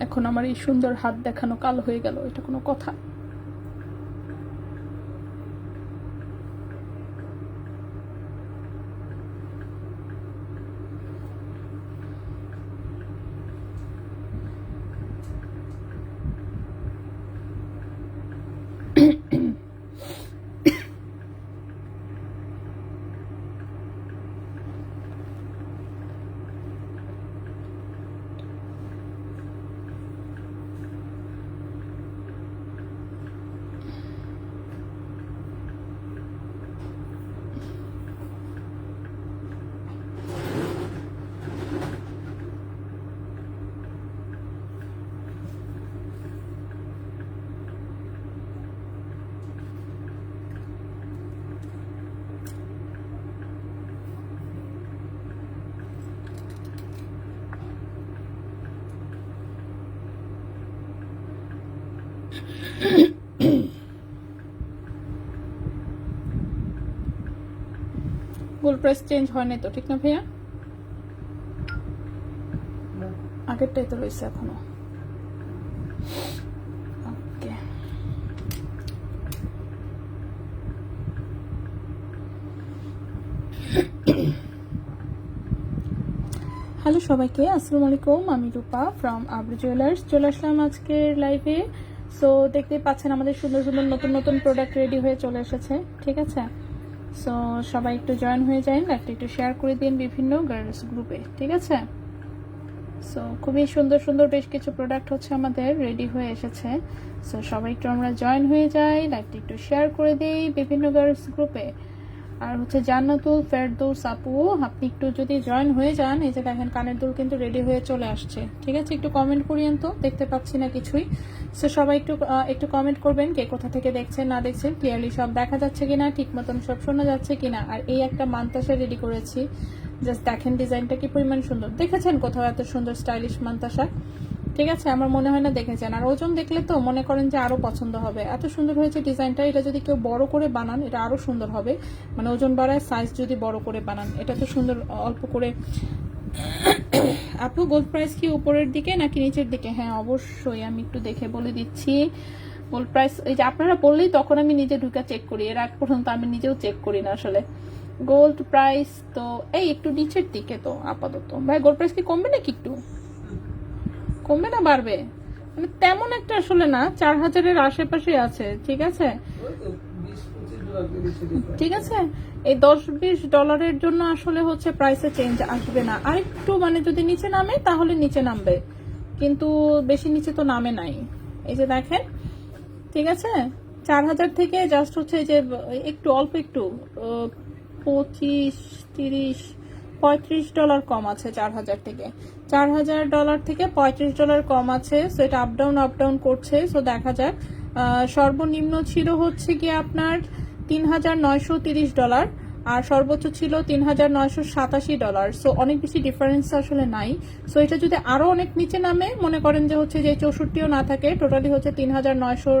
এখন আমার এই সুন্দর হাত দেখানো কালো হয়ে গেল, এটা কোনো কথা? গোল্ড প্রাইস চেঞ্জ হয় নাই তো, ঠিক না ভাইয়া? আগেরটাই তো রয়েছে এখনো। ওকে, হ্যালো সবাইকে, আসসালামু আলাইকুম। আমি রূপা ফ্রম আবরু জুয়েলার্স চলে আসলাম আজকের লাইভে। সো দেখতেই পাচ্ছেন আমাদের সুন্দর সুন্দর নতুন নতুন প্রোডাক্ট রেডি হয়ে চলে এসেছে, ঠিক আছে? সো সবাই একটু জয়েন হয়ে যান, লাইভটা একটু শেয়ার করে দিন বিভিন্ন গার্লস গ্রুপে, ঠিক আছে? সো খুবই সুন্দর সুন্দর বেশ কিছু প্রোডাক্ট হচ্ছে আমাদের রেডি হয়ে এসেছে। সো সবাই একটু আমরা জয়েন হয়ে যাই, লাইভটা একটু শেয়ার করে দিই বিভিন্ন গার্লস গ্রুপে। আর হচ্ছে জান্নাতুল ফেরদৌস আপু, আপনি একটু যদি জয়েন হয়ে যান, এই যে দেখেন কানের দুল কিন্তু রেডি হয়ে চলে আসছে, ঠিক আছে? একটু কমেন্ট করিয়েন তো, দেখতে পাচ্ছি না কিছুই। সো সবাই একটু কমেন্ট করবেন কে কোথা থেকে দেখছেন না দেখছেন, ক্লিয়ারলি সব দেখা যাচ্ছে কিনা, ঠিক মতন সব শোনা যাচ্ছে কিনা। আর এই একটা মান্তাসা রেডি করেছি, জাস্ট দেখেন ডিজাইনটা কি পরিমাণ সুন্দর। দেখেছেন কোথাও এত সুন্দর স্টাইলিশ মান্তাসা? ঠিক আছে, আমার মনে হয় না দেখেছেন। আর ওজন দেখলে তো মনে করেন যে আরো পছন্দ হবে, এত সুন্দর হয়েছে ডিজাইনটা। এটা যদি কেউ বড় করে বানান এটা আরো সুন্দর হবে, মানে ওজন বাড়ায় সাইজ যদি বড় করে বানান, এটা তো সুন্দর অল্প করে। আপু গোল্ড প্রাইস কি উপরের দিকে নাকি নিচের দিকে? হ্যাঁ অবশ্যই, আমি একটু দেখে বলে দিচ্ছি। গোল্ড প্রাইস এই যে আপনারা বললেই তখন আমি নিজে ঢুকে চেক করি, এর আগ পর্যন্ত আমি নিজেও চেক করি না আসলে। গোল্ড প্রাইস তো এই একটু নিচের দিকে তো আপাতত। ভাই গোল্ড প্রাইস কি কমবে নাকি? একটু কমবে না বাড়বে? মানে তেমন একটা আসলে না, 4000-এর আশেপাশে আছে, ঠিক আছে? ঠিক আছে, এই 10-20 ডলারের জন্য আসলে হচ্ছে প্রাইসে চেঞ্জ আসবে না। আর একটু মানে যদি নিচে নামে তাহলে নিচে নামবে, কিন্তু বেশি নিচে তো নামে নাই। এই যে দেখেন, ঠিক আছে? 4000 থেকে জাস্ট হচ্ছে এই যে একটু অল্প একটু 25-30-35 ডলার কম আছে 4000 থেকে। $4000 থেকে $35 কম আছে। সো এটা আপ ডাউন করছে। সো দেখা যাক। সর্বনিম্ন ছিল হচ্ছে কি আপনার $3930, আর সর্বোচ্চ ছিল $3987। সো অনেক বেশি ডিফারেন্স আসলে নাই। সো এটা যদি আরো অনেক নিচে নামে, মনে করেন যে হচ্ছে যে 64ও না থাকে, টোটালি হচ্ছে 3900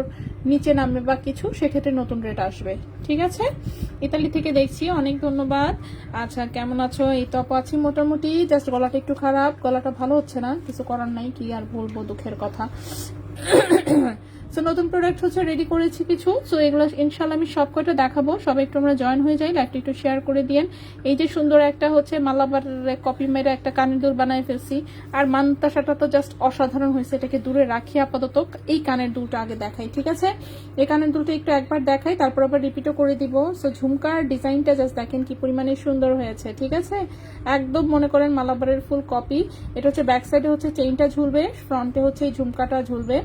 নিচে নামবে বা কিছু, সেক্ষেত্রে নতুন রেট আসবে, ঠিক আছে? ইতালি থেকে দেখছি, অনেক ধন্যবাদ। আচ্ছা কেমন আছো? এই তো আপু আছি মোটামুটি, জাস্ট গলাটা একটু খারাপ, গলাটা ভালো হচ্ছে না, কিছু করার নাই, কি আর বলবো, দুঃখের কথা। সো নতুন প্রোডাক্ট হচ্ছে রেডি করেছি কিছু। সো এগুলো ইনশাল্লাহ আমি সব কয়টা দেখাবো। সবাই একটু আমরা জয়েন হয়ে যাই, লাইভটা একটু শেয়ার করে দিয়েন। এই যে সুন্দর একটা হচ্ছে মালাবারের কপি মেরে একটা কানের দুল বানায় ফেলছি, আর মান্তাসাটা তো জাস্ট অসাধারণ হয়েছে। এটাকে দূরে রাখি আপাতত, এই কানের দুলটা আগে দেখাই, ঠিক আছে? এই কানের দুলটা একটু একবার দেখাই, তারপর আবার রিপিটও করে দিব। সো ঝুমকার ডিজাইনটা জাস্ট দেখেন কি পরিমাণে সুন্দর হয়েছে, ঠিক আছে? একদম মনে করেন মালাবারের ফুল কপি। এটা হচ্ছে ব্যাক সাইডে হচ্ছে চেইনটা ঝুলবে, ফ্রন্টে হচ্ছে এই ঝুমকাটা ঝুলবে।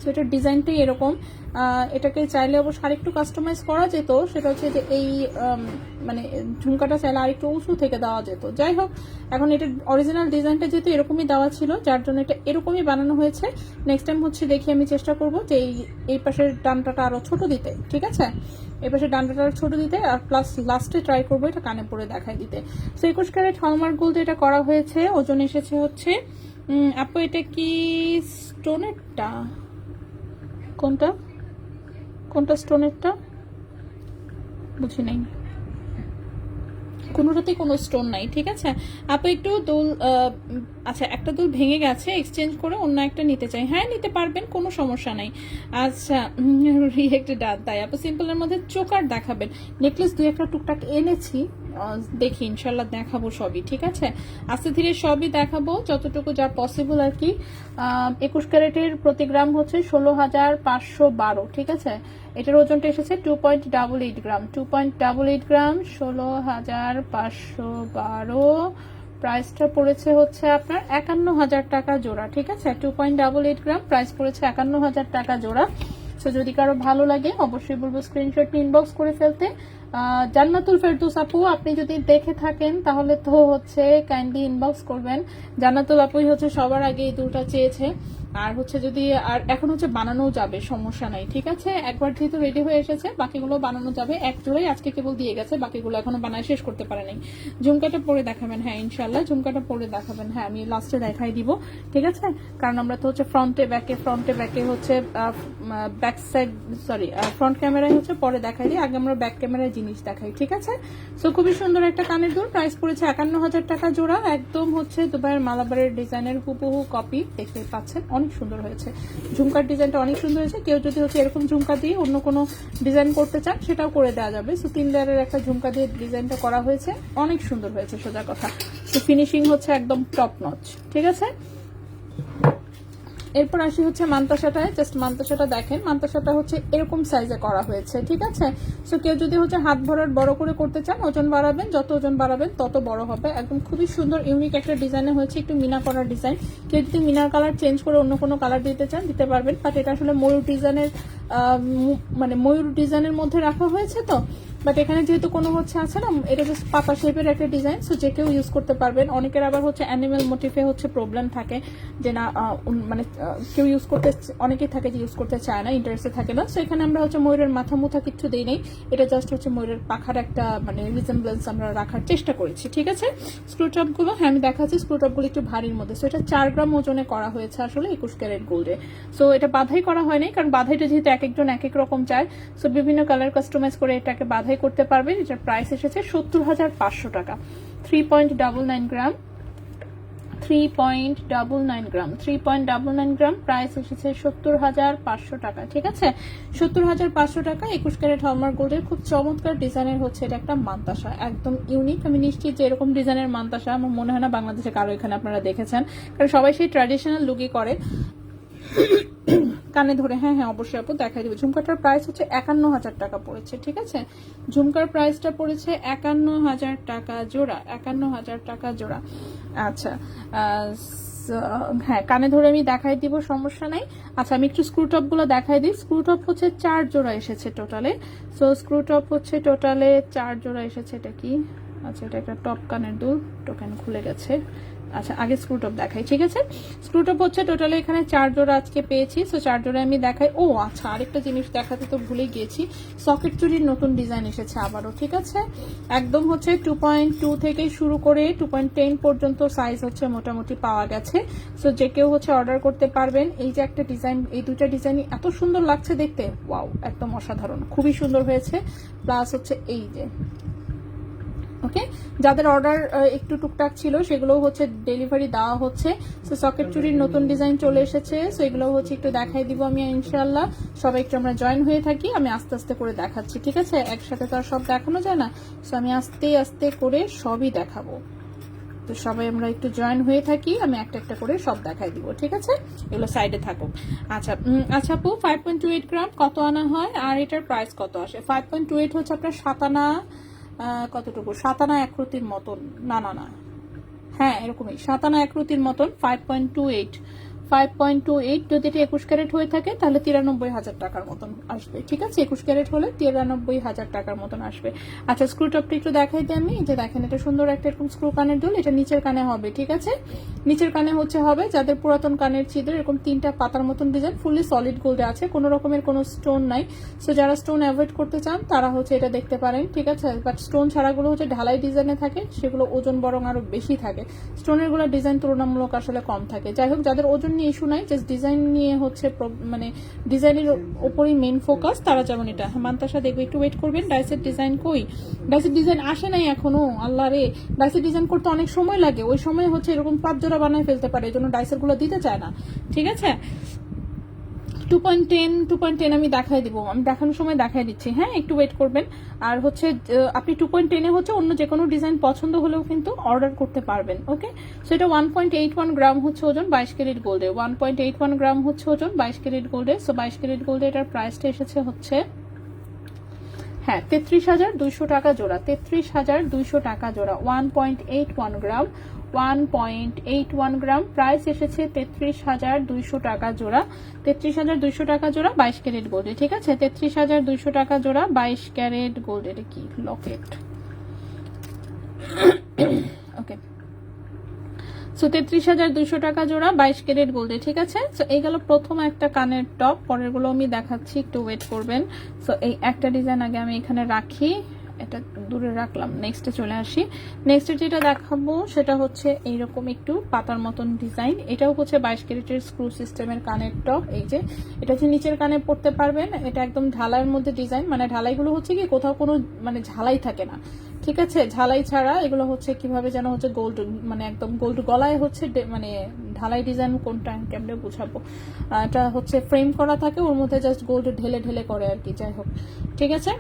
সো এটার ডিজাইনটাই এরকম। এটাকে চাইলে অবশ্য আরেকটু কাস্টমাইজ করা যেত, সেটা হচ্ছে যে এই মানে ঝুমকাটা চাইলে আরেকটু উঁচু থেকে দেওয়া যেত। যাই হোক, এখন এটার অরিজিনাল ডিজাইনটা যেহেতু এরকমই দেওয়া ছিল, যার জন্য এটা এরকমই বানানো হয়েছে। নেক্সট টাইম হচ্ছে দেখি আমি চেষ্টা করবো যে এই পাশের ডান্ডাটা আরো ছোট দিতে, ঠিক আছে? এই পাশের ডান্ডাটা ছোট দিতে, আর প্লাস লাস্টে ট্রাই করবো এটা কানে পরে দেখাই দিতে। সো 21 ক্যারেট হলমার্ক গোল্ড এটা করা হয়েছে, ওজন এসেছে হচ্ছে আপু এটা কি স্টোনেরটা? কোনটা কোনটা স্টোনেরটা বুঝি নাই, কোনোটাতেই কোনো স্টোন নাই, ঠিক আছে? আপু একটু দুল আচ্ছা, একটা দুল ভেঙে গেছে, এক্সচেঞ্জ করে অন্য একটা নিতে চাই। হ্যাঁ, নিতে পারবেন, কোনো সমস্যা নাই। আচ্ছা, রিয়েক্টেড ডান, তাই আপু সিম্পলের মধ্যে চোকার দেখাবেন। নেকলেস দুই একটা টুকটাক এনেছি, দেখি ইনশাল্লাহ দেখাবো সবই, ঠিক আছে? আস্তে ধীরে সবই দেখাবো যতটুকু যা পসিবল আর কি। 21 ক্যারেটের প্রতি গ্রাম হচ্ছে 16,512, ঠিক আছে? এটার ওজনটা এসেছে 2.88 গ্রাম, 2.88 গ্রাম, 16,512। প্রাইসটা পড়েছে হচ্ছে আপনার 51,000 টাকা জোড়া, ঠিক আছে? 2.88 গ্রাম, প্রাইস পড়েছে 51,000 টাকা জোড়া। সো যদি কারো ভালো লাগে অবশ্যই বলবো স্ক্রিনশট ইনবক্স করে ফেলতে। জান্নাতুল ফেরদৌস আপু, আপনি যদি দেখে থাকেন তাহলে তো হচ্ছে কাইন্ডলি ইনবক্স করবেন। জান্নাতুল আপুই হচ্ছে সবার আগে এই দুলটা চেয়েছে। আর হচ্ছে যদি আর এখন হচ্ছে বানানো যাবে, সমস্যা নাই, ঠিক আছে? একবার যেহেতু রেডি হয়ে এসেছে বাকিগুলো বানানো যাবে। এক জোড়াই আজকে কেবল দিয়ে গেছে, বাকিগুলো এখনো বানায় শেষ করতে পারে নাই। ঝুমকাটা পরে দেখাবেন? হ্যাঁ ইনশাল্লাহ ঝুমকাটা পরে দেখাবেন। হ্যাঁ আমি লাস্টে দেখাই দিব, ঠিক আছে? কারণ আমরা তো হচ্ছে ফ্রন্টে ব্যাকে হচ্ছে ব্যাক সাইড, সরি ফ্রন্ট ক্যামেরায় হচ্ছে পরে দেখাই দিই, আগে আমরা ব্যাক ক্যামেরায় জিনিস দেখাই, ঠিক আছে? সো খুবই সুন্দর একটা কানের দুল, প্রাইস পড়েছে 51,000 টাকা জোড়া। একদম হচ্ছে দুবাইয়ের মালাবারের ডিজাইনের হুবহু কপি, দেখতে পাচ্ছেন, অনেক সুন্দর হয়েছে। ঝুমকার ডিজাইনটা অনেক সুন্দর হয়েছে। কেউ যদি হচ্ছে এরকম ঝুমকা দিয়ে অন্য কোনো ডিজাইন করতে চান সেটাও করে দেওয়া যাবে। সো 3 লেয়ারের একটা ঝুমকা দিয়ে ডিজাইনটা করা হয়েছে, অনেক সুন্দর হয়েছে সোজা কথা। তো ফিনিশিং হচ্ছে একদম টপ নচ, ঠিক আছে? এরপর আসি হচ্ছে মান্তাসাটায়। জাস্ট মান্তাসাটা দেখেন, মান্তাসাটা হচ্ছে এরকম সাইজে করা হয়েছে, ঠিক আছে? সো কেউ যদি হচ্ছে হাত ভরাট বড় করে করতে চান, ওজন বাড়াবেন, যত ওজন বাড়াবেন তত বড় হবে। একদম খুবই সুন্দর ইউনিক একটা ডিজাইনে হয়েছে, একটু মিনা করার ডিজাইন। কেউ যদি মিনার কালার চেঞ্জ করে অন্য কোনো কালার দিতে চান দিতে পারবেন, বাট এটা আসলে ময়ূর ডিজাইনের মানে ময়ূর ডিজাইনের মধ্যে রাখা হয়েছে তো। বাট এখানে যেহেতু কোনো হচ্ছে আছে না, এটা জাস্ট পাতা শেপের একটা ডিজাইন, সো যে কেউ ইউজ করতে পারবেন। অনেকের আবার হচ্ছে অ্যানিমেল মোটিভে হচ্ছে প্রবলেম থাকে যে না মানে কেউ ইউজ করতে, অনেকেই থাকে যে ইউজ করতে চায় না, ইন্টারেস্টে থাকে না। সো এখানে আমরা হচ্ছে ময়ূরের মাথা মুথা কিছু দিই নেই, এটা জাস্ট হচ্ছে ময়ূরের পাখার একটা মানে রিজেম্বলেন্স আমরা রাখার চেষ্টা করেছি, ঠিক আছে? স্ক্রুটপগুলো হ্যাঁ আমি দেখাচ্ছি, স্ক্রুটপগুলো একটু ভারীর মধ্যে। সো এটা 4 গ্রাম ওজনে করা হয়েছে আসলে 21 ক্যারেট গোল্ডে। সো এটা বাধাই করা হয়নি, কারণ বাধাইটা যেহেতু এক একজন এক এক রকম চায়, সো বিভিন্ন কালার কাস্টমাইজ করে এটাকে বাধাই করতে পারবেন। এটার প্রাইস এসেছে 70,500 টাকা। 3.99 গ্রাম, 3.99 গ্রাম, 3.99 গ্রাম, প্রাইস এসেছে 70,500 টাকা, ঠিক আছে? 70,500 টাকা 21 ক্যারেট হলমার্ক গোল্ডের খুব চমৎকার ডিজাইনের হচ্ছে এটা একটা মান্তাসা, একদম ইউনিক। আমি নিশ্চিত যে এরকম ডিজাইনের মান্তাসা আমার মনে হয় না বাংলাদেশে কারো এখানে আপনারা দেখেছেন, কারণ সবাই সেই ট্র্যাডিশনাল লুকই করে। কানে ধরে, হ্যাঁ হ্যাঁ অবশ্যই আপু দেখাই দেবো। ঝুমকাটার প্রাইস হচ্ছে 51,000 টাকা পড়েছে, ঠিক আছে? ঝুমকার প্রাইসটা পড়েছে 51,000 টাকা জোড়া, 51,000 টাকা জোড়া। আচ্ছা হ্যাঁ কানে ধরে আমি দেখাই দিব, সমস্যা নাই। আচ্ছা আমি একটু স্ক্রুটপ গুলো দেখাই দিই। স্ক্রুটপ হচ্ছে 4 জোড়া এসেছে টোটালে। সো স্ক্রুটপ হচ্ছে টোটালে 4 জোড়া এসেছে। এটা কি? আচ্ছা এটা একটা টপ কানের দুল, টোকেন খুলে গেছে। আচ্ছা আগে স্ক্রুটপ দেখাই, ঠিক আছে? স্ক্রুটপ হচ্ছে টোটালি এখানে 4 জোড়া আজকে পেয়েছি। সো 4 জোড়া আমি দেখাই। ও আচ্ছা আরেকটা জিনিস দেখাতে তো ভুলে গিয়েছি, সকেট চুড়ির নতুন ডিজাইন এসেছে আবারও, ঠিক আছে? একদম হচ্ছে 2.2 থেকে শুরু করে 2.10 পর্যন্ত সাইজ হচ্ছে মোটামুটি পাওয়া গেছে। সো যে কেউ হচ্ছে অর্ডার করতে পারবেন। এই যে একটা ডিজাইন, এই দুটা ডিজাইনই এত সুন্দর লাগছে দেখতে, ওয়াও একদম অসাধারণ, খুবই সুন্দর হয়েছে। প্লাস হচ্ছে এই যে ওকে, যাদের অর্ডার একটু টুকটাক ছিল সেগুলো হচ্ছে ডেলিভারি দেওয়া হচ্ছে। সো সকেট চুরির নতুন ডিজাইন চলে এসেছে। সো এগুলো হচ্ছে একটু দেখাই দিব আমি ইনশাল্লাহ। সবাই একটু আমরা জয়েন হয়ে থাকি, আমি আস্তে আস্তে করে দেখাচ্ছি, ঠিক আছে? একসাথে তো আর সব দেখানো যায় না, সো আমি আস্তে আস্তে করে সবই দেখাবো। তো সবাই আমরা একটু জয়েন হয়ে থাকি, আমি একটা একটা করে সব দেখাই দিব, ঠিক আছে? এগুলো সাইডে থাকুক। আচ্ছা আচ্ছা আপু 5.28 গ্রাম কত আনা হয় আর এটার প্রাইস কত আসে? 5.28 হচ্ছে আপনার 7 আনা, কতটুকু 7 আনা একরতির মতন, না না না হ্যাঁ এরকমই 7 আনা একরতির মতন। 5.28 যদি এটা 21 ক্যারেট হয়ে থাকে তাহলে 93,000 টাকার মতন আসবে, ঠিক আছে? 21 ক্যারেট হলে 93,000 টাকার মতন আসবে। আচ্ছা স্ক্রু টপটা একটু দেখাই দিই আমি। যে দেখেন এটা সুন্দর একটা এরকম স্ক্রু কানের দুল, এটা নিচের কানে হবে, ঠিক আছে? নিচের কানে হচ্ছে হবে যাদের পুরাতন কানের ছিদ্র, এরকম 3টা পাতার মতন ডিজাইন, ফুললি সলিড গোল্ডে আছে, কোনো রকমের কোনো স্টোন নাই। সো যারা স্টোন অ্যাভয়েড করতে চান তারা হচ্ছে এটা দেখতে পারেন, ঠিক আছে? বাট স্টোন ছাড়াগুলো হচ্ছে ঢালাই ডিজাইনে থাকে, সেগুলো ওজন বরং আরো বেশি থাকে। স্টোনের গুলো ডিজাইন তুলনামূলক আসলে কম থাকে। যাই হোক যাদের ওজন নিয়ে ইস্যু নাই, জাস্ট ডিজাইন নিয়ে হচ্ছে মানে ডিজাইনের ওপরই মেইন ফোকাস, তারা যেমন এটা মান্তাসা দেখবে। একটু ওয়েট করবেন, ডাইসের ডিজাইন কই? ডাইসের ডিজাইন আসে নাই এখনো, আল্লাহ রে। ডাইসের ডিজাইন করতে অনেক সময় লাগে, ওই সময় হচ্ছে এরকম 5 জোড়া জোড়া বানায় ফেলতে পারে, এই জন্য ডাইসের গুলো দিতে চায় না, ঠিক আছে। 2.10 আমি দেখাই দিব, আমি দেখানোর সময় দেখাই দিচ্ছি, হ্যাঁ একটু ওয়েট করবেন। আর হচ্ছে আপনি 2.10 হচ্ছে অন্য যে কোনো ডিজাইন পছন্দ হলেও কিন্তু অর্ডার করতে পারবেন, ওকে। সো এটা 1.81 গ্রাম হচ্ছে ওজন 22 ক্যারেট গোল্ডে, 1.81 গ্রাম হচ্ছে ওজন 22 ক্যারেট গোল্ডে। সো 22 ক্যারেট গোল্ডে এটার প্রাইসটা এসেছে হচ্ছে হ্যাঁ 33,200 টাকা জোড়া, 33,200 টাকা জোড়া, 1.81 গ্রাম, 1.81 গ্রাম, প্রাইস এসেছে 33,200 টাকা জোড়া, 33,200 টাকা জোড়া 22 ক্যারেট গোল্ডে, ঠিক আছে। 33,200 টাকা জোড়া 22 ক্যারেট গোল্ড, এটা কি লকেট, ওকে। সো 33,200 টাকা জোড়া 22 ক্যারেট গোল্ডে, ঠিক আছে। সো এই গেল প্রথম একটা কানের টপ, পরের গুলো আমি দেখাচ্ছি, একটু ওয়েট করবেন। সো এই একটা ডিজাইন আগে আমি এখানে রাখি, এটা দূরে রাখলাম, নেক্সটে চলে আসি। নেক্সটে যেটা দেখাবো সেটা হচ্ছে এইরকম একটু পাতার মতন ডিজাইন, এটাও হচ্ছে 22 ক্যারেটের স্ক্রু সিস্টেমের কানের টপ। এই যে এটা হচ্ছে নিচের কানে পড়তে পারবেন, এটা একদম ঢালাইয়ের মধ্যে ডিজাইন, মানে ঢালাইগুলো হচ্ছে কি কোথাও কোনো মানে ঝালাই থাকে না, ঠিক আছে, ঝালাই ছাড়া। এগুলো হচ্ছে কিভাবে যেন হচ্ছে গোল্ড, মানে একদম গোল্ড গলায় হচ্ছে মানে ঢালাই ডিজাইন কোনটা কেমনে বুঝাবো, এটা হচ্ছে ফ্রেম করা থাকে, ওর মধ্যে জাস্ট গোল্ড ঢেলে ঢেলে করে আর কি, যাই হোক, ঠিক আছে।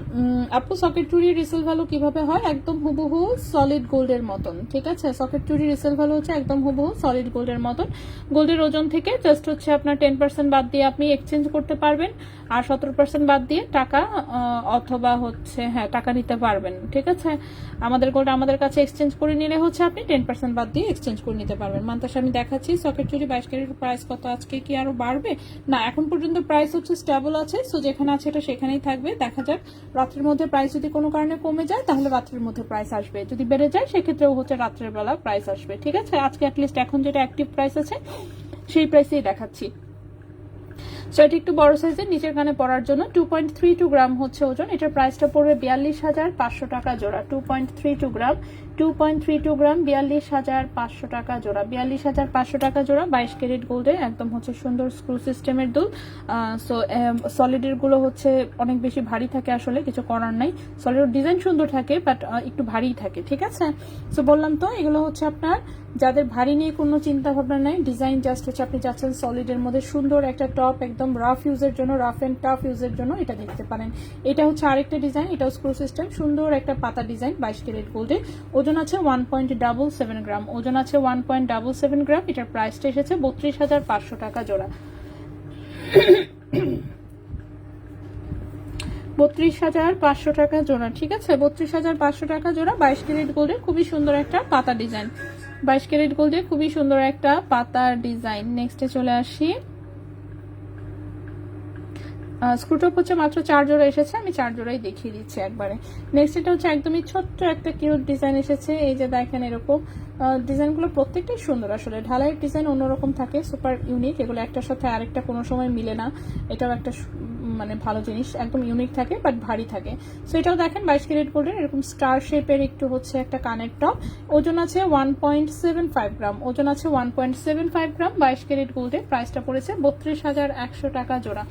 আপু সকেট চুড়ি রিসেল ভ্যালু কিভাবে হয়? একদম হুবহু সলিড গোল্ডের মতন, ঠিক আছে। সকেট চুড়ি রিসেল ভ্যালু হচ্ছে একদম হুবহু সলিড গোল্ডের মতন। গোল্ডের ওজন থেকে জাস্ট হচ্ছে আপনার 10% বাদ দিয়ে আপনি এক্সচেঞ্জ করতে পারবেন, আর 17% বাদ দিয়ে টাকা অথবা হচ্ছে হ্যাঁ টাকা নিতে পারবেন, ঠিক আছে। আমাদের গোল্ড আমাদের কাছে এক্সচেঞ্জ করে নিলে হচ্ছে আপনি 10% বাদ দিয়ে এক্সচেঞ্জ করে নিতে পারবেন। মান্তাসা আমি দেখাচ্ছি সকেট চুড়ি 22 ক্যারেটের প্রাইস কত, আজকে কি আরো বাড়বে? না, এখন পর্যন্ত প্রাইস হচ্ছে স্টেবল আছে, সো যেখানে আছে এটা সেখানেই থাকবে। দেখা যাক রাত্রের মধ্যে প্রাইস যদি কোনো কারণে কমে যায় তাহলে রাত্রের মধ্যে প্রাইস আসবে, যদি বেড়ে যায় সেক্ষেত্রেও হচ্ছে রাত্রের বেলা প্রাইস আসবে, ঠিক আছে। আজকে অ্যাটলিস্ট এখন যেটা অ্যাক্টিভ প্রাইস আছে সেই প্রাইসেই দেখাচ্ছি। সো এটা একটু বড় সাইজের, নিচের কানে পড়ার জন্য। 2.32 গ্রাম হচ্ছে ওজন, এটার প্রাইসটা পড়বে 42,500 টাকা জোড়া। 2.32 গ্রাম, 2.32 গ্রাম 42,500 টাকা জোড়া, 42,500 টাকা জোড়া 22 ক্যারেট গোল্ডে, একদম হচ্ছে সুন্দর স্ক্রু সিস্টেমের দুল। সো সলিডের গুলো হচ্ছে অনেক বেশি ভারী থাকে, আসলে কিছু করার নাই, সলিড ডিজাইন সুন্দর থাকে বাট একটু ভারী থাকে, ঠিক আছে। সো বললাম তো এগুলো হচ্ছে আপনার যাদের ভারী নিয়ে কোনো চিন্তা ভাবনা নাই, ডিজাইন জাস্ট হচ্ছে আপনি চাচ্ছেন সলিডের মধ্যে সুন্দর একটা টপ, একদম রাফ ইউজের জন্য, রাফ এন্ড টাফ ইউজের জন্য এটা দেখতে পারেন। এটা হচ্ছে আরেকটা ডিজাইন, এটাও স্ক্রু সিস্টেম, সুন্দর একটা পাতা ডিজাইন 22 ক্যারেট গোল্ডে, ওজন আছে 1.77 গ্রাম, ওজন আছে 1.77 গ্রাম। এটার প্রাইসটা এসেছে 32,500 টাকা জোড়া, 32,500 টাকা জোড়া, ঠিক আছে। 32,500 টাকা জোড়া 22 ক্যারেট গোল্ডে, খুবই সুন্দর একটা পাতা ডিজাইন, 22 ক্যারেট গোল্ডে খুবই সুন্দর একটা পাতার ডিজাইন। নেক্সটে চলে আসি, স্ক্রুটপ হচ্ছে মাত্র 4 জোড়া এসেছে, আমি 4 জোড়াই দেখিয়ে দিচ্ছি একবারে। নেক্সট এটা হচ্ছে একদমই ছোট্ট একটা কিউট ডিজাইন এসেছে, এই যে দেখেন এরকম ডিজাইনগুলো প্রত্যেকটাই সুন্দর, আসলে ঢালাইয়ের ডিজাইন অন্যরকম থাকে, সুপার ইউনিক, এগুলো একটার সাথে আরেকটা কোনো সময় মিলে না, এটাও একটা মানে ভালো জিনিস, একদম ইউনিক থাকে বাট ভারী থাকে। সো এটাও দেখেন 22 ক্যারেট গোল্ডের, এরকম স্টার শেপের একটু হচ্ছে একটা কানের টপ, ওজন আছে 1.75 গ্রাম, ওজন আছে 1.75 গ্রাম 22 ক্যারেট গোল্ডের, প্রাইসটা পড়েছে 32,100 টাকা জোড়া,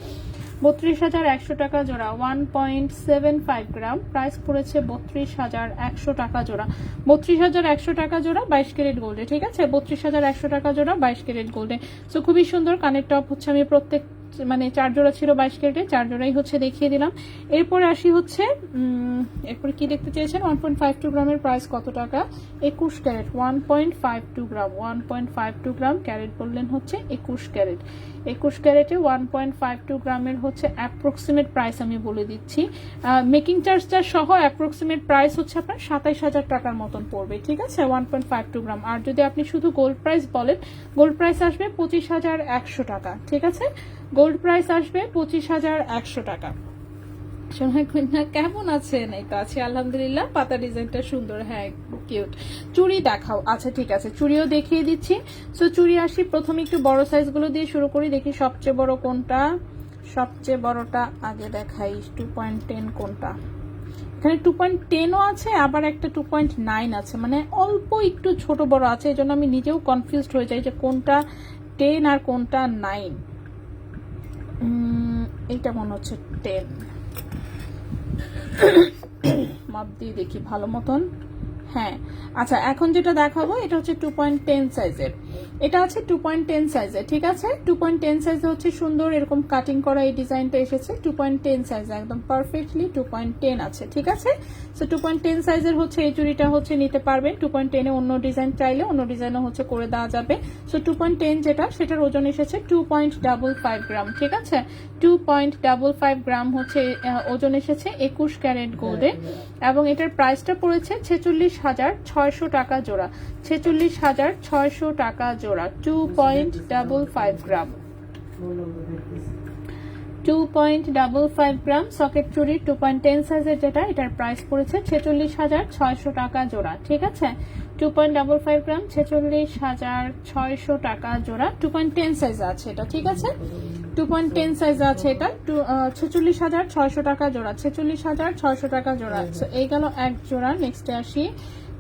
32,100 টাকা জোড়া, 1.75 গ্রাম, প্রাইস পড়েছে 32,100 টাকা জোড়া, 32,100 টাকা জোড়া 22 ক্যারেট গোল্ডে, ঠিক আছে। 32,100 টাকা জোড়া 22 ক্যারেট গোল্ডে। সো খুবই সুন্দর কানের টপ হচ্ছে আমি প্রত্যেক মানে 4 জোড়া ছিল 22 ক্যারেটে, 4 জোড়াই হচ্ছে দেখিয়ে দিলাম। এরপরে আসি হচ্ছে এরপরে কি দেখতে চেয়েছেন, 1.52 গ্রামের প্রাইস কত টাকা, 21 ক্যারেট, 1.52 গ্রাম, 1.52 গ্রাম ক্যারেট বললেন হচ্ছে 21 ক্যারেট, 21 ক্যারেটে 1.52 গ্রামের হচ্ছে অ্যাপ্রক্সিমেট প্রাইস আমি বলে দিচ্ছি, মেকিং চার্জটা সহ অ্যাপ্রক্সিমেট প্রাইস হচ্ছে আপনার 27,000 টাকার মতন পড়বে, ঠিক আছে, 1.52 গ্রাম। আর যদি আপনি শুধু গোল্ড প্রাইস বলেন, গোল্ড প্রাইস আসবে 25,100 টাকা, ঠিক আছে, গোল্ড প্রাইস আসবে 25,100 টাকা। সোনাই কন্যা কেমন আছেন? এই তো আছি আলহামদুলিল্লাহ, পাতা ডিজাইনটা সুন্দর, হ্যাঁ কিউট। চুড়ি দেখাও, আচ্ছা ঠিক আছে, চুড়িও দেখিয়ে দিচ্ছি। সো চুড়ি আসি, প্রথমে একটু বড় সাইজগুলো দিয়ে শুরু করি, দেখি সবচেয়ে বড় কোনটা, সবচেয়ে বড়টা আগে দেখাই, 2.10 কোনটা, এখানে 2.10ও আছে, আবার একটা 2.9 আছে, মানে অল্প একটু ছোট বড় আছে, এই জন্য আমি নিজেও কনফিউজড হয়ে যাই যে কোনটা 10 আর কোনটা 9। এইটা মনে হচ্ছে 10, মাপ দিয়ে দেখি ভালো মতন, হ্যাঁ আচ্ছা, এখন যেটা দেখাবো এটা হচ্ছে 2.10 সাইজের। এটা আছে 2.10 সাইজে, ঠিক আছে। 2.10 সাইজে হচ্ছে সুন্দর এরকম কাটিং করা এই ডিজাইনটা এসেছে 2.10 সাইজে, একদম পারফেক্টলি 2.10 আছে, ঠিক আছে। সো 2.10 সাইজের হচ্ছে এই চুড়িটা হচ্ছে নিতে পারবেন। 2.10 এ অন্য ডিজাইন চাইলে অন্য ডিজাইনও হচ্ছে করে দেওয়া যাবে। সো 2.10 যেটা, সেটার ওজন এসেছে 2.55 গ্রাম, ঠিক আছে। 2.55 গ্রাম হচ্ছে ওজন এসেছে 21 ক্যারেট গোল্ডে, এবং এটার প্রাইসটা পড়েছে 46,600 টাকা জোড়া। 46,600 টাকা জোড়া, 2.55 গ্রাম। 2.55 গ্রাম সকেট চুড়ি 2.10 সাইজের যেটা, এটার প্রাইস পড়েছে 46,600 টাকা জোড়া, ঠিক আছে। 2.55 গ্রাম 46,600 টাকা জোড়া, 2.10 সাইজ আছে এটা, ঠিক আছে। 2.10 সাইজ আছে এটা, 46,600 টাকা জোড়া, 46,600 টাকা জোড়া। এই গেল এক জোড়া। নেক্সটে আসি,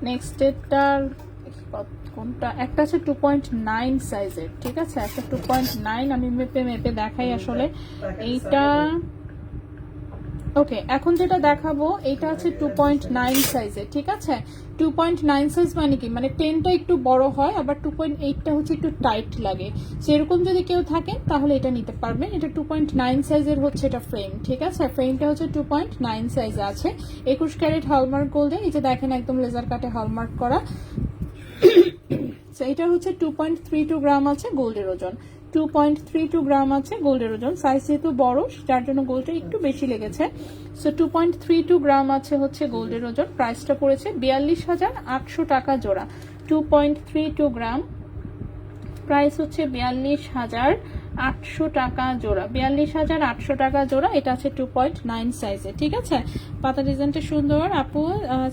নেক্সট এটার কোনটা, একটা আছে 2.9 সাইজের, ঠিক আছে। একটা 2.9 আমি মেপে মেপে দেখাই আসলে এইটা। ওকে, এখন যেটা দেখাবো এইটা আছে 2.9 সাইজের, ঠিক আছে। 2.9 সাইজ মানে কি, মানে 10টা একটু বড় হয়, আবার 2.8টা হচ্ছে একটু টাইট লাগে। সেরকম যদি কেউ থাকে তাহলে এটা নিতে পারবেন। এটা 2.9 সাইজের হচ্ছে এটা ফ্রেম, ঠিক আছে। ফ্রেমটা হচ্ছে 2.9 সাইজে আছে, 21 ক্যারেট হলমার্ক গোল্ডে। এই যে দেখেন একদম লেজার কাটে হলমার্ক করা। এটা হচ্ছে 2.32 গ্রাম আছে গোল্ডের ওজন, 2.32 গ্রাম আছে গোল্ডের ওজন। সাইজ যেহেতু বড় যার জন্য গোল্ডটা একটু বেশি লেগেছে। সো 2.32 গ্রাম আছে হচ্ছে গোল্ডের ওজন। প্রাইসটা পড়েছে 42,800 টাকা জোড়া। 2.32 গ্রাম, প্রাইস হচ্ছে 42,800 টাকা জোড়া, 42,800 টাকা জোড়া। এটা আছে 2.9 সাইজে, ঠিক আছে। পাতা ডিজাইনটা সুন্দর। আপু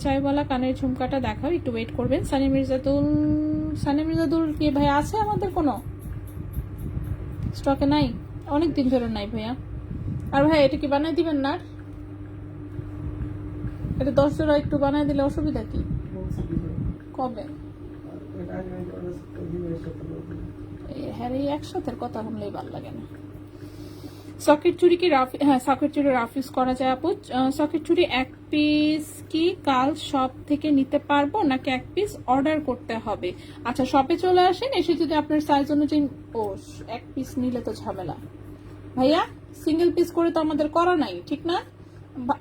চাইওয়ালা কানের ঝুমকাটা দেখাও, একটু ওয়েট করবেন। সানিয়া মির্জাতুল কি ভাই আছে আমাদের কোনো স্টকে? নাই, অনেক দিন ধরে নাই ভাইয়া। আর ভাই এটা কি বানাই দিবেন না? এটা 10 জোড়া একটু বানাই দিলে অসুবিধা কি? কবে? হ্যাঁ, এই একসাথে কথা শুনলেই ভালো লাগে না। সকেট চুড়ি কি রাফ, হ্যাঁ সকেট চুড়ি রাফ ইউজ করা যায় আপু। সকেট চুড়ি এক পিস কি কাল শপ থেকে নিতে পারবো নাকি এক পিস অর্ডার করতে হবে? আচ্ছা, শপে চলে আসেন, এসে যদি আপনার সাইজ অনুযায়ী, ও এক পিস নিলে তো ঝামেলা ভাইয়া। সিঙ্গেল পিস করে তো আমাদের করা নাই, ঠিক না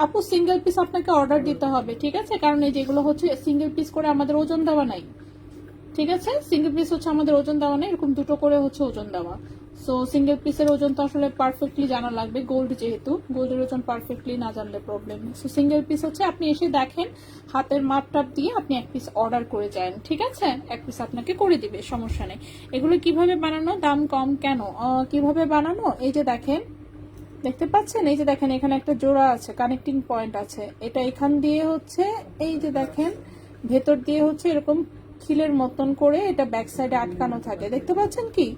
আপু? সিঙ্গেল পিস আপনাকে অর্ডার দিতে হবে, ঠিক আছে। কারণ এই যেগুলো হচ্ছে সিঙ্গেল পিস করে আমাদের ওজন দেওয়া নাই, ঠিক আছে। সিঙ্গেল পিস হচ্ছে আমাদের ওজন দেওয়া নেই, এরকম দুটো করে হচ্ছে ওজন দেওয়া। সো সিঙ্গেল পিসের ওজন তো আসলে পারফেক্টলি জানা লাগবে, গোল্ড যেহেতু, গোল্ডের ওজন পারফেক্টলি না জানলে প্রবলেম। সো সিঙ্গেল পিস হচ্ছে আপনি এসে দেখেন, হাতের মাপ টাপ দিয়ে আপনি এক পিস অর্ডার করে যান, ঠিক আছে। এক পিস আপনাকে করে দিবে, সমস্যা নেই। এগুলো কিভাবে বানানো, দাম কম কেন, কিভাবে বানানো, এই যে দেখেন, দেখতে পাচ্ছেন, এই যে দেখেন এখানে একটা জোড়া আছে, কানেক্টিং পয়েন্ট আছে। এটা এখান দিয়ে হচ্ছে, এই যে দেখেন ভেতর দিয়ে হচ্ছে এরকম খিলের মতন করে এটা ব্যাক সাইডে আটকানো থাকে, দেখতে পাচ্ছেন কি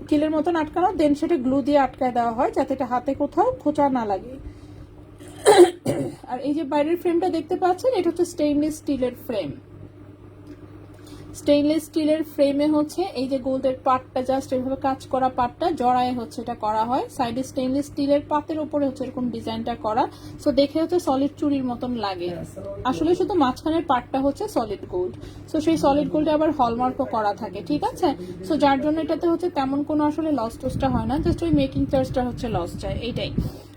খিলের মতন আটকানো। দেন সেটা গ্লু দিয়ে আটকায় দেওয়া হয় যাতে এটা হাতে কোথাও খোঁচা না লাগে। আর এই যে বাইরের ফ্রেমটা দেখতে পাচ্ছেন, এটা হচ্ছে স্টেইনলেস স্টিলের ফ্রেম। স্টেইনলেস স্টিলের ফ্রেমে হচ্ছে এই যে গোল্ডের পার্টটা, জাস্ট এভাবে কাজ করা পার্টটা জড়ায় হচ্ছে এটা করা হয়। সাইডে স্টেইনলেস স্টিলের পাতের উপরে হচ্ছে এরকম ডিজাইনটা করা। সো দেখে হচ্ছে সলিড চুড়ির মতন লাগে, আসলে শুধু মাঝখানের পার্টটা হচ্ছে সলিড গোল্ড। সো সেই সলিড গোল্ডে আবার হলমার্কও করা থাকে, ঠিক আছে। সো যার জন্য এটাতে হচ্ছে তেমন কোনো আসলে লস টসটা হয় না, জাস্ট ওই মেকিং চার্জটা হচ্ছে লস যায়, এইটাই।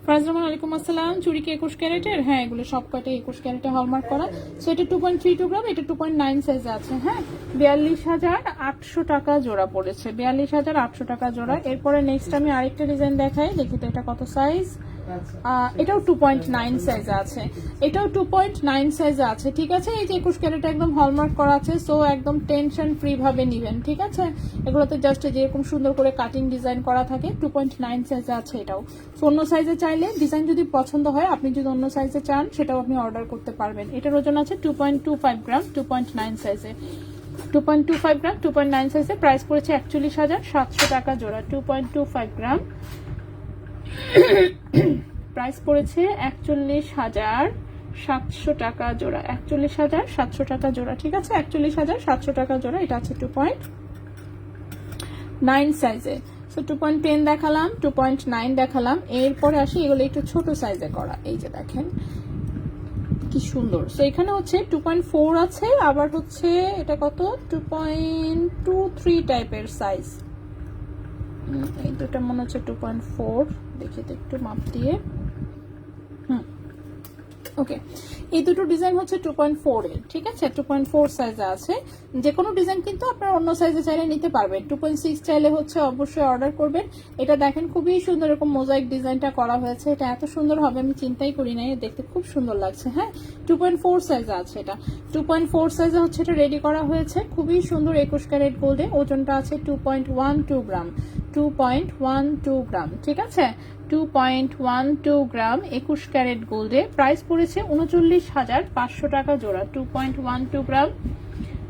ফারজামান ওয়ালাইকুম আসসালাম। চুড়ি কি 21 ক্যারেটের? হ্যাঁ, এগুলো সব কয়টা 21 ক্যারেটে হলমার্ক করা। সো এটা 2.32 গ্রাম, এটা 2.9 সাইজে আছে। হ্যাঁ, 42,800 টাকা জোড়া পড়েছে, 42,800 টাকা জোড়া। এরপরে নেক্সট আমি আরেকটা ডিজাইন দেখাই, দেখি তো এটা কত সাইজ। এটাও 2.9 সাইজে আছে, এটাও 2.9 সাইজে আছে, ঠিক আছে। এই যে 21 ক্যারেট একদম হলমার্ক করা আছে। সো একদম টেনশন ফ্রি ভাবে নিবেন, ঠিক আছে। এগুলোতে জাস্ট যেরকম সুন্দর করে কাটিং ডিজাইন করা থাকে, 2.9 সাইজে আছে এটাও। সো অন্য সাইজে চাইলে, ডিজাইন যদি পছন্দ হয়, আপনি যদি অন্য সাইজে চান সেটাও আপনি অর্ডার করতে পারবেন। এটার ওজন আছে 2.25 গ্রাম, 2.9 সাইজে, 2.25 গ্রাম 2.9 সাইজে। প্রাইস পড়েছে 41,700 টাকা জোড়া, 2.25 গ্রাম। প্রাইস পড়েছে 41,700 টাকা জোড়া, 41,700 টাকা জোড়া, ঠিক আছে। 41,700 টাকা জোড়া। এটা আছে 2.9 সাইজে। সো 2.10 দেখালাম, 2.9 দেখালাম। এরপরে আসি, এগুলো একটু ছোট সাইজে করা। এই যে দেখেন কি কি সুন্দর। সো এখানে হচ্ছে 2.4 আছে, আবার হচ্ছে এটা কত 2.23 টাইপের সাইজ। এই দুটা মনে হচ্ছে 2.4, দেখি তো একটু মাপ দিয়ে। ওকে, এই দুটো ডিজাইন হচ্ছে 2.4 এর, ঠিক আছে, 2.4 সাইজে আছে। যে কোনো ডিজাইন কিন্তু আপনারা অন্য সাইজে চাইলে নিতে পারবেন। 2.6 চাইলে হচ্ছে অবশ্যই অর্ডার করবেন। এটা দেখেন খুবই সুন্দর এরকম মোজাইক ডিজাইনটা করা হয়েছে। এটা এত সুন্দর হবে আমি চিন্তাই করি নাই, দেখতে খুব সুন্দর লাগছে। হ্যাঁ, 2.4 সাইজে আছে এটা। 2.4 সাইজে হচ্ছে এটা রেডি করা হয়েছে, খুবই সুন্দর 21 ক্যারেট গোল্ডে। ওজনটা আছে 2.12 গ্রাম, 2.12 গ্রাম, ঠিক আছে, 2.12 গ্রাম 21 ক্যারেট গোল্ডে। প্রাইস পড়েছে 39,500 টাকা জোড়া। 2.12 গ্রাম,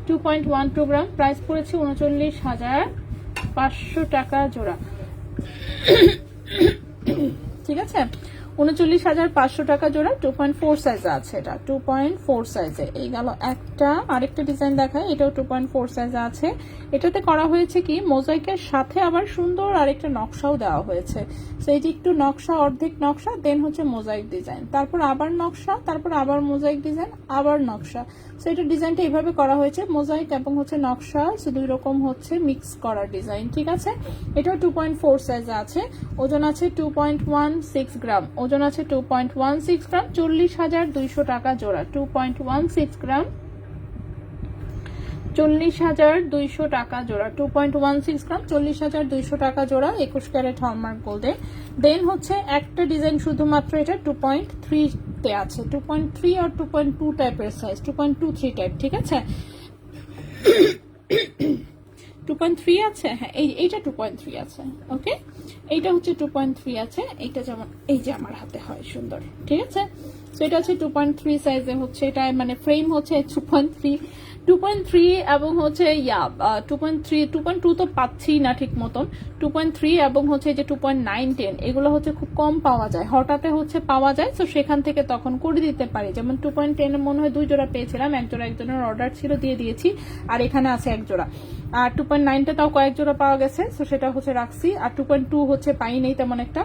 2.12 গ্রাম, প্রাইস পড়েছে 39,500 টাকা জোড়া, ঠিক আছে, 39,500 টাকা জোড়া। 2.4 সাইজে আছে এটা, 2.4 সাইজে। এই গেল একটা। আরেকটা ডিজাইন দেখায়, এটাও 2.4 সাইজে আছে। এটাতে করা হয়েছে কি মোজাইকের সাথে আবার সুন্দর আরেকটা নকশাও দেওয়া হয়েছে। সো এই যে একটু নকশা, অর্ধেক নকশা, দেন হচ্ছে মোজাইক ডিজাইন, তারপর আবার নকশা, তারপর আবার মোজাইক ডিজাইন, আবার নকশা। সো এটা ডিজাইনটা এইভাবে করা হয়েছে, মোজাইক এবং হচ্ছে নকশা দুই রকম হচ্ছে মিক্স করা ডিজাইন, ঠিক আছে। এটাও 2.4 সাইজে আছে। ওজন আছে 2.16 গ্রাম, ওজন আছে 2.16 গ্রাম, 40,200 টাকা জোড়া। 2.16 গ্রাম, 40,200 টাকা জোড়া। 2.16 গ্রাম, 40,200 টাকা জোড়া, 21 ক্যারেট হলমার্ক গোল্ডে। দেন হচ্ছে একটা ডিজাইন শুধুমাত্র এটা 2.3 তে আছে, 2.3 আর 2.2 টাইপের সাইজ, 2.23 টাইপ, ঠিক আছে। 2.3 আছে, হ্যাঁ এইটা 2.3 আছে। ওকে, এইটা হচ্ছে 2.3 আছে। এইটা যেমন এই যে আমার হাতে হয় সুন্দর, ঠিক আছে। তো এটা হচ্ছে 2.3 সাইজে হচ্ছে, এটা মানে ফ্রেম হচ্ছে 2.3 এবং হচ্ছে 2.2 তো পাচ্ছি না ঠিক মতন। 2.3 এবং হচ্ছে যে 2.9, 10 এগুলো হচ্ছে খুব কম পাওয়া যায়, হঠাৎ হচ্ছে পাওয়া যায়। তো সেখান থেকে তখন করে দিতে পারি। যেমন 2.10 মনে হয় 2 জোড়া পেয়েছিলাম, এক জোড়া একজনের অর্ডার ছিল, দিয়ে দিয়েছি, আর এখানে আছে এক জোড়া। আর 2.9টা তাও কয়েক জোড়া পাওয়া গেছে, তো সেটা হচ্ছে রাখছি। আর 2.2 হচ্ছে পাই নেই তেমন একটা।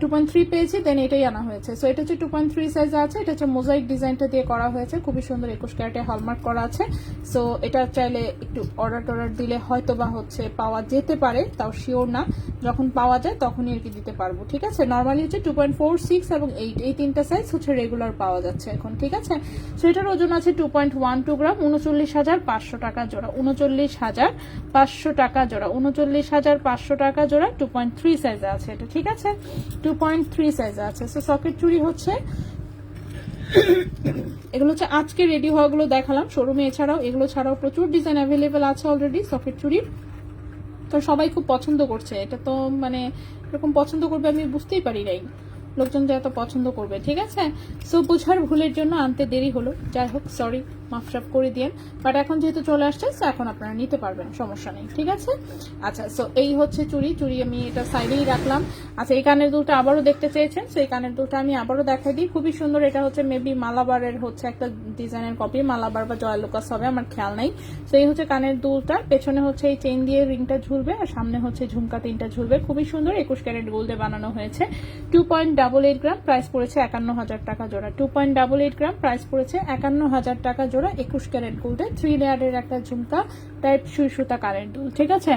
2.3 পেয়েছি, দেন এটাই আনা হয়েছে। সো এটা হচ্ছে 2.3 সাইজে আছে। এটা হচ্ছে মোজাইক ডিজাইনটা দিয়ে করা হয়েছে, খুবই সুন্দর 21 ক্যারেটে হলমার্ক করা আছে। সো এটা চাইলে একটু অর্ডার দিলে হয়তো বা হচ্ছে পাওয়া যেতে পারে, তাও শিওর না। যখন পাওয়া যায় তখনই আর কি দিতে পারবো, ঠিক আছে। নর্মালি হচ্ছে 2.4, 6 এবং 8 এই তিনটা সাইজ হচ্ছে রেগুলার পাওয়া যাচ্ছে এখন, ঠিক আছে। সো এটার ওজন আছে 2.12 গ্রাম, 39,500 টাকা জোড়া, 39,500 টাকা জোড়া, 39,500 টাকা জোড়া। 2.3 সাইজে আছে এটা, ঠিক আছে, 2.3 সাইজে আছে। সো সকেট চুড়ি হচ্ছে এগুলো হচ্ছে আজকে রেডি হওয়াগুলো দেখালাম শোরুমে। এছাড়াও এগুলো ছাড়াও প্রচুর ডিজাইন অ্যাভেলেবেল আছে অলরেডি সকেট চুড়ির। তো সবাই খুব পছন্দ করছে এটা, তো মানে এরকম পছন্দ করবে আমি বুঝতেই পারি নাই লোকজন যে এত পছন্দ করবে, ঠিক আছে। সো বোঝার ভুলের জন্য আনতে দেরি হলো, যাই হোক সরি, মাফসাফ করে দিয়েন। বাট এখন যেহেতু চলে আসছে, সো এখন আপনারা নিতে পারবেন, সমস্যা নেই, ঠিক আছে। আচ্ছা, সো এই হচ্ছে চুড়ি আমি এটা সাইডেই রাখলাম। আচ্ছা, এই কানের দুলটা আবারও দেখতে চেয়েছেন, সো এই কানের দুলটা আমি আবারও দেখাই দিই, খুবই সুন্দর। এটা হচ্ছে মেবি মালাবারের হচ্ছে একটা ডিজাইনের কপি, মালাবার বা জয়লুকাস হবে, আমার খেয়াল নাই। সো এই হচ্ছে কানের দুলটা, পেছনে হচ্ছে এই চেইন দিয়ে রিংটা ঝুলবে, আর সামনে হচ্ছে ঝুমকা 3টা ঝুলবে, খুবই সুন্দর 21 ক্যারেট গোল্ডে বানানো হয়েছে। 2.88 গ্রাম, প্রাইস পড়েছে 51,000 টাকা জোড়া। 2.88 গ্রাম, প্রাইস পড়েছে 51,000 টাকা জোড়া, 21 ক্যারেট গোল্ডে। 3 লেয়ারের একটা ঝুমকা টাইপ সুই সুতা কানের দুল, ঠিক আছে,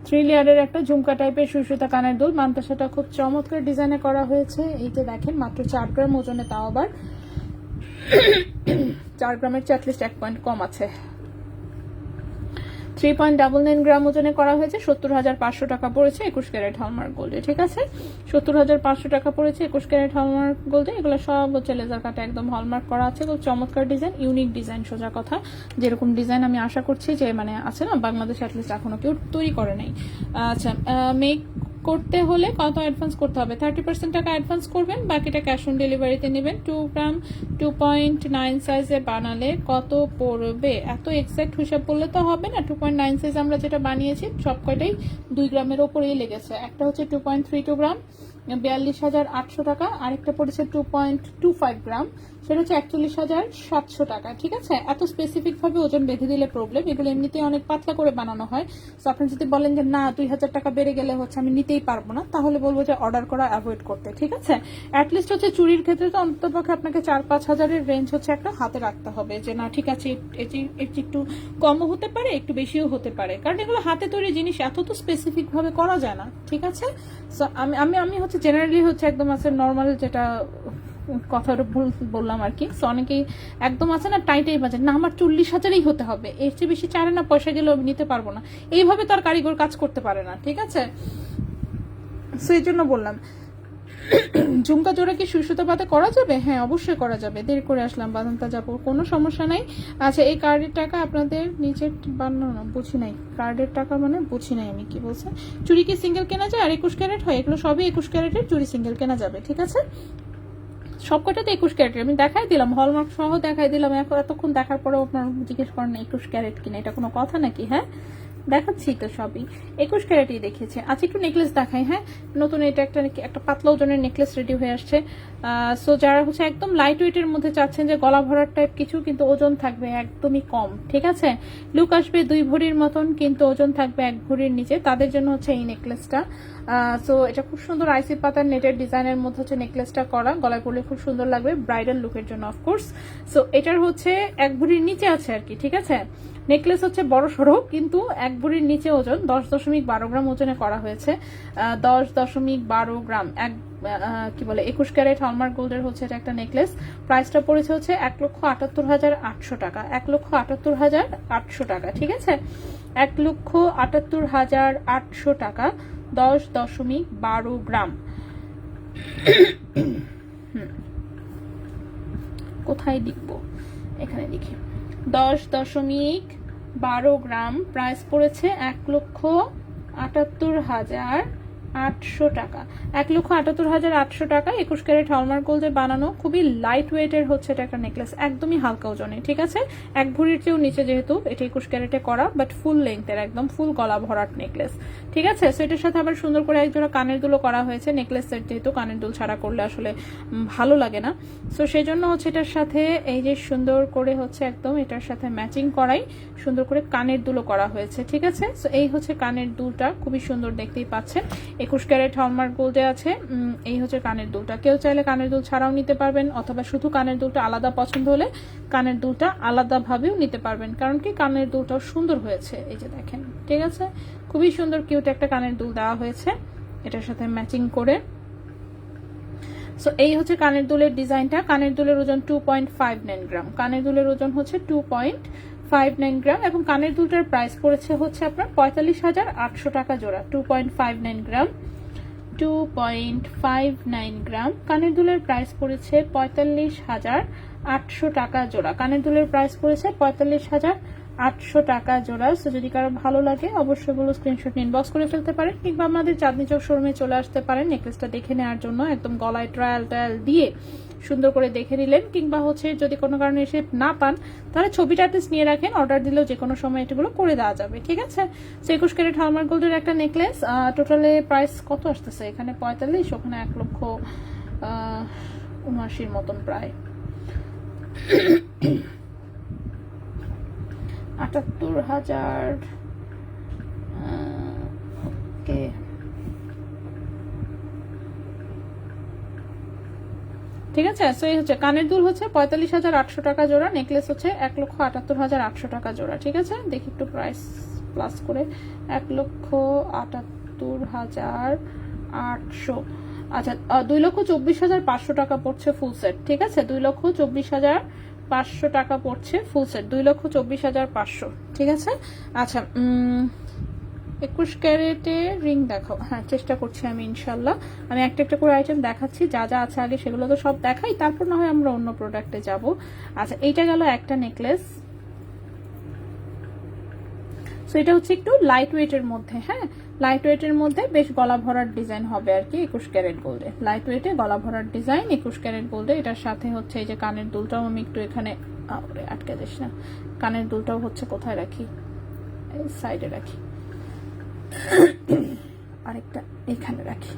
3 লেয়ারের একটা ঝুমকা টাইপের সুই সুতা কানের দুল। মান্তাসাটা খুব চমৎকার ডিজাইনে করা হয়েছে। এইটা দেখেন মাত্র 4 গ্রাম ওজনে, তাও আবার 4 গ্রামের চেয়ে অ্যাটলিস্ট 1 পয়েন্ট কম আছে। 3.99 গ্রাম ওজনে করা হয়েছে। 70,500 টাকা পড়েছে 21 ক্যারেট হলমার্ক গোল্ডে, ঠিক আছে, 70,500 টাকা পড়েছে 21 ক্যারেট হলমার্ক গোল্ডে। এগুলো সব হচ্ছে লেজার কাটা একদম হলমার্ক করা আছে, খুব চমৎকার ডিজাইন, ইউনিক ডিজাইন, সোজা কথা। যেরকম ডিজাইন আমি আশা করছি যে মানে আছে না বাংলাদেশে অ্যাটলিস্ট এখনো কেউ তৈরি করে নাই। আচ্ছা, মেক করতে হলে কত অ্যাডভান্স করতে হবে? 30% টাকা অ্যাডভান্স করবেন, বাকিটা ক্যাশ অন ডেলিভারিতে নেবেন। 2 গ্রাম 2.9 সাইজে বানালে কত পড়বে? এত এক্সাক্ট হিসাব বললে তো হবে না। 2.9 সাইজ আমরা যেটা বানিয়েছি সব কয়টাই 2 গ্রামের ওপরেই লেগেছে। একটা হচ্ছে 2.32 গ্রাম, 42,800 টাকা। আরেকটা পড়েছে 2.25 গ্রাম, সেটা হচ্ছে 41,700 টাকা। ঠিক আছে, এত স্পেসিফিক ভাবে ওজন বেঁধে দিলে প্রবলেম। এগুলো এমনিতেই অনেক পাতলা করে বানানো হয়। তো আপনি যদি বলেন যে না 2,000 টাকা বেড়ে গেলে হচ্ছে আমি নিতেই পারবো না, তাহলে বলবো যে অর্ডার করা অ্যাভয়েড করতে। ঠিক আছে, অ্যাটলিস্ট হচ্ছে চুরির ক্ষেত্রে তো অন্ততপক্ষে আপনাকে 4-5 হাজারের রেঞ্জ হচ্ছে একটা হাতে রাখতে হবে, যে না ঠিক আছে একটু কমও হতে পারে, একটু বেশিও হতে পারে, কারণ এগুলো হাতে তৈরি জিনিস, এত তো স্পেসিফিক ভাবে করা যায় না। ঠিক আছে, সো আমি হচ্ছে জেনারেলি হচ্ছে একদম আছে নর্মাল, যেটা কথাটা ভুল বললাম আর কি। সো অনেকেই একদম আছে না টাইটাই বাজেট, না আমার 40,000ই হতে হবে, এর চেয়ে বেশি চারে না পয়সা গেলেও আমি নিতে পারবো না, এইভাবে তো আর কারিগর কাজ করতে পারে না। ঠিক আছে, সো এই জন্য বললাম। ঝুমকা জোড়া কি সুই সুতা পাতে করা যাবে? হ্যাঁ অবশ্যই করা যাবে। দেরি করে আসলাম, বাদান্তা যাবো, কোনো সমস্যা নাই। আচ্ছা, এই কার্ডের টাকা আপনাদের নিচের বানানো, বুঝি নাই কার্ডের টাকা মানে বুঝি নাই আমি কি বলছে। চুরি কি সিঙ্গেল কেনা যায় আর 21 ক্যারেট হয়? এগুলো সবই 21 ক্যারেটের, চুরি সিঙ্গেল কেনা যাবে। ঠিক আছে, সবকটাতে 21 ক্যারেটের আমি দেখাই দিলাম, হলমার্ক সহ দেখাই দিলাম। এখন এতক্ষণ দেখার পরেও আপনার জিজ্ঞেস করেন 21 ক্যারেট কিনা, এটা কোনো কথা নাকি? হ্যাঁ দেখাচ্ছি তো, সবই 21 ক্যারেটই দেখিয়েছে। আচ্ছা একটু নেকলেস দেখাই। হ্যাঁ, নতুন এটা একটা পাতলা ওজনের নেকলেস রেডি হয়ে আসছে। সো যারা হচ্ছে একদম লাইট ওয়েটের মধ্যে চাচ্ছেন যে গলা ভরার টাইপ কিছু, কিন্তু ওজন থাকবে একদমই কম, ঠিক আছে, লুক আসবে 2 ভরির মতন, কিন্তু ওজন থাকবে 1 ভরির নিচে, তাদের জন্য হচ্ছে এই নেকলেসটা। সো এটা খুব সুন্দর আইসি পাতার নেটের ডিজাইনের মধ্যে হচ্ছে নেকলেসটা করা, গলায় পরলে খুব সুন্দর লাগবে ব্রাইডাল লুকের জন্য অফকোর্স। সো এটার হচ্ছে 1 ভরির নিচে আছে আর কি। ঠিক আছে, নেকলেস হচ্ছে বড় সড়ো, কিন্তু 1 ভরির নিচে ওজন 10.12 গ্রাম ওজনে করা হয়েছে। 10.12 গ্রাম, কি বলে 21 ক্যারেট হলমার্ক গোল্ডের হচ্ছে এটা একটা নেকলেস। প্রাইসটা পড়েছে হচ্ছে 1,78,800 টাকা, 1,78,800 টাকা। ঠিক আছে, 1,78,800 টাকা, 10.12 গ্রাম। কোথায় লিখবো? এখানে লিখি 10.12 গ্রাম, প্রাইস পড়েছে 1,78,800 টাকা, 1,78,800 টাকা। 21 ক্যারেট হলমার্ক গোল্ডের বানানো, খুবই লাইট ওয়েটের হচ্ছে এটা একটা নেকলেস, একদমই হালকা ওজনে। ঠিক আছে, 1 ভরির চেয়েও নিচে, যেহেতু এটা 21 ক্যারেটে করা, বাট ফুল লেন্থের, একদম ফুল গলা ভরাট নেকলেস। ঠিক আছে, সো এটার সাথে আবার সুন্দর করে এক জোড়া কানের দুলও করা হয়েছে। নেকলেস সেট যেহেতু, কানের দুল ছাড়া করলে আসলে ভালো লাগে না, সো সেই জন্য হচ্ছে এটার সাথে এই যে সুন্দর করে হচ্ছে একদম এটার সাথে ম্যাচিং করাই সুন্দর করে কানের দুলও করা হয়েছে। ঠিক আছে, সো এই হচ্ছে কানের দুলটা, খুবই সুন্দর, দেখতেই পাচ্ছেন 21 ক্যারেট হলমার্ক গোল্ডে আছে। এই হচ্ছে কানের দুলটা, কেউ চাইলে কানের দুল ছাড়াও নিতে পারবেন, অথবা শুধু কানের দুলটা আলাদা পছন্দ হলে কানের দুলটা আলাদা ভাবেও নিতে পারবেন, কারণ কি কানের দুলটাও সুন্দর হয়েছে, এই যে দেখেন। ঠিক আছে, খুবই সুন্দর কিউট একটা কানের দুল দেওয়া হয়েছে এটার সাথে ম্যাচিং করে। সো এই হচ্ছে কানের দুলের ডিজাইনটা। কানের দুলের ওজন 2.59 গ্রাম, কানের দুলের ওজন হচ্ছে 2.59 গ্রাম, এবং কানের দুলটার প্রাইস পড়েছে হচ্ছে আপনার 45,800 টাকা জোড়া। 2.59 গ্রাম, 2.59 গ্রাম কানের দুলের প্রাইস পড়েছে 45,800 টাকা জোড়া। কানের দুলের প্রাইস পড়েছে 45,800 টাকা জোড়া। সো যদি কারো ভালো লাগে অবশ্যই বলো স্ক্রিনশট ইনবক্স করে ফেলতে পারেন, কিংবা আমাদের চাঁদনি চক শোরুমে চলে আসতে পারেন নেকলেসটা দেখে নেওয়ার জন্য, একদম গলায় ট্রায়াল দিয়ে সুন্দর করে দেখে নিলেন, কিংবা হচ্ছে যদি কোনো কারণে এসে না পান তাহলে ছবিটা অ্যাটলিস্ট নিয়ে রাখেন, অর্ডার দিলেও যে কোনো সময় এগুলো করে দেওয়া যাবে। ঠিক আছে, 21 ক্যারেট হলমার্ক গোল্ডের একটা নেকলেস। টোটালে প্রাইস কত আসতেছে? এখানে 45, ওখানে 1,79,000 মতন, প্রায় 78,000। ওকে, ঠিক আছে। সো এই হচ্ছে কানের দুল হচ্ছে 45,800 টাকা জোড়া, নেকলেস হচ্ছে 1,78,800 টাকা জোড়া। ঠিক আছে, দেখি একটু প্রাইস প্লাস করে, 1,78,800। আচ্ছা, 2,24,500 টাকা পড়ছে ফুল সেট। ঠিক আছে, 2,24,500 টাকা পড়ছে ফুল সেট, 2,24,500। ঠিক আছে, আচ্ছা 21 ক্যারেটে রিং দেখাও। হ্যাঁ, চেষ্টা করছি আমি, ইনশাল্লাহ আমি একটা একটা করে আইটেম দেখাচ্ছি, যা যা আছে আগে সেগুলো তো সব দেখাই, তারপর না হয় আমরা অন্য প্রোডাক্টে যাব। আচ্ছা, এইটা গেল একটা নেকলেস। সো এটা হচ্ছে একটু লাইট ওয়েটের মধ্যে, হ্যাঁ লাইট ওয়েটের মধ্যে বেশ গলা ভরার ডিজাইন হবে আর কি 21 ক্যারেট গোল্ডে, লাইট ওয়েটে গলা ভরার ডিজাইন 21 ক্যারেট গোল্ডে। এটার সাথে হচ্ছে এই যে কানের দুলটাও আমি একটু এখানে আটকে দিস না, কানের দুলটাও হচ্ছে কোথায় রাখি, সাইডে রাখি, আরেকটা এখানে রাখি।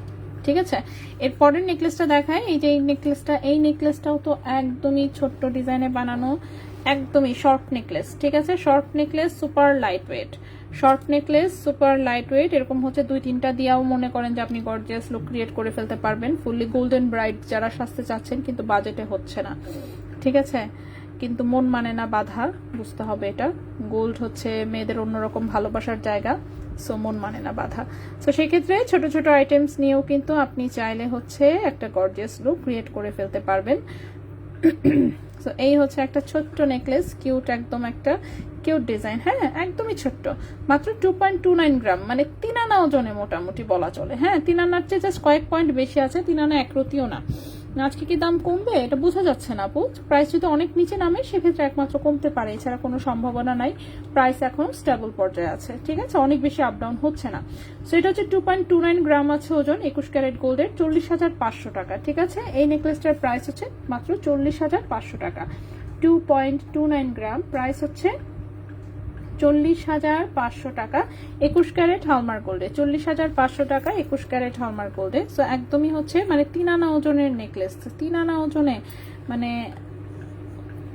ঠিক আছে। এর পরের নেকলেসটা দেখায়, এই যে এই নেকলেসটাও তো একদমই ছোট্ট ডিজাইনে বানানো, একদমই শর্ট নেকলেস। ঠিক আছে, short necklace super light weight, short necklace super light weight. এরকম হচ্ছে 2-3টা দিয়াও মনে করেন যে আপনি গর্জিয়াস লুক ক্রিয়েট করে ফেলতে পারবেন। ফুললি গোল্ডেন ব্রাইড যারা সাজতে চাচ্ছেন কিন্তু বাজেটে হচ্ছে না, ঠিক আছে, কিন্তু মন মানে না বাধা, বুঝতে হবে এটা। গোল্ড হচ্ছে মেয়েদের অন্যরকম ভালোবাসার জায়গা, সো মন মানে না বাধা। সো সেই ক্ষেত্রে ছোট ছোট আইটেমস নিয়েও কিন্তু আপনি চাইলে হচ্ছে একটা গর্জিয়াস লুক ক্রিয়েট করে ফেলতে পারবেন। সো এই হচ্ছে একটা ছোট্ট নেকলেস, কিউট, একদম একটা কিউট ডিজাইন। হ্যাঁ, একদমই ছোট্ট, মাত্র 2.29 গ্রাম, মানে 3 আনা ওজনে মোটামুটি বলা চলে। হ্যাঁ, 3 আনার চেয়ে জাস্ট কয়েক পয়েন্ট বেশি আছে, 3 আনা একরতিও না। আজকে কি দাম কমবে এটা বোঝা যাচ্ছে না আপু। প্রাইস যদি অনেক নিচে নামে সেক্ষেত্রে একমাত্র কমতে পারে, এছাড়া কোনো সম্ভাবনা নাই। প্রাইস এখন স্টেবল পর্যায়ে আছে, ঠিক আছে, অনেক বেশি আপ ডাউন হচ্ছে না। সো এটা হচ্ছে 2.29 গ্রাম আছে ওজন, 21 ক্যারেট গোল্ডের, 40,500 টাকা। ঠিক আছে, এই নেকলেসটার প্রাইস হচ্ছে মাত্র 40,500 টাকা। 2.29 গ্রাম, প্রাইস হচ্ছে 40,500 টাকা, 21 ক্যারেট হলমার্ক গোল্ডে। 40,500 টাকা 21 ক্যারেট হলমার্ক গোল্ডে। সো একদমই হচ্ছে মানে 3 আনা ওজনের নেকলেস, 3 আনা ওজনে মানে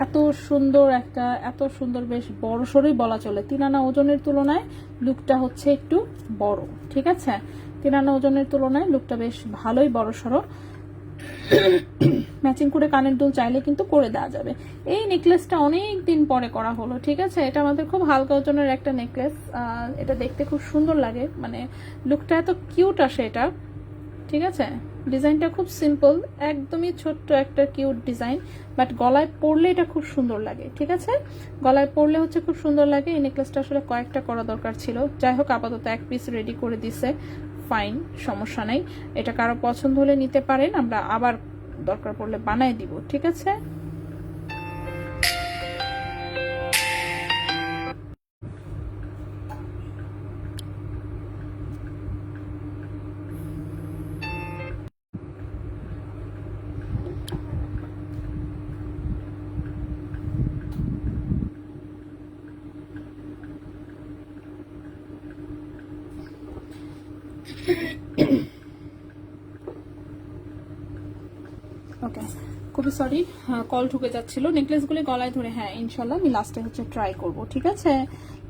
এত সুন্দর একটা, এত সুন্দর, বেশ বড় সড়ই বলা চলে। 3 আনা ওজনের তুলনায় লুকটা হচ্ছে একটু বড়, ঠিক আছে, 3 আনা ওজনের তুলনায় লুকটা বেশ ভালোই বড় সড়ো। ম্যাচিং করে কানের দুল চাইলে কিন্তু করে দেওয়া যাবে। এই নেকলেসটা অনেক দিন পরে করা হলো, ঠিক আছে, এটা আমাদের খুব হালকা ওজনের একটা নেকলেস। এটা দেখতে খুব সুন্দর লাগে, মানে লুকটা এত কিউট আসে এটা, ঠিক আছে। ডিজাইনটা খুব সিম্পল, একদমই ছোট্ট একটা কিউট ডিজাইন, বাট গলায় পরলে এটা খুব সুন্দর লাগে, ঠিক আছে, গলায় পরলে হচ্ছে খুব সুন্দর লাগে। এই নেকলেসটা আসলে কয়েকটা করা দরকার ছিল, যাই হোক আপাতত এক পিস রেডি করে দিছে, ফাইন, সমস্যা নাই। এটা কারো পছন্দ হলে নিতে পারেন, আমরা আবার দরকার পড়লে বানাই দিব, ঠিক আছে। ওকে, খুবই সরি, কল ঢুকে যাচ্ছিল। নেকলেসগুলি গলায় ধরে, হ্যাঁ ইনশাল্লাহ আমি লাস্টে হচ্ছে ট্রাই করব, ঠিক আছে,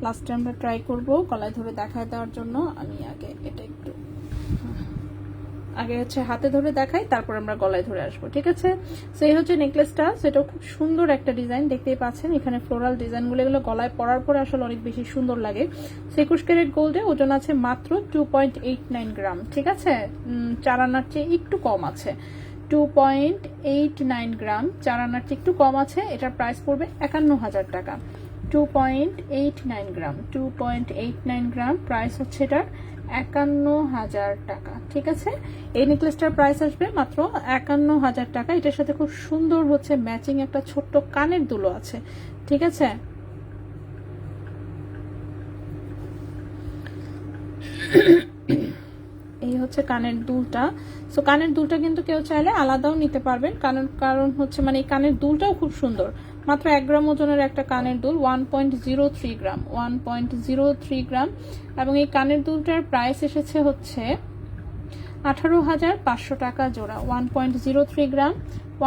লাস্টে আমরা ট্রাই করব গলায় ধরে দেখায় দেওয়ার জন্য। আমি আগে এটা একটু আগে হচ্ছে হাতে ধরে দেখাই, তারপর আমরা গলায় ধরে আসবো, ঠিক আছে। সেই হচ্ছে নেকলেসটা, সেটাও খুব সুন্দর একটা ডিজাইন, দেখতেই পাচ্ছেন এখানে ফ্লোরাল ডিজাইনগুলো, এগুলো গলায় পরার পরে আসলে অনেক বেশি সুন্দর লাগে। 21 ক্যারেট গোল্ডে, ওজন আছে মাত্র 2.89 গ্রাম, ঠিক আছে, 4 আনার চেয়ে একটু কম আছে। 2.89 গ্রাম, 4 আনার চেয়ে একটু কম আছে। এটার প্রাইস পড়বে 51,000 টাকা। 2.89 গ্রাম, 2.89 গ্রাম, প্রাইস হচ্ছে এটার 51,000 টাকা, ঠিক আছে। এই নেকলেসটার প্রাইস আসবে মাত্র 51,000 টাকা। এটার সাথে খুব সুন্দর হচ্ছে ম্যাচিং একটা ছোট্ট কানের দুলও আছে, ঠিক আছে। এই হচ্ছে কানের দুলটা। সো কানের দুলটা কিন্তু কেউ চাইলে আলাদাও নিতে পারবেন, কারণ হচ্ছে মানে এই কানের দুলটাও খুব সুন্দর। মাত্র 1 গ্রাম ওজনের একটা কানের দুল, 1.03 গ্রাম, 1.03 গ্রাম। এবং এই কানের দুলটার প্রাইস এসেছে হচ্ছে 18,500 টাকা জোড়া। 1.03 গ্রাম,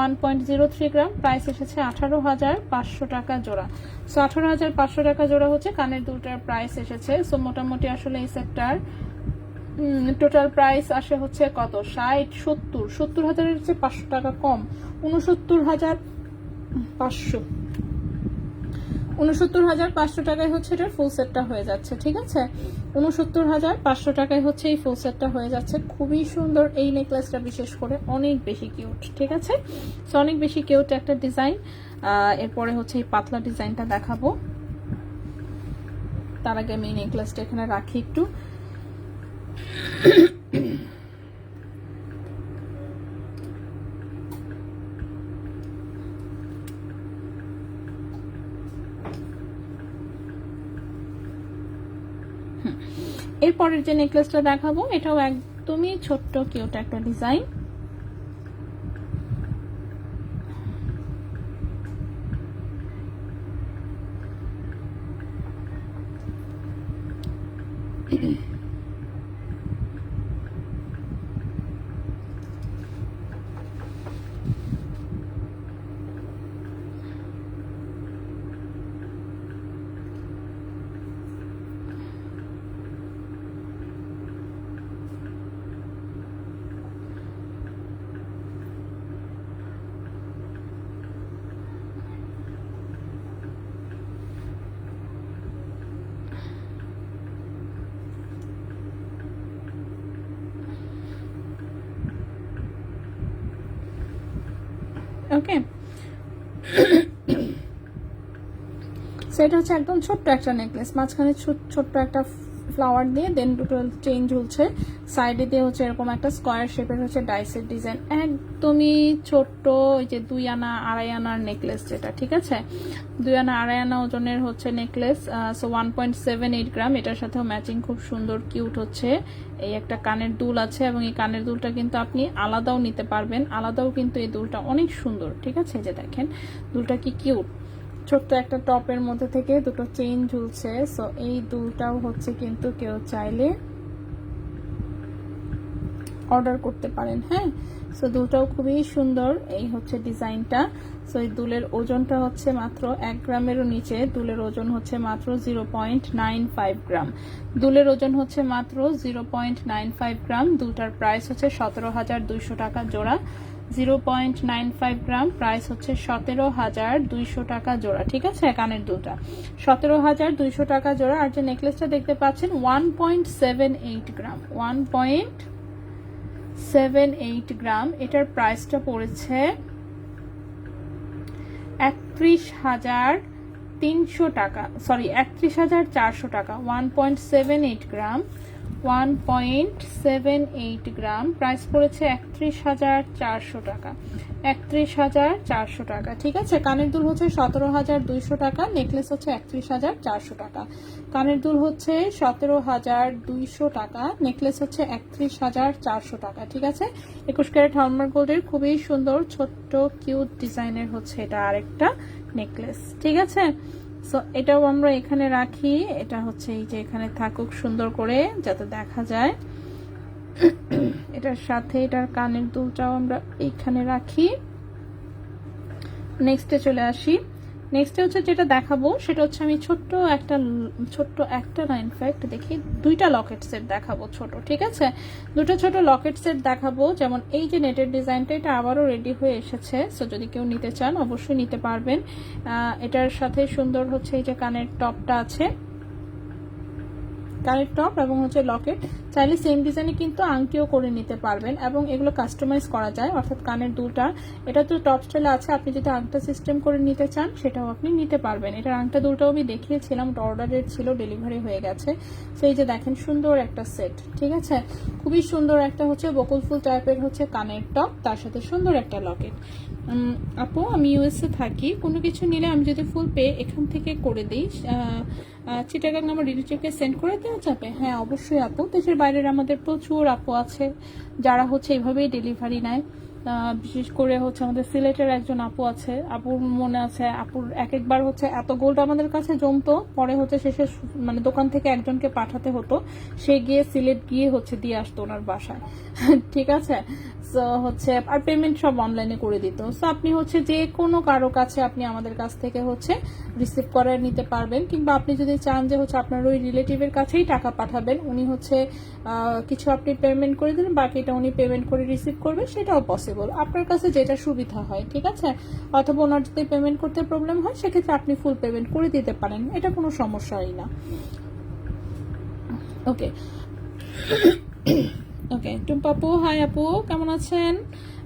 1.03 গ্রাম, প্রাইস এসেছে 18,500 টাকা জোড়া। সো 18,500 টাকা জোড়া হচ্ছে কানের দুলটার প্রাইস এসেছে। সো মোটামুটি আসলে এই সেটটার টোটাল প্রাইস আসে হচ্ছে কত, 70,000-70,000 চেয়ে 500 টাকা কম, 69,500, 69,500 টাকায় হচ্ছে এটার ফুল সেটটা হয়ে যাচ্ছে, ঠিক আছে। 69,500 টাকায় হচ্ছে এই ফুল সেটটা হয়ে যাচ্ছে। খুবই সুন্দর এই নেকলেসটা, বিশেষ করে অনেক বেশি কিউট, ঠিক আছে। সো অনেক বেশি কিউট একটা ডিজাইন। এরপরে হচ্ছে এই পাতলা ডিজাইনটা দেখাবো, তার আগে আমি এই নেকলেসটা এখানে রাখি একটু। এরপরের যে নেকলেসটা দেখাবো এটাও একদমই ছোট্ট কিউট একটা ডিজাইন। ওকে, সেটা হচ্ছে একদম ছোট্ট একটা নেকলেস, মাঝখানে ছোট্ট একটা ফ্লাওয়ার দিয়ে দেন দুটো চেইন ঝুলছে, সাইডে দিয়ে হচ্ছে এরকম একটা স্কোয়ার শেপের হচ্ছে ডাইসের ডিজাইন, একদমই ছোট্ট ওই যে 2 আনা 2.5 আনার নেকলেস যেটা, ঠিক আছে 2 আনা 2.5 আনা ওজনের হচ্ছে নেকলেস। সো 1.78 গ্রাম। এটার সাথেও ম্যাচিং খুব সুন্দর কিউট হচ্ছে এই একটা কানের দুল আছে, এবং এই কানের দুলটা কিন্তু আপনি আলাদাও নিতে পারবেন, আলাদাও কিন্তু এই দুলটা অনেক সুন্দর, ঠিক আছে যে দেখেন দুলটা কি কিউট, ছোট্ট একটা টপের মধ্যে থেকে দুটো চেইন ঝুলছে। সো এই দুলটাও হচ্ছে কিন্তু কেউ চাইলে অর্ডার করতে পারেন, হ্যাঁ। সো দুলটাও খুবই সুন্দর, এই হচ্ছে ডিজাইনটা। সো এই দুলের ওজনটা হচ্ছে মাত্র 1 গ্রামেরও নিচে, দুলের ওজন হচ্ছে মাত্র 0.95 গ্রাম, দুলের ওজন হচ্ছে মাত্র 0.95 গ্রাম। দুলটার প্রাইস হচ্ছে 17,200 টাকা জোড়া, 0.95 গ্রাম, প্রাইস হচ্ছে 17,200 টাকা জোড়া, ঠিক আছে কানের দুলটা 17,200 টাকা জোড়া। আর যে নেকলেসটা দেখতে পাচ্ছেন 1.78 গ্রাম, 1.78 গ্রাম, এটার প্রাইসটা পড়েছে 31,300 টাকা, সরি 31,400 টাকা। 1.78 গ্রাম, 1.78 গ্রাম, প্রাইস পড়েছে 31,400 টাকা, 31,400 টাকা, ঠিক আছে। কানের দুল হচ্ছে 17,200 টাকা, নেকলেস হচ্ছে 31,400 টাকা। কানের দুল হচ্ছে 17,200 টাকা, নেকলেস হচ্ছে 31,400 টাকা, ঠিক আছে। 21 ক্যারেট হলমার্ক গোল্ডের খুবই সুন্দর ছোট্ট কিউট ডিজাইনের হচ্ছে এটা আরেকটা নেকলেস, ঠিক আছে। সো এটাও আমরা এখানে রাখি, এটা হচ্ছে এই যে এখানে থাকুক সুন্দর করে যাতে দেখা যায়। এটার সাথে এটার কানের দুলটাও আমরা এইখানে রাখি। নেক্সটে চলে আসি। নেক্সটে হচ্ছে যেটা দেখাবো সেটা হচ্ছে আমি ছোট্ট একটা না, ইনফ্যাক্ট দেখি 2টা লকেট সেট দেখাবো ছোট, ঠিক আছে। 2টা ছোট লকেট সেট দেখাবো, যেমন এই যে নেটের ডিজাইনটা এটা আবারও রেডি হয়ে এসেছে। সো যদি কেউ নিতে চান অবশ্যই নিতে পারবেন। এটার সাথে সুন্দর হচ্ছে এই যে কানের টপটা আছে, কানের টপ এবং হচ্ছে লকেট, চাইলে সেম ডিজাইনে কিন্তু আংটিও করে নিতে পারবেন, এবং এগুলো কাস্টমাইজ করা যায়, অর্থাৎ কানের দুলটা এটা তো টপ স্টাইলে আছে, আপনি যদি আংটা সিস্টেম করে নিতে চান সেটাও আপনি নিতে পারবেন। এটার আংটা দুলটাও আমি দেখিয়েছিলাম, অর্ডারের ছিল, ডেলিভারি হয়ে গেছে। সেই যে দেখেন সুন্দর একটা সেট, ঠিক আছে, খুবই সুন্দর একটা হচ্ছে বকুল ফুল টাইপের হচ্ছে কানের টপ, তার সাথে সুন্দর একটা লকেট। আপু আমি ইউএসএ থাকি, কোনো কিছু নিলে আমি যদি ফুল পে এখান থেকে করে দিই, চিটাগাং আমার রিলেটিভকে সেন্ড করে দেওয়া যাবে? হ্যাঁ অবশ্যই আপু, দেশের বাইরের আমাদের প্রচুর আপু আছে যারা হচ্ছে এভাবেই ডেলিভারি নেয়। বিশেষ করে হচ্ছে আমাদের সিলেটের একজন আপু আছে, আপুর মনে আছে আপুর একবার হচ্ছে এত গোল্ড আমাদের কাছে জমতো, পরে হচ্ছে শেষে মানে দোকান থেকে একজনকে পাঠাতে হতো, সে গিয়ে সিলেট গিয়ে হচ্ছে দিয়ে আসতো ওনার বাসায়। ঠিক আছে, সো হচ্ছে আর পেমেন্ট সব অনলাইনে করে দিত। সো আপনি হচ্ছে যে কোনো কারো কাছে আপনি আমাদের কাছ থেকে হচ্ছে রিসিভ করে নিতে পারবেন, কিংবা আপনি যদি চান যে হচ্ছে আপনার ওই রিলেটিভের কাছেই টাকা পাঠাবেন, উনি হচ্ছে কিছু আপনি পেমেন্ট করে দিলেন, বাকিটা উনি পেমেন্ট করে রিসিভ করবে, সেটাও পসিবল, আপনার কাছে যেটা সুবিধা হয়, ঠিক আছে। অথবা ওনার যদি পেমেন্ট করতে প্রবলেম হয় সেক্ষেত্রে আপনি ফুল পেমেন্ট করে দিতে পারেন, এটা কোনো সমস্যাই না। ওকে ওকে, টুম্পাপু হাই আপু, কেমন আছেন?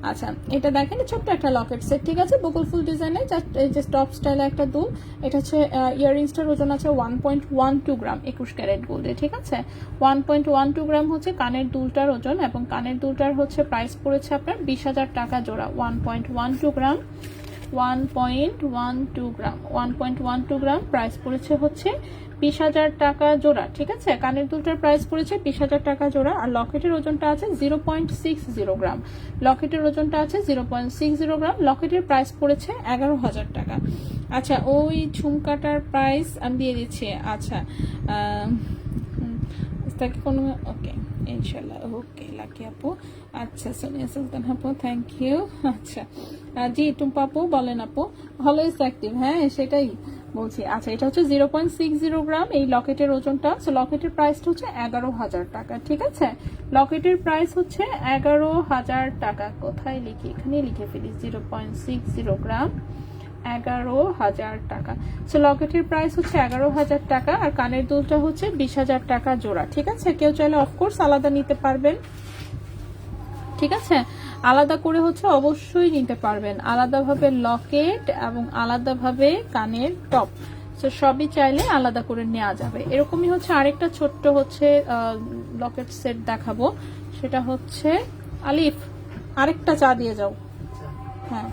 আচ্ছা, এটা দেখেন ছোট্ট একটা লকেট সেট, ঠিক আছে, বকুল ফুল ডিজাইনে, জাস্ট এই যে টপ স্টাইলে একটা দুল। এটা হচ্ছে ইয়াররিংসটার ওজন আছে 1.12 গ্রাম, 21 ক্যারেট গোল্ডে, ঠিক আছে। 1.12 গ্রাম হচ্ছে কানের দুলটার ওজন, এবং কানের দুলটার হচ্ছে প্রাইস পড়েছে আপনার 20,000 টাকা জোড়া। 1.12 গ্রাম, 1.12 গ্রাম, 1.12 গ্রাম, প্রাইস পড়েছে হচ্ছে 20,000 টাকা জোড়া, ঠিক আছে। কানের দুলটার প্রাইস পড়েছে 20,000 টাকা জোড়া। আর লকেটের ওজনটা আছে 0.60 গ্রাম, লকেটের ওজনটা আছে 0.60 গ্রাম, লকেটের প্রাইস পড়েছে 11,000 টাকা। আচ্ছা, ওই ঝুমকাটার প্রাইস আমি দিয়ে দিচ্ছি। আচ্ছা, তাকে কোনো ওকে ইনশাল্লাহ, ওকে লাকি আপু। আচ্ছা সোনিয়া সুলতান আপু, থ্যাংক ইউ। আচ্ছা জি টুম্পা আপু বলেন আপু, অলওয়েজ অ্যাক্টিভ, হ্যাঁ সেটাই বলছি। আচ্ছা, এটা হচ্ছে 0.60 গ্রাম এই লকেটের ওজনটা। সো লকেটের প্রাইসটা হচ্ছে 11,000 টাকা, ঠিক আছে। লকেটের প্রাইস হচ্ছে 11,000 টাকা। কোথায় লিখি? এখানে লিখে ফেলি, 0.60 গ্রাম, 11,000 টাকা। সো লকেটের প্রাইস হচ্ছে 11,000 টাকা, আর কানের দুলটা হচ্ছে 20,000 টাকা জোড়া, ঠিক আছে। কেউ চাইলে অফকোর্স আলাদা নিতে পারবেন, ঠিক আছে। আলাদা করে হচ্ছে অবশ্যই নিতে পারবেন, আলাদাভাবে লকেট এবং আলাদাভাবে কানের টপ, তো সবই চাইলে আলাদা করে নেওয়া যাবে। এরকমই হচ্ছে আরেকটা ছোট্ট হচ্ছে লকেট সেট দেখাবো, সেটা হচ্ছে আলিফ আরেকটা চা দিয়ে যাও। হ্যাঁ,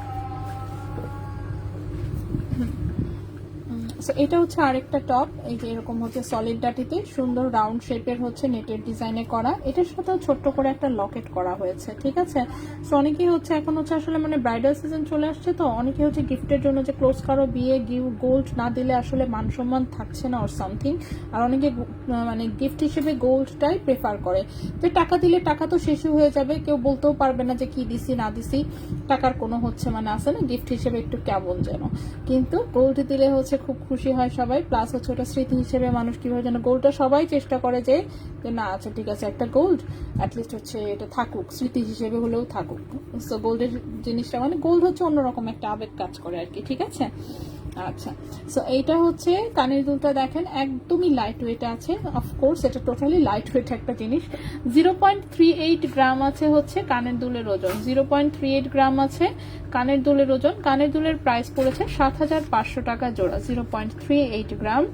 এটা হচ্ছে আরেকটা টপ, এই যে এরকম হচ্ছে সলিড ডাটিতে সুন্দর রাউন্ড শেপের হচ্ছে নেটের ডিজাইনে করা, এটার সাথেও ছোট্ট করে একটা লকেট করা হয়েছে, ঠিক আছে। সো অনেকেই হচ্ছে এখন হচ্ছে আসলে মানে ব্রাইডাল সিজন চলে আসছে, তো অনেকে হচ্ছে গিফটের জন্য যে ক্লোজ কারো বিয়ে গোল্ড না দিলে আসলে মান সম্মান থাকছে না অর সামথিং, আর অনেকে মানে গিফট হিসেবে গোল্ডটাই প্রেফার করে, যে টাকা দিলে টাকা তো শেষই হয়ে যাবে, কেউ বলতেও পারবে না যে কি দিছি না দিছি, টাকার কোনো হচ্ছে মানে আছে না গিফট হিসেবে একটু কেমন যেন, কিন্তু গোল্ড দিলে হচ্ছে খুব খুশি হয় সবাই, প্লাস হচ্ছে ওটা স্মৃতি হিসেবে মানুষ কিভাবে যেন গোল্ডটা সবাই চেষ্টা করে যে না আচ্ছা ঠিক আছে একটা গোল্ড অ্যাটলিস্ট হচ্ছে এটা থাকুক, স্মৃতি হিসেবে হলেও থাকুক। সো গোল্ডের জিনিসটা মানে গোল্ড হচ্ছে অন্যরকম একটা আবেগ কাজ করে আর কি, ঠিক আছে। আচ্ছা, সো এইটা হচ্ছে কানের দুলটা দেখেন একদমই লাইট ওয়েট আছে, অফকোর্স এটা টোটালি লাইট ওয়েট একটা জিনিস। 0.38 গ্রাম আছে হচ্ছে কানের দুলের ওজন, 0.38 গ্রাম আছে কানের দুলের ওজন। কানের দুলের প্রাইস পড়েছে 7,500 টাকা জোড়া, 0.38 গ্রাম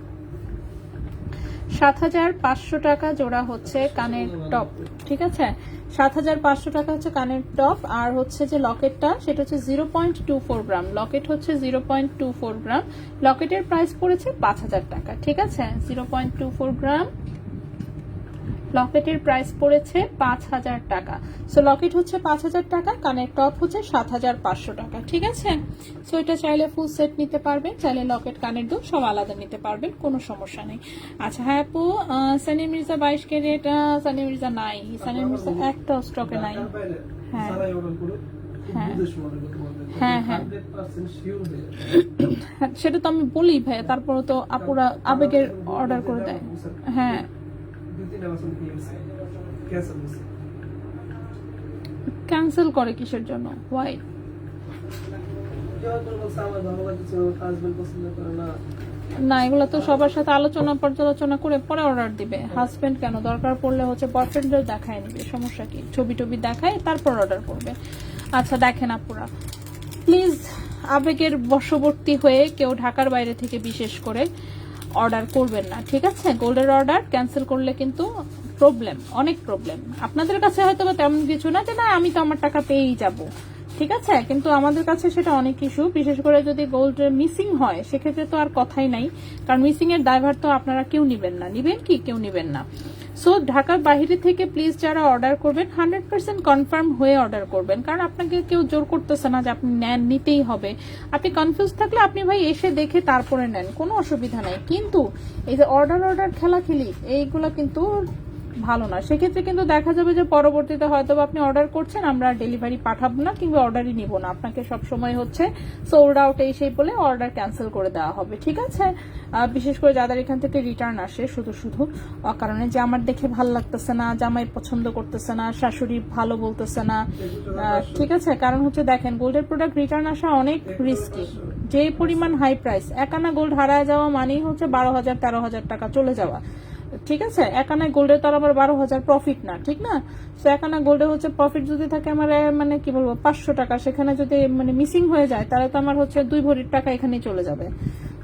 7,500 টাকা জোড়া হচ্ছে কানের টপ, ঠিক আছে। 7,500 টাকা হচ্ছে কানের টপ, আর হচ্ছে যে লকেটটা সেটা হচ্ছে 0.24 গ্রাম, লকেট হচ্ছে 0.24 গ্রাম, লকেটের প্রাইস পড়েছে 5,000 টাকা, ঠিক আছে। 0.24 গ্রাম লকেটের প্রাইস পড়েছে 5,000 টাকা। সো লকেট হচ্ছে 5,000 টাকা, কানের টপ হচ্ছে 7,500 টাকা, ঠিক আছে। সো এটা চাইলে ফুল সেট নিতে পারবেন, চাইলে লকেট কানের দুল সব আলাদা নিতে পারবেন, কোনো সমস্যা নেই। আচ্ছা হ্যাঁ আপু, সানি মির্জা 22 ক্যারেট, সানি মির্জা নাই, সানি মির্জা একটা স্টকে নাই। হ্যাঁ হ্যাঁ হ্যাঁ হ্যাঁ, সেটা তো আমি বলি ভাইয়া, তারপরে তো আপুরা আবেগের অর্ডার করে দেয়। হ্যাঁ ক্যান্সেল করে কিসের জন্য, ওয়াই? না এগুলো তো সবার সাথে আলোচনা পর্যালোচনা করে পরে অর্ডার দিবে। হাজবেন্ড কেন, দরকার পড়লে হচ্ছে বয়ফ্রেন্ডের দেখায় নিবে, সমস্যা কি, ছবি টবি দেখায় তারপর অর্ডার করবে। আচ্ছা দেখেন আপুরা, প্লিজ আবেগের বশবর্তী হয়ে কেউ ঢাকার বাইরে থেকে বিশেষ করে অর্ডার করবেন না, ঠিক আছে। গোল্ডের অর্ডার ক্যান্সেল করলে কিন্তু প্রবলেম, অনেক প্রবলেম। আপনাদের কাছে হয়তো বা তেমন কিছু না, যে না আমি তো আমার টাকা পেয়েই যাব, ঠিক আছে, কিন্তু আমাদের কাছে সেটা অনেক ইস্যু। বিশেষ করে যদি গোল্ড মিসিং হয় সেক্ষেত্রে তো আর কথাই নাই, কারণ মিসিং এর দায়ভার তো আপনারা কেউ নিবেন না, নিবেন কি, কেউ নিবেন না। সো ঢাকার বাইরে থেকে প্লিজ যারা অর্ডার করবেন 100% কনফার্ম হয়ে অর্ডার করবেন, কারণ আপনাকে কেউ জোর করতেছে না যে আপনি নেন, নিতেই হবে। আপনি কনফিউজ থাকলে আপনি ভাই এসে দেখে তারপরে নেন, কোনো অসুবিধা নাই, কিন্তু এই যে অর্ডার খেলাখেলি এইগুলো কিন্তু ভালো না। সেক্ষেত্রে কিন্তু দেখা যাবে যে পরবর্তীতে হয়তো আপনি অর্ডার করছেন, আমরা ডেলিভারি পাঠাবো না কিংবা অর্ডারই নিব না, আপনাকে সব সময় হচ্ছে সোল্ড আউট এই সেই বলে অর্ডার ক্যান্সেল করে দেওয়া হবে, ঠিক আছে। বিশেষ করে যাদের এখান থেকে রিটার্ন আসে শুধু শুধু কারণে যে আমার দেখে ভালো লাগতেছে না, জামাই পছন্দ করতেছে না, শাশুড়ি ভালো বলতেছে না, ঠিক আছে। কারণ হচ্ছে দেখেন গোল্ডের প্রোডাক্ট রিটার্ন আসা অনেক রিস্কি, যে পরিমাণ হাই প্রাইস, এক আনা গোল্ড হারায় যাওয়া মানেই হচ্ছে 12,000 13,000 টাকা চলে যাওয়া, ঠিক আছে। এক আনা গোল্ডের তো আবার 12,000 প্রফিট না, ঠিক না। তো এক আনা গোল্ডে হচ্ছে প্রফিট যদি থাকে আমার মানে কি বলবো 500 টাকা, সেখানে যদি মানে মিসিং হয়ে যায় তাহলে তো আমার হচ্ছে 2 ভরির টাকা এখানেই চলে যাবে।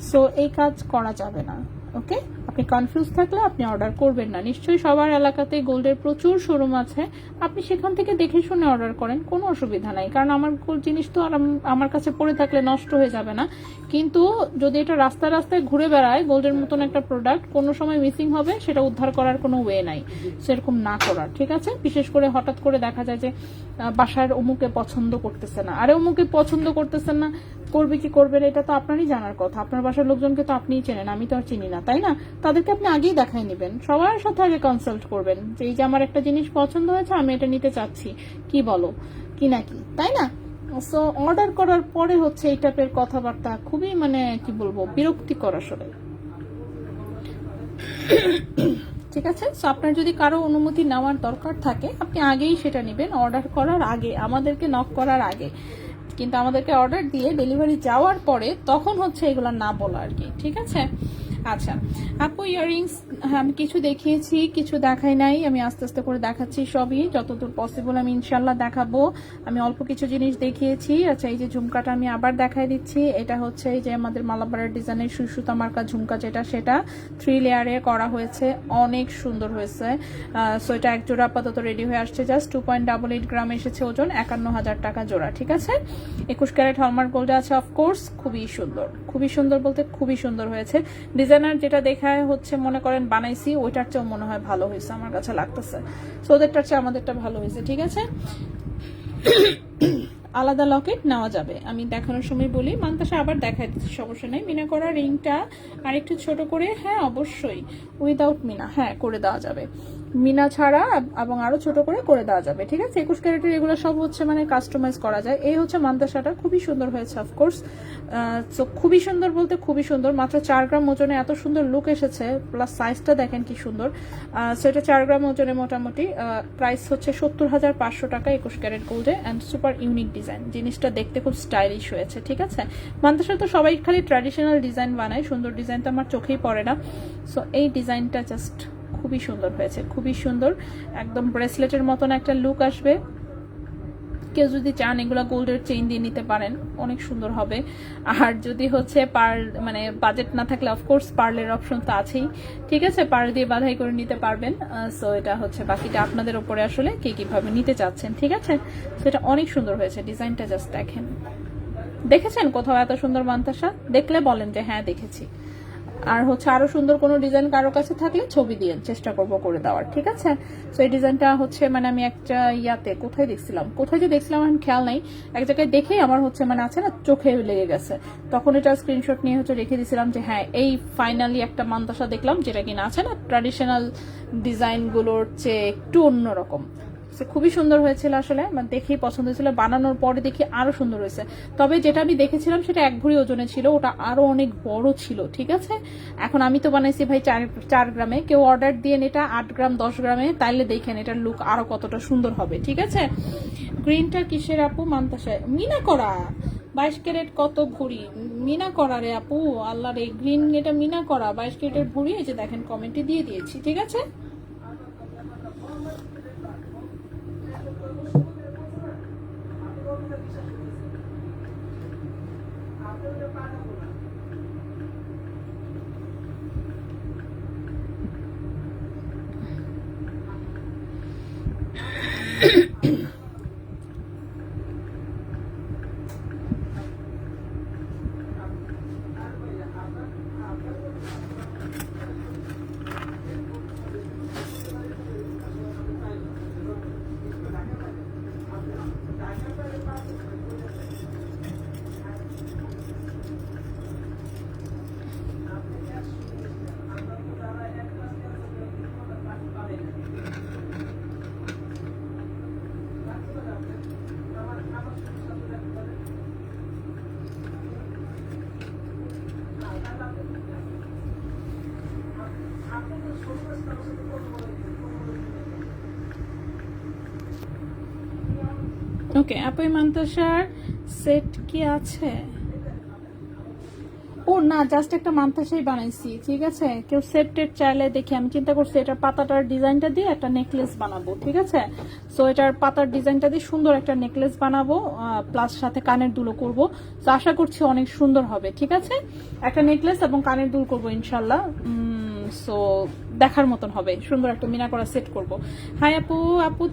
সো এই কাজ করা যাবে না, ওকে। আপনি কনফিউজ থাকলে আপনি অর্ডার করবেন না। নিশ্চয়ই সবার এলাকাতে গোল্ডের প্রচুর শোরুম আছে, আপনি সেখান থেকে দেখে শুনে অর্ডার করেন, কোনো অসুবিধা নাই। কারণ আমার জিনিস তো আর আমার কাছে পড়ে থাকলে নষ্ট হয়ে যাবে না, কিন্তু যদি এটা রাস্তায় রাস্তায় ঘুরে বেড়ায় গোল্ডের মতন একটা প্রোডাক্ট, কোনো সময় মিসিং হবে, সেটা উদ্ধার করার কোনো ওয়ে নাই, সেরকম না করার, ঠিক আছে। বিশেষ করে হঠাৎ করে দেখা যায় যে বাসার অমুকে পছন্দ করতেছে না, আরে অমুকে পছন্দ করতেছেন না, করবে কি করবে না এটা তো আপনারই জানার কথা, আপনার বাসার লোকজনকে তো আপনিই চেনেন, আমি তো আর চিনি না, তাই না। তাদেরকে আপনি আগেই দেখাই নেবেন, সবার সাথে আগে কনসাল্ট করবেন যে এই যে আমার একটা জিনিস পছন্দ হয়েছে, আমি এটা নিতে চাচ্ছি, কি বলো, কি নাকি, তাই না। সো অর্ডার করার পরে হচ্ছে এই টাইপের কথাবার্তা খুবই মানে কি বলবো বিরক্তিকর আসলে, ঠিক আছে। সো আপনার যদি কারো অনুমতি নেওয়ার দরকার থাকে আপনি আগেই সেটা নেবেন, অর্ডার করার আগে, আমাদেরকে নক করার আগে। কিন্তু আমাদেরকে অর্ডার দিয়ে ডেলিভারি যাওয়ার পরে তখন হচ্ছে এগুলো না বলা আর কি, ঠিক আছে। আচ্ছা আপু ইয়াররিংস হ্যাঁ আমি কিছু দেখিয়েছি, কিছু দেখাই নাই। আমি আস্তে আস্তে করে দেখাচ্ছি সবই, যতদূর পসিবল আমি ইনশাল্লাহ দেখাবো। আমি অল্প কিছু জিনিস দেখিয়েছি। আচ্ছা এই যে ঝুমকাটা আমি আবার দেখাই দিচ্ছি। এটা হচ্ছে এই যে আমাদের মালাবারের ডিজাইনের সুতা মার্কা ঝুমকা, যেটা সেটা 3 লেয়ারে করা হয়েছে, অনেক সুন্দর হয়েছে। সো এটা এক জোড়া আপাতত রেডি হয়ে আসছে, জাস্ট 2.88 গ্রাম এসেছে ওজন, 51,000 টাকা জোড়া। ঠিক আছে, 21 ক্যারেট হলমার্ক গোল্ডে আছে অফকোর্স। খুবই সুন্দর, খুবই সুন্দর বলতে খুবই সুন্দর হয়েছে। ডিজাইনার যেটা দেখায় হচ্ছে মনে করেন বানাইছি, ওইটার চেয়েও মনে হয় ভালো হয়েছে আমার কাছে লাগতেছে। সো ওদেরটার চেয়ে আমাদেরটা ভালো হয়েছে। ঠিক আছে, আলাদা লকেট নেওয়া যাবে। আমি দেখানোর সময় বলি, মান্তাসা আবার দেখাই দিচ্ছি, সমস্যা নেই। মিনা করা রিংটা আর একটু ছোট করে, হ্যাঁ অবশ্যই উইদাউট মিনা, হ্যাঁ করে দেওয়া যাবে, মিনা ছাড়া এবং আরো ছোট করে দেওয়া যাবে। ঠিক আছে, 21 ক্যারেটের এগুলো সব হচ্ছে মানে কাস্টমাইজ করা যায়। এই হচ্ছে মান্তাসাটা, খুবই সুন্দর হয়েছে অফকোর্স। তো খুবই সুন্দর বলতে খুবই সুন্দর, মাত্র 4 গ্রাম ওজনে এত সুন্দর লুক এসেছে, প্লাস সাইজটা দেখেন কি সুন্দর। সো এটা 4 গ্রাম ওজনে মোটামুটি প্রাইস হচ্ছে 70,500 টাকা 21 ক্যারেট গোল্ডে, অ্যান্ড সুপার ইউনিক ডিজাইন। জিনিসটা দেখতে খুব স্টাইলিশ হয়েছে। ঠিক আছে, মান্তাসা তো সবাই খালি ট্র্যাডিশনাল ডিজাইন বানায়, সুন্দর ডিজাইন তো আমার চোখেই পড়ে না। সো এই ডিজাইনটা জাস্ট খুবই সুন্দর হয়েছে, খুবই সুন্দর, একদম ব্রেসলেটের মতন একটা লুক আসবে। কেউ যদি চান এগুলা গোল্ডের চেইন দিয়ে নিতে পারেন, অনেক সুন্দর হবে। আর যদি হচ্ছে পার্ল মানে বাজেট না থাকলে অফকোর্স পার্লের অপশন তো আছেই। ঠিক আছে, পার্ল দিয়ে বাধাই করে নিতে পারবেন। সো এটা হচ্ছে বাকিটা আপনাদের উপরে আসলে কে কিভাবে নিতে চাচ্ছেন। ঠিক আছে, সো এটা অনেক সুন্দর হয়েছে, ডিজাইনটা জাস্ট দেখেন। দেখেছেন কোথাও এত সুন্দর মান্তাসা? দেখলে বলেন যে হ্যাঁ দেখেছি। আর হচ্ছে আরো সুন্দর কোনো ডিজাইন কারো কাছে থাকলে ছবি দিয়ে চেষ্টা করবো করে দেওয়ার। ঠিক আছে, তো এই ডিজাইনটা হচ্ছে মানে আমি একটা ইয়াতে কোথায় যে দেখছিলাম এখন খেয়াল নাই, এক জায়গায় দেখেই আমার হচ্ছে মানে আছে না চোখে লেগে গেছে, তখন এটা স্ক্রিনশট নিয়ে হচ্ছে রেখে দিয়েছিলাম যে হ্যাঁ এই ফাইনালি একটা মান্তাসা দেখলাম যেটা কিনা আছে না ট্র্যাডিশনাল ডিজাইনগুলোর চেয়ে একটু অন্যরকম। খুবই সুন্দর হয়েছিল আসলে, মানে দেখেই পছন্দ হয়েছিল, বানানোর পরে দেখি আরো সুন্দর হয়েছে। তবে যেটা আমি দেখেছিলাম সেটা 1 ভরি ওজনে ছিল, ওটা আরো অনেক বড় ছিল। ঠিক আছে, এখন আমি তো বানাইছি ভাই 4 গ্রামে, কেউ অর্ডার দিয়ে এটা 8 গ্রাম 10 গ্রামে, তাইলে দেখেন এটার লুক আরো কতটা সুন্দর হবে। ঠিক আছে, গ্রিনটা কিসের আপু? মান্তাসা মিনা করা 22 ক্যারেট কত ভরি মিনা করা রে আপু, আল্লাহ রে, গ্রিন এটা মিনা করা 22 ক্যারেটের ভরি, এই যে দেখেন কমেন্টে দিয়ে দিয়েছি। ঠিক আছে, ওকে আপু মান্তাসার সেট কি আছে? ও না, জাস্ট একটা মান্তাসাই বানাইছি। ঠিক আছে, কেউ সেট চাইলে দেখি, আমি চিন্তা করছি এটার পাতাটার ডিজাইনটা দিয়ে একটা নেকলেস বানাবো। ঠিক আছে, সো এটার পাতার ডিজাইনটা দিয়ে সুন্দর একটা নেকলেস বানাবো, প্লাস সাথে কানের দুলও করবো। তো আশা করছি অনেক সুন্দর হবে। ঠিক আছে, একটা নেকলেস এবং কানের দুল করবো ইনশাল্লাহ। সো দেখার মতন হবে, সুন্দর একটা মিনা করা সেট করবো। হাই আপু,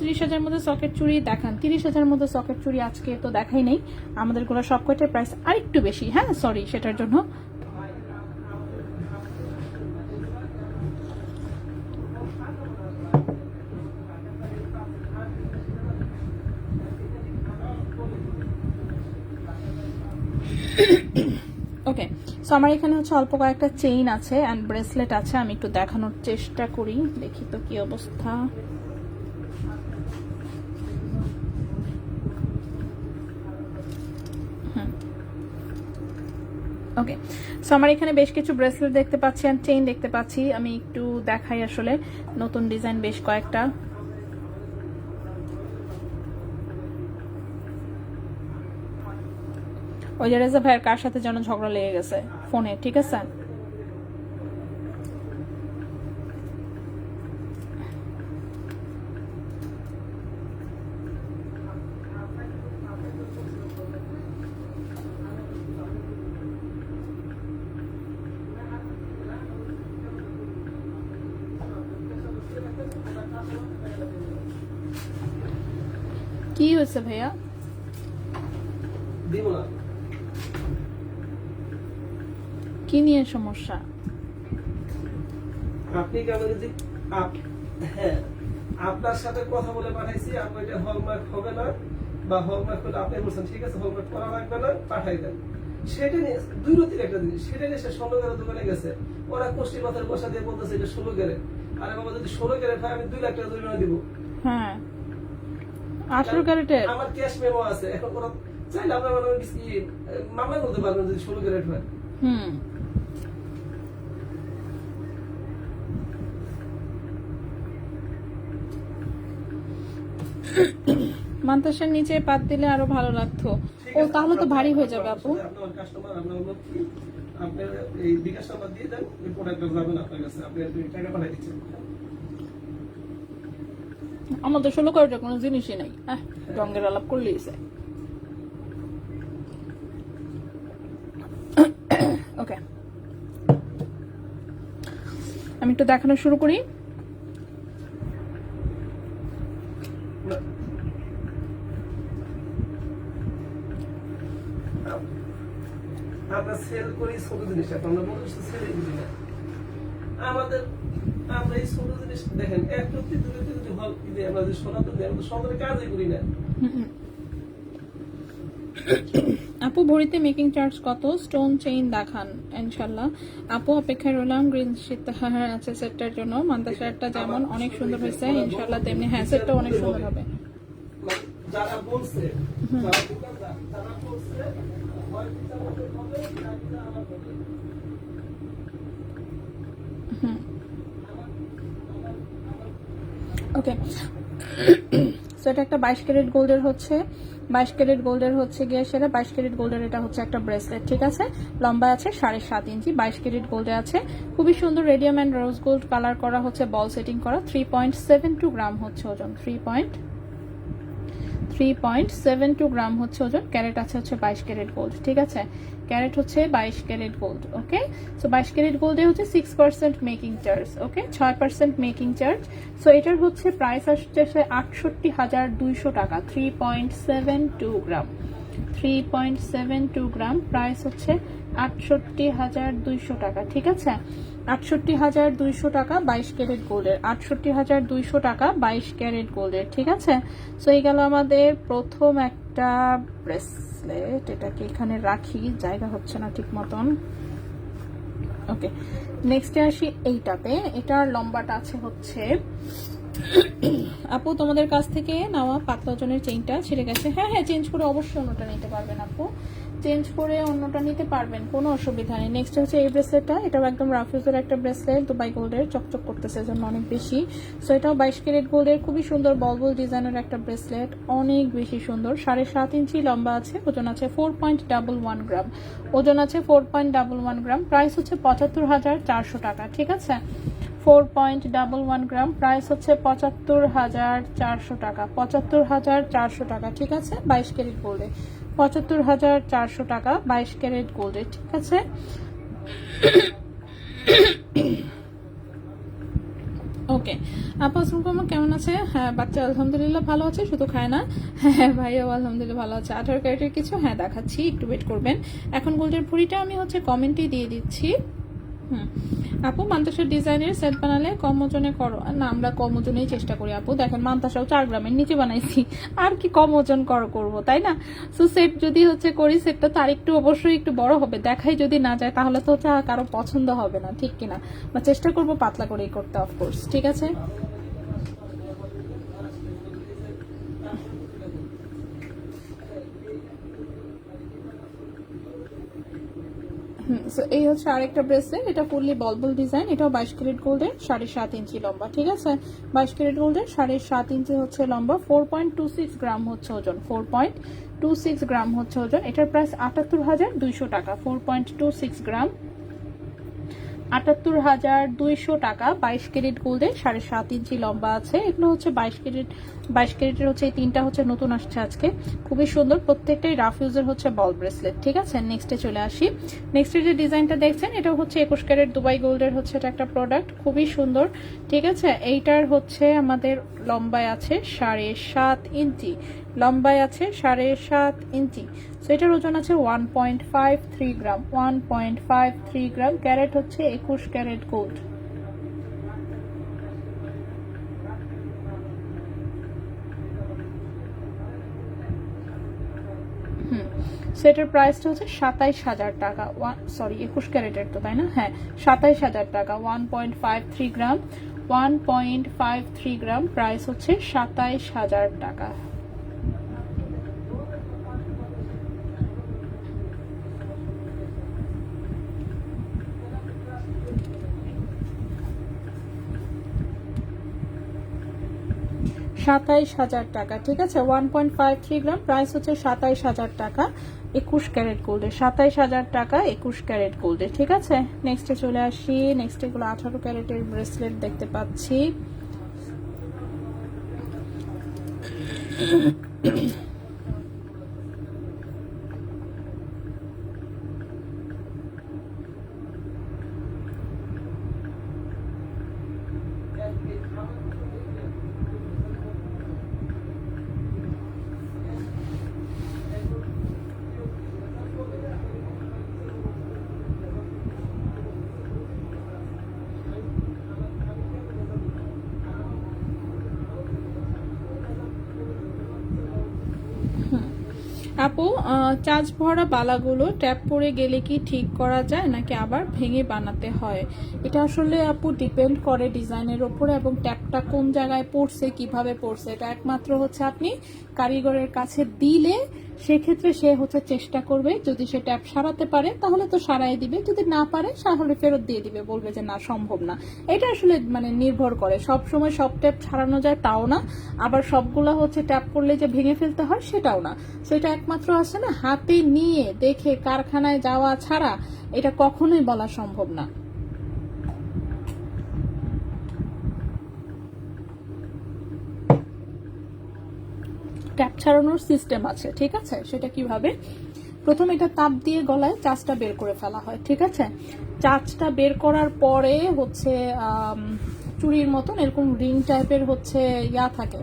30,000 মধ্যে সকেট চুড়ি দেখান। 30,000 মধ্যে সকেট চুড়ি আজকে তো দেখাই নেই, আমাদের গুলো সব কয়টার প্রাইস আরেকটু বেশি। হ্যাঁ সরি সেটার জন্য। ওকে, সো আমার এখানে হচ্ছে অল্প কয়েকটা চেইন আছে অ্যান্ড ব্রেসলেট আছে, আমি একটু দেখানোর চেষ্টা করি, দেখি তো কি অবস্থা। ওকে, সো আমার এখানে বেশ কিছু ব্রেসলেট দেখতে পাচ্ছি অ্যান্ড চেইন দেখতে পাচ্ছি, আমি একটু দেখাই আসলে নতুন ডিজাইন বেশ কয়েকটা। ওই যে রেজা ভাইয়ের কার সাথে যেন ঝগড়া লেগে গেছে ফোনে। ঠিক আছে, কি হয়েছে ভাইয়া? দিব না। কি নিয়ে সমস্যা? আপনি কেমন যদি হ্যাঁ আপনার সাথে কথা বলে পাঠাইছি, আপনার এটা হলমার্ক হবে না বা হলমার্ক হলে আপনি বলছেন ঠিক আছে হলমার্ক করা লাগবে না, পাঠাই দেন। সেটা নিয়ে দুই রতির একটা জিনিস, সেটা নিয়ে সে 16 গ্যারের দোকানে গেছে, ওরা কোষ্টি পাথর বসা দিয়ে বলতেছে এটা 16 গ্যারেট। আরে বাবা যদি 16 গ্যারেট হয় আমি 2 লাখ টাকা জরিমানা দিব। হ্যাঁ 18 ক্যারেটের আমার ক্যাশ মেমো আছে, এখন ওরা চাইলে আপনার মানে মামলা করতে পারবেন যদি 16 গ্যারেট হয়। মান্তাসের নিচে পাত দিলে আরো ভালো লাগতো। ও তাহলে তো ভারী হয়ে যাবে আপু। আপনার কাস্টমার আপনার লক্ষ্মী, আপনি এই বিকাশ নাম্বার দিয়ে দেন, এই প্রোডাক্টটা যাবেন আপনার কাছে, আপনি টাকা পাঠিয়ে দিচ্ছেন। আমাদের 16 ক্যারেটের কোনো জিনিসই নাই, রঙের আলাপ করলেই ওকে। আমি একটু দেখানো শুরু করি। আমরা সেল করি ছোট জিনিস, আমরা বড় জিনিস সেল করি না। আমাদের আমরা এই ছোট জিনিস দেখেন, এক রত্তি দুই রত্তি যদি হল কিনে আমরা যদি সোনা তো আমরা সদরে কাজই করি না। আপু ভরিতে মেকিং চার্জ কত? স্টোন চেইন দেখান ইনশাআল্লাহ। আপু অপেক্ষায় রইলাম গ্রিন সীতাহার আছে সেটটার জন্য। মান্তাসারটা যেমন অনেক সুন্দর হয়েছে ইনশাআল্লাহ, তেমনি হ্যাঁ সেটটা অনেক সুন্দর হবে। যারা বলছে যারা দোকানদার যারা বলছে হয় বিচার হবে না আমার হবে। ওকে সো এটা একটা 22 ক্যারেট গোল্ডের হচ্ছে, 22 ক্যারেট গোল্ডের হচ্ছে গিয়ে সেটা 22 ক্যারেট গোল্ডের এটা হচ্ছে একটা ব্রেসলেট, ঠিক আছে। লম্বা আছে 7.5 ইঞ্চি, 22 ক্যারেট গোল্ডে আছে। খুবই সুন্দর radium and rose gold colour করা হচ্ছে, বল সেটিং করা। 3.72 গ্রাম হচ্ছে ওজন, 3.72 গ্রাম হচ্ছে ওজন। ক্যারেট আছে হচ্ছে 22 ক্যারেট গোল্ড, ঠিক আছে। ক্যারেট হচ্ছে 22 ক্যারেট গোল্ড, ওকে। সো 22 ক্যারেট গোল্ডে হচ্ছে 6% মেকিং চার্জ, ওকে, 6% মেকিং চার্জ। সো এটার হচ্ছে প্রাইস আসছে 68,200 টাকা। 3.72 গ্রাম, 3.72 গ্রাম প্রাইস হচ্ছে 68,200 টাকা, ঠিক আছে। 68,200 টাকা 22 ক্যারেট গোল্ডের, 68,200 টাকা 22 ক্যারেট গোল্ডের, ঠিক আছে। সো এই গেল আমাদের প্রথম একটা ব্রেসলেট। এটাকে এখানে রাখি, জায়গা হচ্ছে না ঠিক মতন। ওকে নেক্সটে আসি এইটাতে। এটার লম্বাটা আছে হচ্ছে আপু তোমাদের কাছ থেকে নেওয়া পাতলা ওজনের চেইনটা ছিঁড়ে গেছে। হ্যাঁ হ্যাঁ চেঞ্জ করে অবশ্যই অন্যটা নিতে পারবেন আপু, চেঞ্জ করে অন্যটা নিতে পারবেন, কোনো অসুবিধা নেই। নেক্সট হচ্ছে এই ব্রেসলেটটা, এটাও একদম রাফিউজের একটা ব্রেসলেট, দুবাই গোল্ডের, চকচক করতেছে জন্য অনেক বেশি। সো এটাও 22 ক্যারেট গোল্ডের, খুবই সুন্দর বল বল ডিজাইনের একটা ব্রেসলেট, অনেক বেশি সুন্দর। 7.5 ইঞ্চি লম্বা আছে, ওজন আছে 4.11 গ্রাম, ওজন আছে 4.11 গ্রাম। প্রাইস হচ্ছে 75,400 টাকা, ঠিক আছে। 4.11 গ্রাম প্রাইস হচ্ছে 75,400 টাকা, 75,400 টাকা, ঠিক আছে। 22 ক্যারেট গোল্ডে 75,400 টাকা 22 ক্যারেট গোল্ডে, ঠিক আছে। ওকে আপু আসসালামু কেমন আছে? হ্যাঁ বাচ্চা আলহামদুলিল্লাহ ভালো আছে, শুধু খায় না। হ্যাঁ ভাইও আলহামদুলিল্লাহ ভালো আছে। 18 ক্যারেটের কিছু হ্যাঁ দেখাচ্ছি, একটু ওয়েট করবেন। এখন গোল্ডের ভরিটা আমি হচ্ছে কমেন্টে দিয়ে দিচ্ছি। আপু মান্তাসার ডিজাইনের সেট বানালে কম ওজনে করো না? আমরা কম ওজনেই চেষ্টা করি আপু। দেখেন মান্তাসাও 4 গ্রামের নিচে বানাইছি, আর কি কম ওজন করবো তাই না? সো সেট যদি হচ্ছে করি, সেটটা তার একটু অবশ্যই একটু বড় হবে, দেখাই যদি না যায় তাহলে তো হচ্ছে কারো পছন্দ হবে না, ঠিক কিনা। বা চেষ্টা করবো পাতলা করেই করতে, অফকোর্স, ঠিক আছে। এই হচ্ছে আরেকটা ব্রেসলেট, এটা ফুললি বলবল ডিজাইন, এটাও 22 ক্যারেট গোল্ডের, 7.5 ইঞ্চি লম্বা, ঠিক আছে। 22 ক্যারেট গোল্ডের 7.5 ইঞ্চি হচ্ছে লম্বা, 4.26 গ্রাম হচ্ছে ওজন, 4.26 গ্রাম হচ্ছে ওজন। এটার প্রাইস 78,200 টাকা, 4.26 গ্রাম 78,200 টাকা। 22 ক্যারেট গোল্ডে 7.5 ইঞ্চি লম্বা আছে। এগুলো হচ্ছে 22 ক্যারেটের হচ্ছে এই তিনটা হচ্ছে নতুন আসছে আজকে, খুবই সুন্দর, প্রত্যেকটাই রাফ ইউজের হচ্ছে বল ব্রেসলেট। ঠিক আছে, নেক্সটে চলে আসি। নেক্সটে যে ডিজাইনটা দেখছেন এটা হচ্ছে 21 ক্যারেট দুবাই গোল্ডের হচ্ছে এটা একটা প্রোডাক্ট, খুবই সুন্দর। ঠিক আছে, এইটার হচ্ছে আমাদের লম্বায় আছে 7.5 ইঞ্চি, লম্বায় আছে 7.5 ইঞ্চি। সো এটার ওজন আছে 1.53 গ্রাম, 1.53 গ্রাম। ক্যারেট হচ্ছে 21 ক্যারেট গোল্ড। সেটার প্রাইসটা হচ্ছে 27,000 টাকা। সরি 21 ক্যারেটের তো, তাই না? হ্যাঁ, 27,000 টাকা। 1.53 গ্রাম, 1.53 গ্রাম, প্রাইস হচ্ছে 27,000 টাকা। টাকা। ঠিক আছে, 1.53 গ্রাম, প্রাইস হচ্ছে 27,000 টাকা। 21 ক্যারেট গোল্ডে 27,000 টাকা, 21 ক্যারেট গোল্ডে। ঠিক আছে, নেক্সটে চলে আসি। নেক্সট এগুলো 18 ক্যারেটের ব্রেসলেট দেখতে পাচ্ছি। আপু, চার্জ ভরা বালাগুলো ট্যাপ পড়ে গেলে কি ঠিক করা যায় নাকি আবার ভেঙে বানাতে হয়? এটা আসলে আপু ডিপেন্ড করে ডিজাইনের ওপরে এবং ট্যাপটা কোন জায়গায় পড়ছে, কিভাবে পড়ছে। এটা একমাত্র হচ্ছে আপনি কারিগরের কাছে দিলে সেক্ষেত্রে সে হচ্ছে চেষ্টা করবে, যদি সে ট্যাপ সারাতে পারে তাহলে তো সারাই দিবে, যদি না পারে তাহলে ফেরত দিয়ে দিবে, বলবে যে না সম্ভব না। এটা আসলে মানে নির্ভর করে, সব সময় সব ট্যাপ ছাড়ানো যায় তাও না, আবার সবগুলা হচ্ছে ট্যাপ করলে যে ভেঙে ফেলতে হয় সেটাও না। সেটা একমাত্র আছে না হাতে নিয়ে দেখে কারখানায় যাওয়া ছাড়া এটা কখনোই বলা সম্ভব না। ট্যাপ ছাড়ানোর সিস্টেম আছে, ঠিক আছে। সেটা কিভাবে? প্রথমে এটা তাপ দিয়ে গলায় চার্জটা বের করে ফেলা হয়, ঠিক আছে। চার্জটা বের করার পরে হচ্ছে চুড়ির মতন এরকম রিং টাইপের হচ্ছে ইয়া থাকে,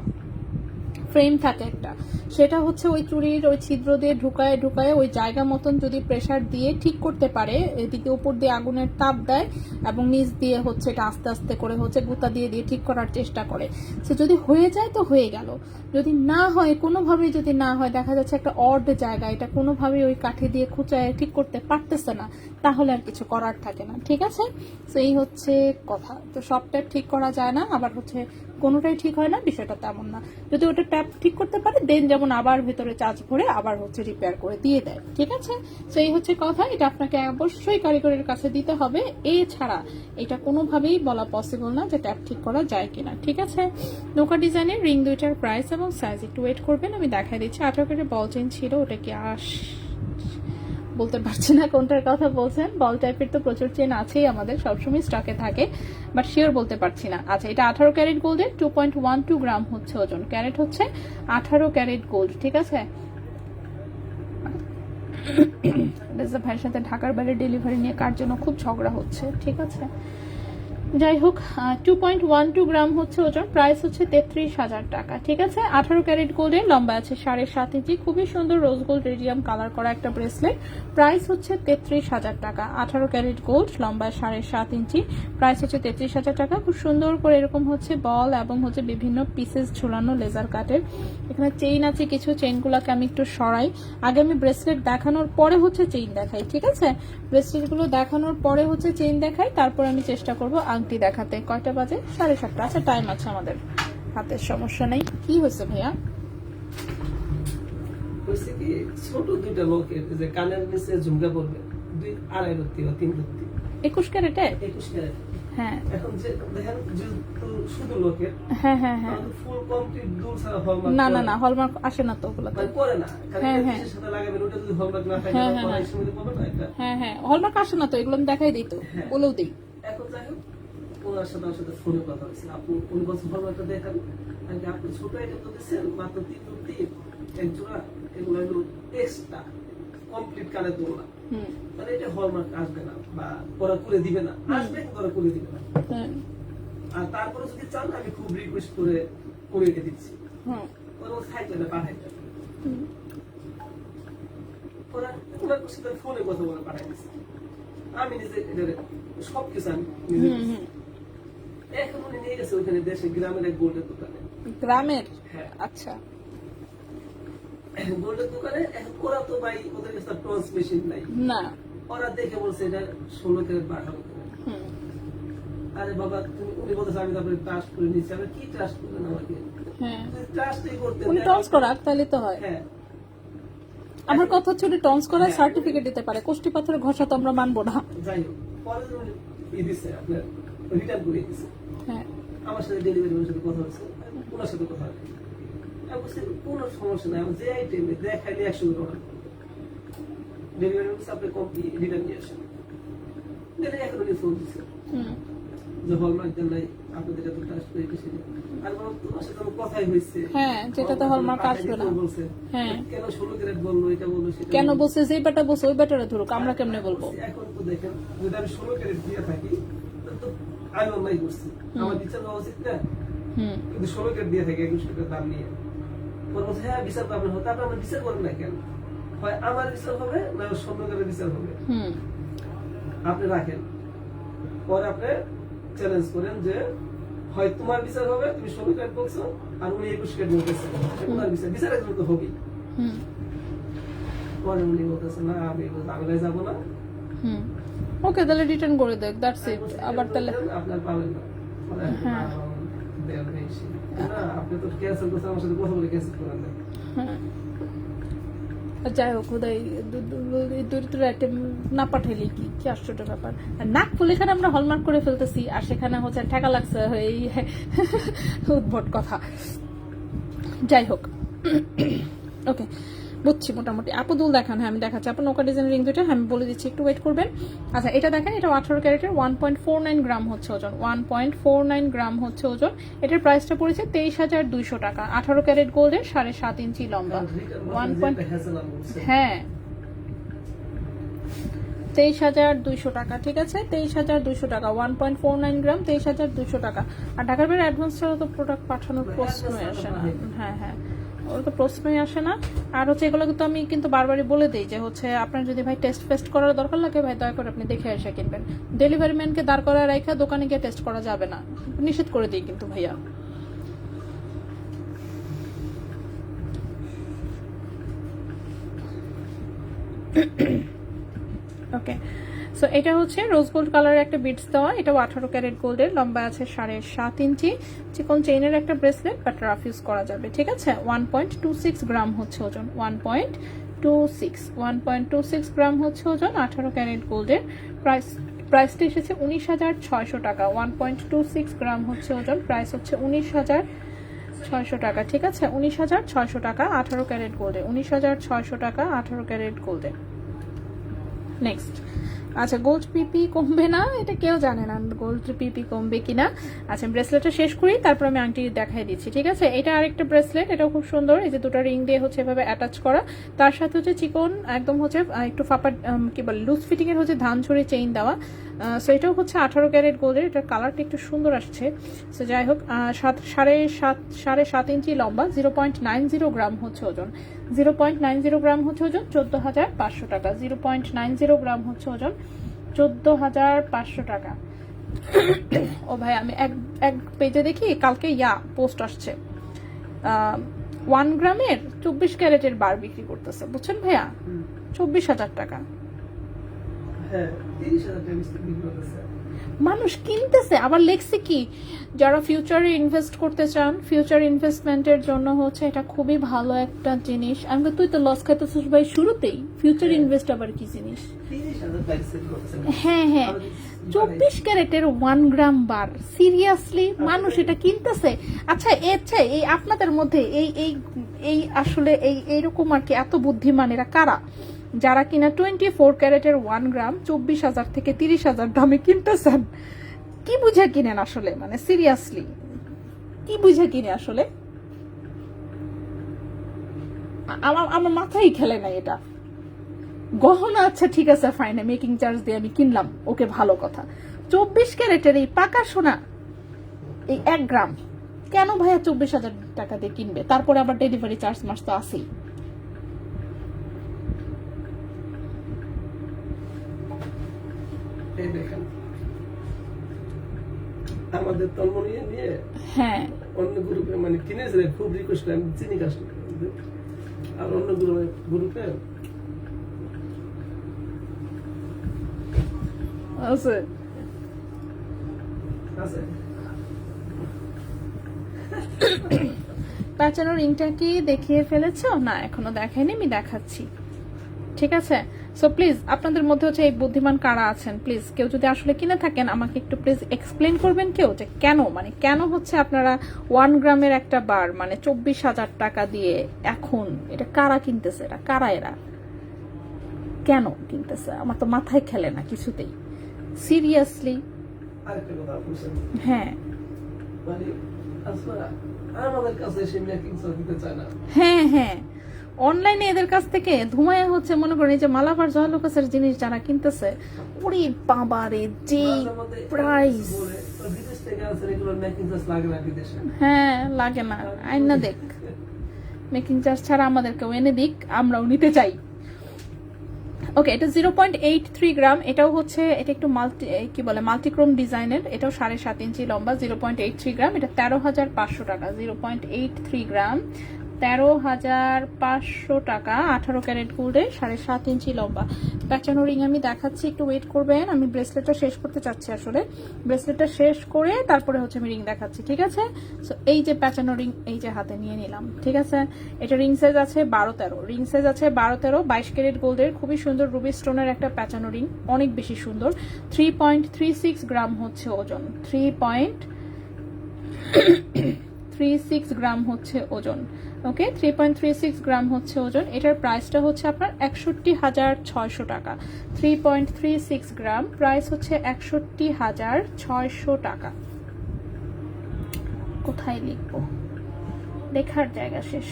ফ্রেম থাকে একটা, সেটা হচ্ছে ওই চুড়ির ওই ছিদ্র দিয়ে ঢুকায় ঢুকায় ওই জায়গা মতন যদি প্রেসার দিয়ে ঠিক করতে পারে, এদিকে উপর দিয়ে আগুনের তাপ দেয় এবং নিচ দিয়ে হচ্ছে এটা আস্তে আস্তে করে হচ্ছে গুতা দিয়ে দিয়ে ঠিক করার চেষ্টা করে। সে যদি হয়ে যায় তো হয়ে গেল, যদি না হয় কোনোভাবেই যদি না হয়, দেখা যাচ্ছে একটা অড জায়গা, এটা কোনোভাবেই ওই কাঠি দিয়ে খুঁচায় ঠিক করতে পারতেছে না, তাহলে আর কিছু করার থাকে না, ঠিক আছে। তো এই হচ্ছে কথা। তো সব ট্যাপ ঠিক করা যায় না, আবার হচ্ছে কোনোটাই ঠিক হয় না, বিষয়টা তেমন না। যদি ওটা ট্যাপ ঠিক করতে পারে দেন যেমন আবার ভেতরে চার্জ ভরে আবার হচ্ছে রিপেয়ার করে দিয়ে দেয়, ঠিক আছে। তো এই হচ্ছে কথা, এটা আপনাকে অবশ্যই কারিগরের কাছে দিতে হবে, এছাড়া এটা কোনোভাবেই বলা পসিবল না যে ট্যাপ ঠিক করা যায় কিনা, ঠিক আছে। নৌকা ডিজাইনের রিং দুইটার প্রাইস এবং সাইজ একটু ওয়েট করবেন, আমি দেখাই দিচ্ছি। 18 ক্যারেটের বল চেইন ছিল, ওটা কি বলতে পারছি না কোনটার কথা বলছেন। বল টাইপের তো প্রচুর চেন আছেই আমাদের, সবসময় স্টকে থাকে, বাট শিওর বলতে পারছি না। আচ্ছা, এটা 18 ক্যারেট গোল্ডের 2.12 গ্রাম হচ্ছে ওজন, ক্যারেট হচ্ছে 18 ক্যারেট গোল্ড, ঠিক আছে। ভাইয়ের সাথে ঢাকার বাইরে ডেলিভারি নিয়ে কার জন্য খুব ঝগড়া হচ্ছে, ঠিক আছে। যাই হোক, 2.12 গ্রাম হচ্ছে ওজন, প্রাইস হচ্ছে 33,000 টাকা, ঠিক আছে। 18 ক্যারেট গোল্ডের, লম্বা আছে 7.5 ইঞ্চি, খুবই সুন্দর রোজ গোল্ড রেডিয়াম কালার করা একটা ব্রেসলেট, প্রাইস হচ্ছে 33,000 টাকা। 18 ক্যারেট গোল্ড, লম্বা 7.5 ইঞ্চি, প্রাইস হচ্ছে 33,000 টাকা। খুব সুন্দর করে এরকম হচ্ছে বল এবং হচ্ছে বিভিন্ন পিসেস ঝুলানো লেজার কাটের। এখানে চেইন আছে কিছু, চেইনগুলোকে আমি একটু সরাই, আগে আমি ব্রেসলেট দেখানোর পরে হচ্ছে চেইন দেখাই, ঠিক আছে। ব্রেসলেটগুলো দেখানোর পরে হচ্ছে চেইন দেখাই, তারপর আমি চেষ্টা করবো আংটি দেখাতে। কয়টা বাজে? 7:30। আচ্ছা, টাইম আছে আমাদের হাতের, সমস্যা নেই। কি হয়েছে ভাইয়া? হয়েছে কি, ছোট দুইটা লোকের যে কানের নিচে ঝুমকা পড়বে 2.5 রত্তি বা 3 রত্তি, 21 ক্যারেটে? 21 ক্যারেট। হ্যাঁ, এখন যে দেখেন শুধু লোকের, হ্যাঁ হ্যাঁ হ্যাঁ, ফুল কমপ্লিট দুল ছাড়া হলমার্ক না না না, হলমার্ক আসে না তো ওগুলোতে, মানে করে না। হ্যাঁ হ্যাঁ, সাথে লাগাবেন, ওটা যদি হলমার্ক না থাকে হ্যাঁ পরে সময় পাবেন না। এটা হ্যাঁ হ্যাঁ, হলমার্ক আসে না তো, এগুলো আমি দেখাই দিই তো, বলেও দিই। যাই হোক, ওনার সাথে আমার সাথে ফোনে কথা হয়েছে, আপু উনি বলছেন হলমার্কটা দেখান, আমি কি আপনি ছোট আইটেম তো দিচ্ছেন মাত্র 3 এক জোড়া, এগুলো হলো এক্সট্রা কমপ্লিট কানের দোলনা, হুম মানে এটা হলমার্ক আসবে না বা ওরা করে দিবে না, আসবে কিন্তু ওরা করে দিবে না। হ্যাঁ আর তারপরে যদি চান আমি খুব রিকোয়েস্ট করে করিয়ে দিচ্ছি, হুম ওরা সাইকেলে পাঠাইতে হুম ওরা ওনার সাথে ফোনে কথা বলে পাঠাই দিচ্ছে, আমি নিজে এদের সবকিছু আমি নিজে হুম করছি। হুম। এখন উনি নিয়ে গেছে ওইখানে দেশে গ্রামের এক গোল্ডের দোকানে, গ্রামের? হ্যাঁ আচ্ছা। গোল্ডের দোকানে। এখন ওরা তো ভাই ওদের কাছে টস মেশিন নাই, না। ওরা দেখে বলছে এটা 16 ক্যারেট 18 ক্যারেট। হুম আরে বাবা তুমি, উনি বলতেছে আমি তারপরে ট্রাস্ট করে নিচ্ছি, আমি কি ট্রাস্ট করলেন আমাকে, হ্যাঁ ট্রাস্টই করতে উনি টন্স করাক তাহলে তো হয়। হ্যাঁ আমার কথা হচ্ছে উনি টন্স করার হ্যাঁ। সার্টিফিকেট দিতে পারে, কোষ্ঠী পাথরের ঘষা তো আমরা মানবো না। যাই হোক, পরে উনি দিচ্ছে আপনার রিটার্ন করে দিচ্ছে। হ্যাঁ আমার সাথে ডেলিভারি ম্যানের সাথে কথা হচ্ছে, ওনার সাথে কথা হচ্ছে, আমি বলছি কোনো সমস্যা নাই, আমি যে আইটেমে দেখাইলে 100 টাকা ডেলিভারি ম্যান আপনি কপি রিটার্ন নিয়ে আসেন। দিলে এখন উনি ফোন দিচ্ছে হুম যে হলমার্ক দেন নাই, আপনাদের এত ট্রাস্ট করে বেশি দেন। আর বরং তোমার সাথে আমার কথাই হয়েছে, হ্যাঁ, যেটাতে হলমার্ক আসবে না। বলছে হ্যাঁ। কেন 16 ক্যারেট বললো, এটা বললো সেটা কেন বললো। বলছে, যে বেটা বলছে ওই বেটারে ধরুক, আমরা কেমনে বলবো? এখন তো দেখেন যদি আমি 16 ক্যারেট দিয়ে থাকি তাহলে তো আমি অন্যায় করছি, আমার বিচার হওয়া উচিত না। হুম কিন্তু 16 ক্যারেট দিয়ে থাকি 21 টাকার দাম নিয়ে, ওর বলছে হ্যাঁ বিচার পাবেন, হতে আপনি আমার বিচার করেন না কেন? হয় আমার বিচার হবে না 16 ক্যারেট বিচার হবে, হুম আপনি রাখেন। পরে আপনি চ্যালেঞ্জ করেন যে হয় তোমার বিচার হবে, তুমি 16 ক্যারেট বলছো আর উনি 21 ক্যারেট বলতেছে, ওনার বিচার বিচারের জন্য তো হবেই। হুম পরে উনি বলতেছে না আমি ঝামেলায় যাবো না, হুম ওকে, তাহলে রিটার্ন করে দেখ, দ্যাটস ইট। আবার তাহলে আপনার পাবেন না। বলে, হ্যাঁ। দেন বেশি। না, আপনি তো ক্যান্সেল করছেন, আমার সাথে কথা বলে ক্যান্সেল করেন না। হ্যাঁ যাই হোক, উদয় দরিদ্র আইটেম না পাঠাইলে কি কি আশ্চর্য ব্যাপার। আর নাক ফুল এখানে আমরা হলমার্ক করে ফেলতেছি, আর সেখানে হচ্ছে টাকা লাগছে, এই উদ্ভট কথা। যাই হোক, ওকে বুঝছি মোটামুটি। আপুদুল দেখান, হ্যাঁ আমি দেখাচ্ছি। আপনার নৌকা ডিজাইন রিং দুইটা আমি বলে দিচ্ছি, একটু ওয়েট করবেন। আচ্ছা এটা দেখেন, এটা 18 ক্যারেটের 1.49 গ্রাম হচ্ছে ওজন, 1.49 গ্রাম হচ্ছে ওজন। এটার প্রাইসটা পড়েছে 23,200 টাকা। 18 ক্যারেট গোল্ডের 7.5 ইঞ্চি লম্বা। 1. হ্যাঁ 23,200 টাকা, ঠিক আছে 23,200 টাকা, 1.49 গ্রাম 23,200 টাকা। আর ঢাকার বাইরে অ্যাডভান্স ছাড়া তো প্রোডাক্ট পাঠানোর প্রশ্নই আসে না। হ্যাঁ হ্যাঁ, ওর তো প্রশ্নই আসে না। আর হচ্ছে এগুলো কিন্তু আমি কিন্তু বারবারই বলে দিই যে হচ্ছে আপনার যদি ভাই টেস্ট ফেস্ট করার দরকার লাগে, ভাই দয়া করে আপনি দেখে এসে কিনবেন। ডেলিভারি ম্যানকে দাঁড় করা রেখা দোকানে গিয়ে টেস্ট করা যাবে না, নিষেধ করে দিই কিন্তু ভাইয়া। ওকে, সো এটা হচ্ছে রোজ গোল্ড কালারের একটা বিটস দেওয়া, এটাও 18 ক্যারেট গোল্ডের, লম্বা আছে 7.5 ইঞ্চি, চিকন চেইনের একটা ব্রেসলেট, বাট রাফ ইউজ করা যাবে, ঠিক আছে। 1.26 গ্রাম হচ্ছে ওজন, 1.26 গ্রাম হচ্ছে ওজন, 18 ক্যারেট গোল্ডের। প্রাইসটা এসেছে 19,600 টাকা। 1.26 গ্রাম হচ্ছে ওজন, প্রাইস হচ্ছে 19,600 টাকা, ঠিক আছে 19,600 টাকা 18 ক্যারেট গোল্ডে, 19,600 টাকা 18 ক্যারেট গোল্ডে। নেক্সট, আচ্ছা গোল্ড পিপি কমবে না, এটা কেউ জানে না গোল্ড পিপি কমবে কিনা। আচ্ছা ব্রেসলেটটা শেষ করি, তারপর আমি আংটি দেখাই দিচ্ছি, ঠিক আছে। এটা আরেকটা ব্রেসলেট, এটাও খুব সুন্দর, এই যে দুটো রিং দিয়ে হচ্ছে এভাবে অ্যাটাচ করা, তার সাথে হচ্ছে চিকন একদম হচ্ছে একটু ফাঁপা কি বলে লুজ ফিটিং এর হচ্ছে ধান ছড়ি চেইন দেওয়া। সো এটাও হচ্ছে 18 ক্যারেট গোল্ডের, এটার কালারটা একটু সুন্দর আসছে। সো যাই হোক, 7.5 ইঞ্চি লম্বা, 0.90 গ্রাম হচ্ছে ওজন, 0.90 গ্রাম হচ্ছে ওজন, 14,500 টাকা। 0.90 গ্রাম হচ্ছে ওজন, 14,500 টাকা। ও ভাই আমি এক পেজে দেখি কালকে পোস্ট আসছে, 1 গ্রামের 24 ক্যারেটের বার বিক্রি করতেছে, বুঝছেন ভাইয়া, 24,000 টাকা। হ্যাঁ 30,000 টাকা বিক্রি করতেছে। মানুষ কিনতেছে, আবার লেখছে কি, যারা ফিউচারে ইনভেস্ট করতে চান, ফিউচার ইনভেস্টমেন্টের জন্য হচ্ছে এটা খুবই ভালো একটা জিনিস। আমি বলি, তুই তো লস খাইতেছিস ভাই শুরুতেই, ফিউচার ইনভেস্ট আবার কি জিনিস? 30,000 টাকা সেল করতেছে। হ্যাঁ হ্যাঁ, 24 ক্যারেটের 1 গ্রাম বার, সিরিয়াসলি মানুষ এটা কিনতেছে। আচ্ছা এই আপনাদের মধ্যে এই আসলে এইরকম আর কি এত বুদ্ধিমান এরা কারা, যারা কিনা 24 ক্যারেটের 1 গ্রাম 24,000 থেকে 30,000 দামে কিনতেছেন? কি বুঝে কিনেন আসলে, মানে সিরিয়াসলি কি বুঝে কিনে আসলে? আমার মাথায় খেলে নাই এটা। গহনা আচ্ছা ঠিক আছে ফাইন, মেকিং চার্জ দিয়ে আমি কিনলাম, ওকে ভালো কথা। 24 ক্যারেটের এই পাকা সোনা, এই 1 গ্রাম কেন ভাইয়া 24,000 টাকা দিয়ে কিনবে? তারপরে আবার ডেলিভারি চার্জ মাস তো আছেই। এই দেখেন আমাদের তন্ময় নিয়ে হ্যাঁ অন্য গ্রুপে মানে কিনেছে, খুব রিকোয়েস্ট করে আমি চিনি কাস্টমার, আর অন্য গ্রুপে আছে আছে। প্যাচানো রিংটা কি দেখিয়ে ফেলেছো? না এখনো দেখাইনি, আমি দেখাচ্ছি। ঠিক আছে, সো প্লিজ আপনাদের মধ্যে হচ্ছে এই বুদ্ধিমান কারা আছেন, প্লিজ কেউ যদি আসলে কিনে থাকেন আমাকে একটু প্লিজ এক্সপ্লেন করবেন কেউ, যে কেন, মানে কেন হচ্ছে আপনারা 1 গ্রামের একটা বার মানে 24,000 টাকা দিয়ে এখন এটা কারা কিনতেছে, এটা কারা, এরা কেন কিনতেছে? আমার তো মাথায় খেলে না কিছুতেই, সিরিয়াসলি। আরেকটা কথা বলছেন, হ্যাঁ মানে আসলে আমাদের কাছে এসে মেকিং চার্জ দিতে চায় না। হ্যাঁ হ্যাঁ, অনলাইনে এদের কাছ থেকে ধুমায়া হচ্ছে, মনে করেন এই যে মালাবার জয়লুকাসের জিনিস যারা কিনতেছে, ওরে বাবারে যে প্রাইস। বিদেশ থেকে আছে এগুলো মেকিং চার্জ লাগে না বিদেশে। হ্যাঁ লাগে না, আইনা দেখ মেকিং চার্জ ছাড়া আমাদেরকেও এনে দিক, আমরাও নিতে চাই। ওকে, এটা 0.83 গ্রাম, এটাও হচ্ছে, এটা একটু মাল্টিক্রোম ডিজাইনের, এটাও 7.5 ইঞ্চি লম্বা, 0.83 গ্রাম, এটা 13,500 টাকা। 0.83 গ্রাম 13,500 টাকা, 18 ক্যারেট গোল্ডে, 7.5 ইঞ্চি লম্বা। প্যাচানো রিং আমি দেখাচ্ছি, একটু ওয়েট করবেন, আমি ব্রেসলেটটা শেষ করতে চাচ্ছি আসলে। ব্রেসলেটটা শেষ করে তারপরে হচ্ছে আমি রিং দেখাচ্ছি, ঠিক আছে? সো এই যে প্যাচানো রিং, এই যে হাতে নিয়ে নিলাম, ঠিক আছে? এটা রিং সাইজ আছে 12-13, রিং সাইজ আছে 12-13, 22 ক্যারেট গোল্ডের, খুবই সুন্দর রুবি স্টোনের একটা প্যাচানো রিং, অনেক বেশি সুন্দর। 3.36 গ্রাম হচ্ছে ওজন, 3.36 গ্রাম হচ্ছে ওজন। ওকে, 3.36 গ্রাম হচ্ছে ওজন। এটার প্রাইসটা হচ্ছে আপনার 61,600 টাকা। 3.36 গ্রাম, প্রাইস হচ্ছে 61,600 টাকা। কোথায় লিখবো, লেখার জায়গা শেষ।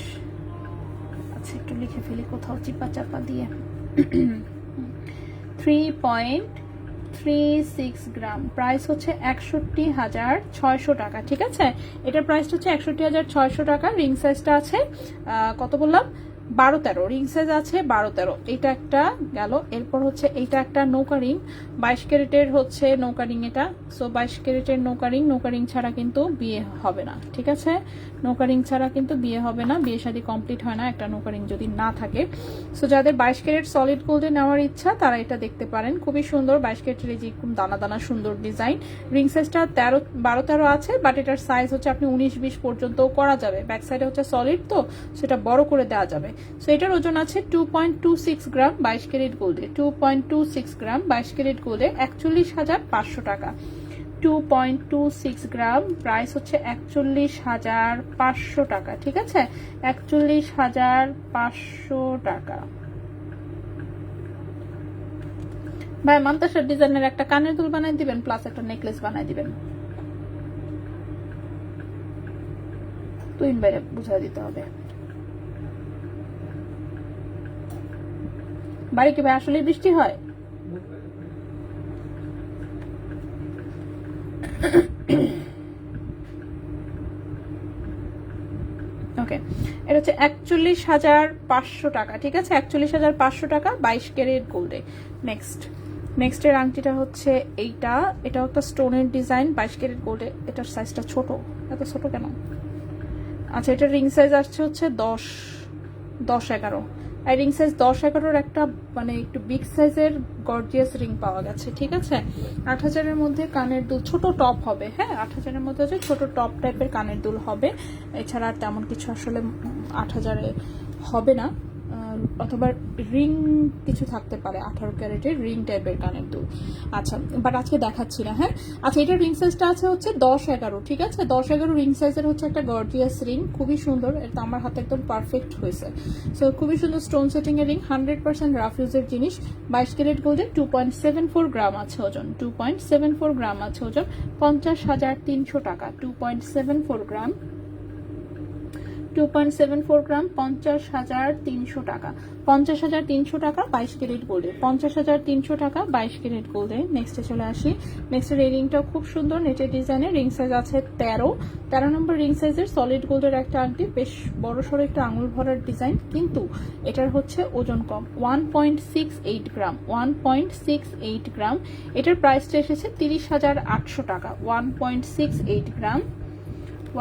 আচ্ছা একটু লিখে ফেলি কোথাও চিপা চাপা দিয়ে। 3.36 গ্রাম, প্রাইস হচ্ছে 61,600 টাকা, ঠিক আছে? এটার প্রাইসটা হচ্ছে 61,600 টাকা। রিং সাইজটা আছে কত বললাম, 12-13, রিং সাইজ আছে 12-13। এটা একটা গেল, এরপর হচ্ছে এইটা একটা নৌকা রিং, 22 ক্যারেটের হচ্ছে নৌকা রিং এটা। সো 22 ক্যারেটের নৌকা রিং ছাড়া কিন্তু বিয়ে হবে না, ঠিক আছে? নৌকা রিং ছাড়া কিন্তু বিয়ে হবে না, বিয়ে শাদী কমপ্লিট হয় না একটা নৌকা রিং যদি না থাকে। সো যাদের 22 ক্যারেট সলিড গোল্ডে নেওয়ার ইচ্ছা তারা এটা দেখতে পারেন, খুবই সুন্দর। 22 ক্যারেটের এই যে দানা দানা সুন্দর ডিজাইন। রিং সাইজটা 12-13 আছে, বাট এটার সাইজ হচ্ছে আপনি 19-20 পর্যন্ত করা যাবে। ব্যাক সাইডে হচ্ছে সলিড, তো সেটা বড় করে দেওয়া যাবে। সো এটার ওজন আছে 2.26 গ্রাম 22 ক্যারেট গোল্ডে, 2.26 গ্রাম 22 ক্যারেট গোল্ডে, 41,500 টাকা। 2.26 গ্রাম, প্রাইস হচ্ছে 41,500 টাকা, ঠিক আছে? 41,500 টাকা। ভাই মান্তাসার ডিজাইনের একটা কানের দুল বানাই দিবেন, প্লাস একটা নেকলেস বানাই দিবেন। তুইন বাইরে বুঝাই দিতে হবে। বাড়ি কি ভাই আসলে বৃষ্টি হয়? ওকে, এটা হচ্ছে 41,500 টাকা, ঠিক আছে? 41,500 টাকা 22 ক্যারেট গোল্ডে। নেক্সটের আংটিটা হচ্ছে এটাও একটা স্টোনের ডিজাইন, 22 ক্যারেট গোল্ডে। এটার সাইজটা ছোট, এত ছোট কেন? আচ্ছা, এটার রিং সাইজ আসছে হচ্ছে 10-11, আর রিং সাইজ 10-11 একটা মানে একটু বিগ সাইজের গর্জিয়াস রিং পাওয়া গেছে, ঠিক আছে? 8,000-এর মধ্যে কানের দুল, ছোট টপ হবে। হ্যাঁ, 8,000-এর মধ্যে হচ্ছে ছোট টপ টাইপের কানের দুল হবে, এছাড়া আর তেমন কিছু আসলে 8,000-এ হবে না। অথবা রিং কিছু থাকতে পারে, 18 ক্যারেটের রিং টাইপের কানের দুল। আচ্ছা, বাট আজকে দেখাচ্ছি না। হ্যাঁ, আচ্ছা, এটা রিং সাইজটা আছে হচ্ছে 10-11, ঠিক আছে? 10-11 রিং সাইজের হচ্ছে একটা গর্জিয়াস রিং, খুবই সুন্দর। এটা আমার হাতে একদম পারফেক্ট হয়েছে। সো খুবই সুন্দর স্টোন সেটিং এর রিং, 100% রাফ ইউজের জিনিস, 22 ক্যারেট গোল্ডের, 2.74 গ্রাম আছে ওজন, 2.74 গ্রাম আছে ওজন, 50,300 টাকা। 2.74 গ্রাম, 2.74 গ্রাম, 50,300 টাকা। 50,300 টাকা 22 ক্যারেট গোল্ডে, 50,300 টাকা 22 ক্যারেট গোল্ডে। নেক্সটে চলে আসি। নেক্সটের এই রিংটাও খুব সুন্দর, নেটের ডিজাইনের, রিং সাইজ আছে 13 নম্বর রিং সাইজের সলিড গোল্ডের একটা আংটি, বেশ বড় সড়ো একটা আঙুল ভরার ডিজাইন, কিন্তু এটার হচ্ছে ওজন কম, 1.68 গ্রাম, 1.68 গ্রাম। এটার প্রাইসটা এসেছে 30,800 টাকা। 1.68 গ্রাম,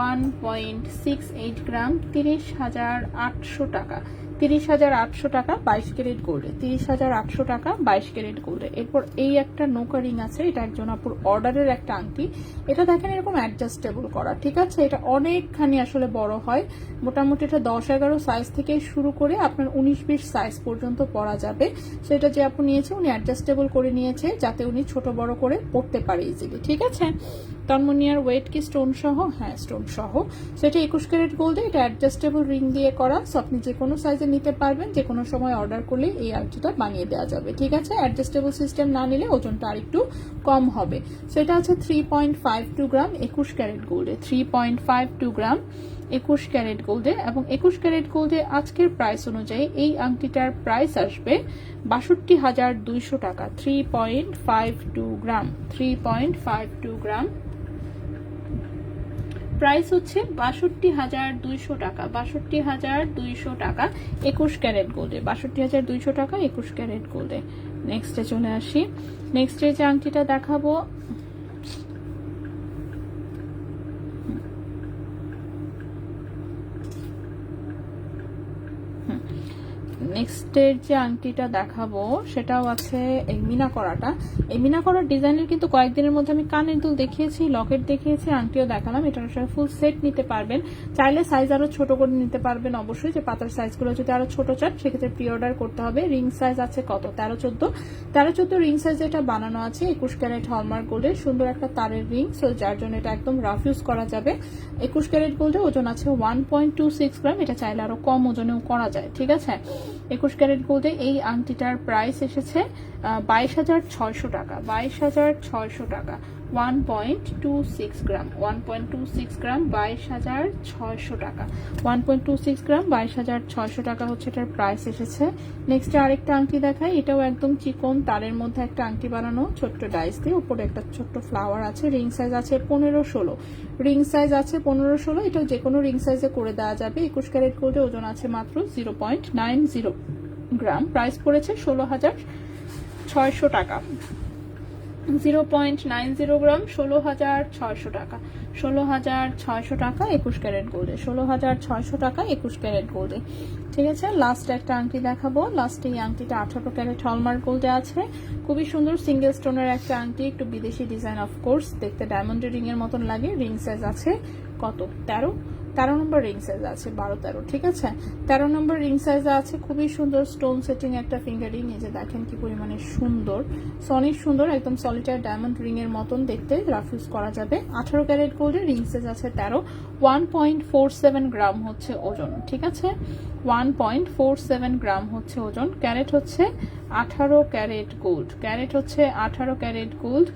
1.68 গ্রাম, 30,800 টাকা। 30,800 টাকা 22 ক্যারেট গোল্ডে, 30,800 টাকা 22 ক্যারেট গোল্ডে। এরপর এই একটা নৌকা রিং আছে, এটা একজন আপুর অর্ডারের একটা আংটি। এটা দেখেন এরকম অ্যাডজাস্টেবল করা, ঠিক আছে? এটা অনেকখানি আসলে বড় হয়, মোটামুটি এটা 10-11 সাইজ থেকে শুরু করে আপনার 19-20 সাইজ পর্যন্ত পরা যাবে। সেটা যে আপু নিয়েছে উনি অ্যাডজাস্টেবল করে নিয়েছে, যাতে উনি ছোট বড় করে পরতে পারে ইজিলি, ঠিক আছে? তন্মনিয়ার ওয়েট কি স্টোন সহ? হ্যাঁ, স্টোন সহ। সেটা 21 ক্যারেট গোল্ডে, এটা অ্যাডজাস্টেবল রিং দিয়ে করা। সো আপনি যে কোনো সাইজে নিতে পারবেন, যে কোনো সময় অর্ডার করলে এই আংটিটা বানিয়ে দেওয়া যাবে, ঠিক আছে? অ্যাডজাস্টেবল সিস্টেম না নিলে ওজনটা আরেকটু কম হবে। সেটা আছে 3.52 গ্রাম 21 ক্যারেট গোল্ডে, 3.52 গ্রাম 21 ক্যারেট গোল্ডে। এবং 21 ক্যারেট গোল্ডে আজকের প্রাইস অনুযায়ী এই আংটিটার প্রাইস আসবে 62,200 টাকা। 3.52 গ্রাম, 3.52 গ্রাম, প্রাইস হচ্ছে 62,200 টাকা। 62,200 টাকা 21 ক্যারেট গোল্ডে, 62,200 টাকা 21 ক্যারেট গোল্ডে। নেক্সটে চলে আসি। নেক্সটে যে আংটিটা দেখাবো, নেক্সটের যে আংটিটা দেখাবো সেটাও আছে এই মিনা করাটা। এই মিনা করার ডিজাইনের কিন্তু কয়েকদিনের মধ্যে আমি কানের দুল দেখিয়েছি, লকেট দেখিয়েছি, আংটিও দেখালাম। এটার আসলে ফুল সেট নিতে পারবেন, চাইলে সাইজ আরো ছোট করে নিতে পারবেন অবশ্যই। যে পাতার সাইজগুলো যদি আরো ছোট চান সেক্ষেত্রে প্রি অর্ডার করতে হবে। রিং সাইজ আছে কত? 13-14 রিং সাইজ এটা বানানো আছে 21 ক্যারেট হলমার্ক গোল্ডের, সুন্দর একটা তারের রিং। সো যার জন্য এটা একদম রাফ ইউজ করা যাবে। 21 ক্যারেট গোল্ডে ওজন আছে 1.26 গ্রাম, এটা চাইলে আরো কম ওজনেও করা যায়, ঠিক আছে? 21 ক্যারেট গোল্ডে এই আংটিটার প্রাইস এসেছে 22,600 টাকা। 22,600 টাকা, 1.26 গ্রাম, 1.26 গ্রাম 22,600 টাকা। 1.26 গ্রাম 22,600 টাকা হচ্ছে এটার প্রাইস এসেছে। নেক্সট আরেকটা আংটি দেখাই, এটাও একদম চিকন তারের মধ্যে একটা আংটি বানানো, ছোট্ট ডাইস দিয়ে, উপরে একটা ছোট্ট ফ্লাওয়ার আছে। রিং সাইজ আছে 15-16, রিং সাইজ আছে 15-16। এটা যে কোনো রিং সাইজে করে দেওয়া যাবে। 21 ক্যারেট গোল্ডে ওজন আছে মাত্র 0.90 গ্রাম, প্রাইস পড়েছে 16,600 টাকা। 0.90 গ্রাম, 16,600 টাকা। 16,600 টাকা 21 ক্যারেট গোল্ডে, 16,600 টাকা 21 ক্যারেট গোল্ডে, ঠিক আছে? লাস্ট একটা আংটি দেখাবো। লাস্টে এই আংটিটা 18 ক্যারেট হলমার্ক গোল্ডে আছে, খুবই সুন্দর সিঙ্গেল স্টোনের একটা আংটি, একটু বিদেশি ডিজাইন, অফকোর্স দেখতে ডায়মন্ড রিং এর মতন লাগে। রিং সাইজ আছে কত? 13 নম্বর রিং সাইজ আছে, 12-13, ঠিক আছে? 13 নম্বর রিং সাইজ আছে, খুবই সুন্দর স্টোন সেটিং একটা ফিঙ্গারিং। এই যে দেখেন কি পরিমাণে সুন্দর, অনেক সুন্দর, একদম সলিটার ডায়মন্ড রিং এর মতন দেখতে, রাফ ইউজ করা যাবে। 18 ক্যারেট গোল্ডের, রিং সাইজ আছে 13, 1.47 গ্রাম হচ্ছে ওজন, ঠিক আছে? 1.47 গ্রাম হচ্ছে ওজন। ক্যারেট হচ্ছে 18 ক্যারেট গোল্ড, ক্যারেট হচ্ছে 18 ক্যারেট গোল্ড।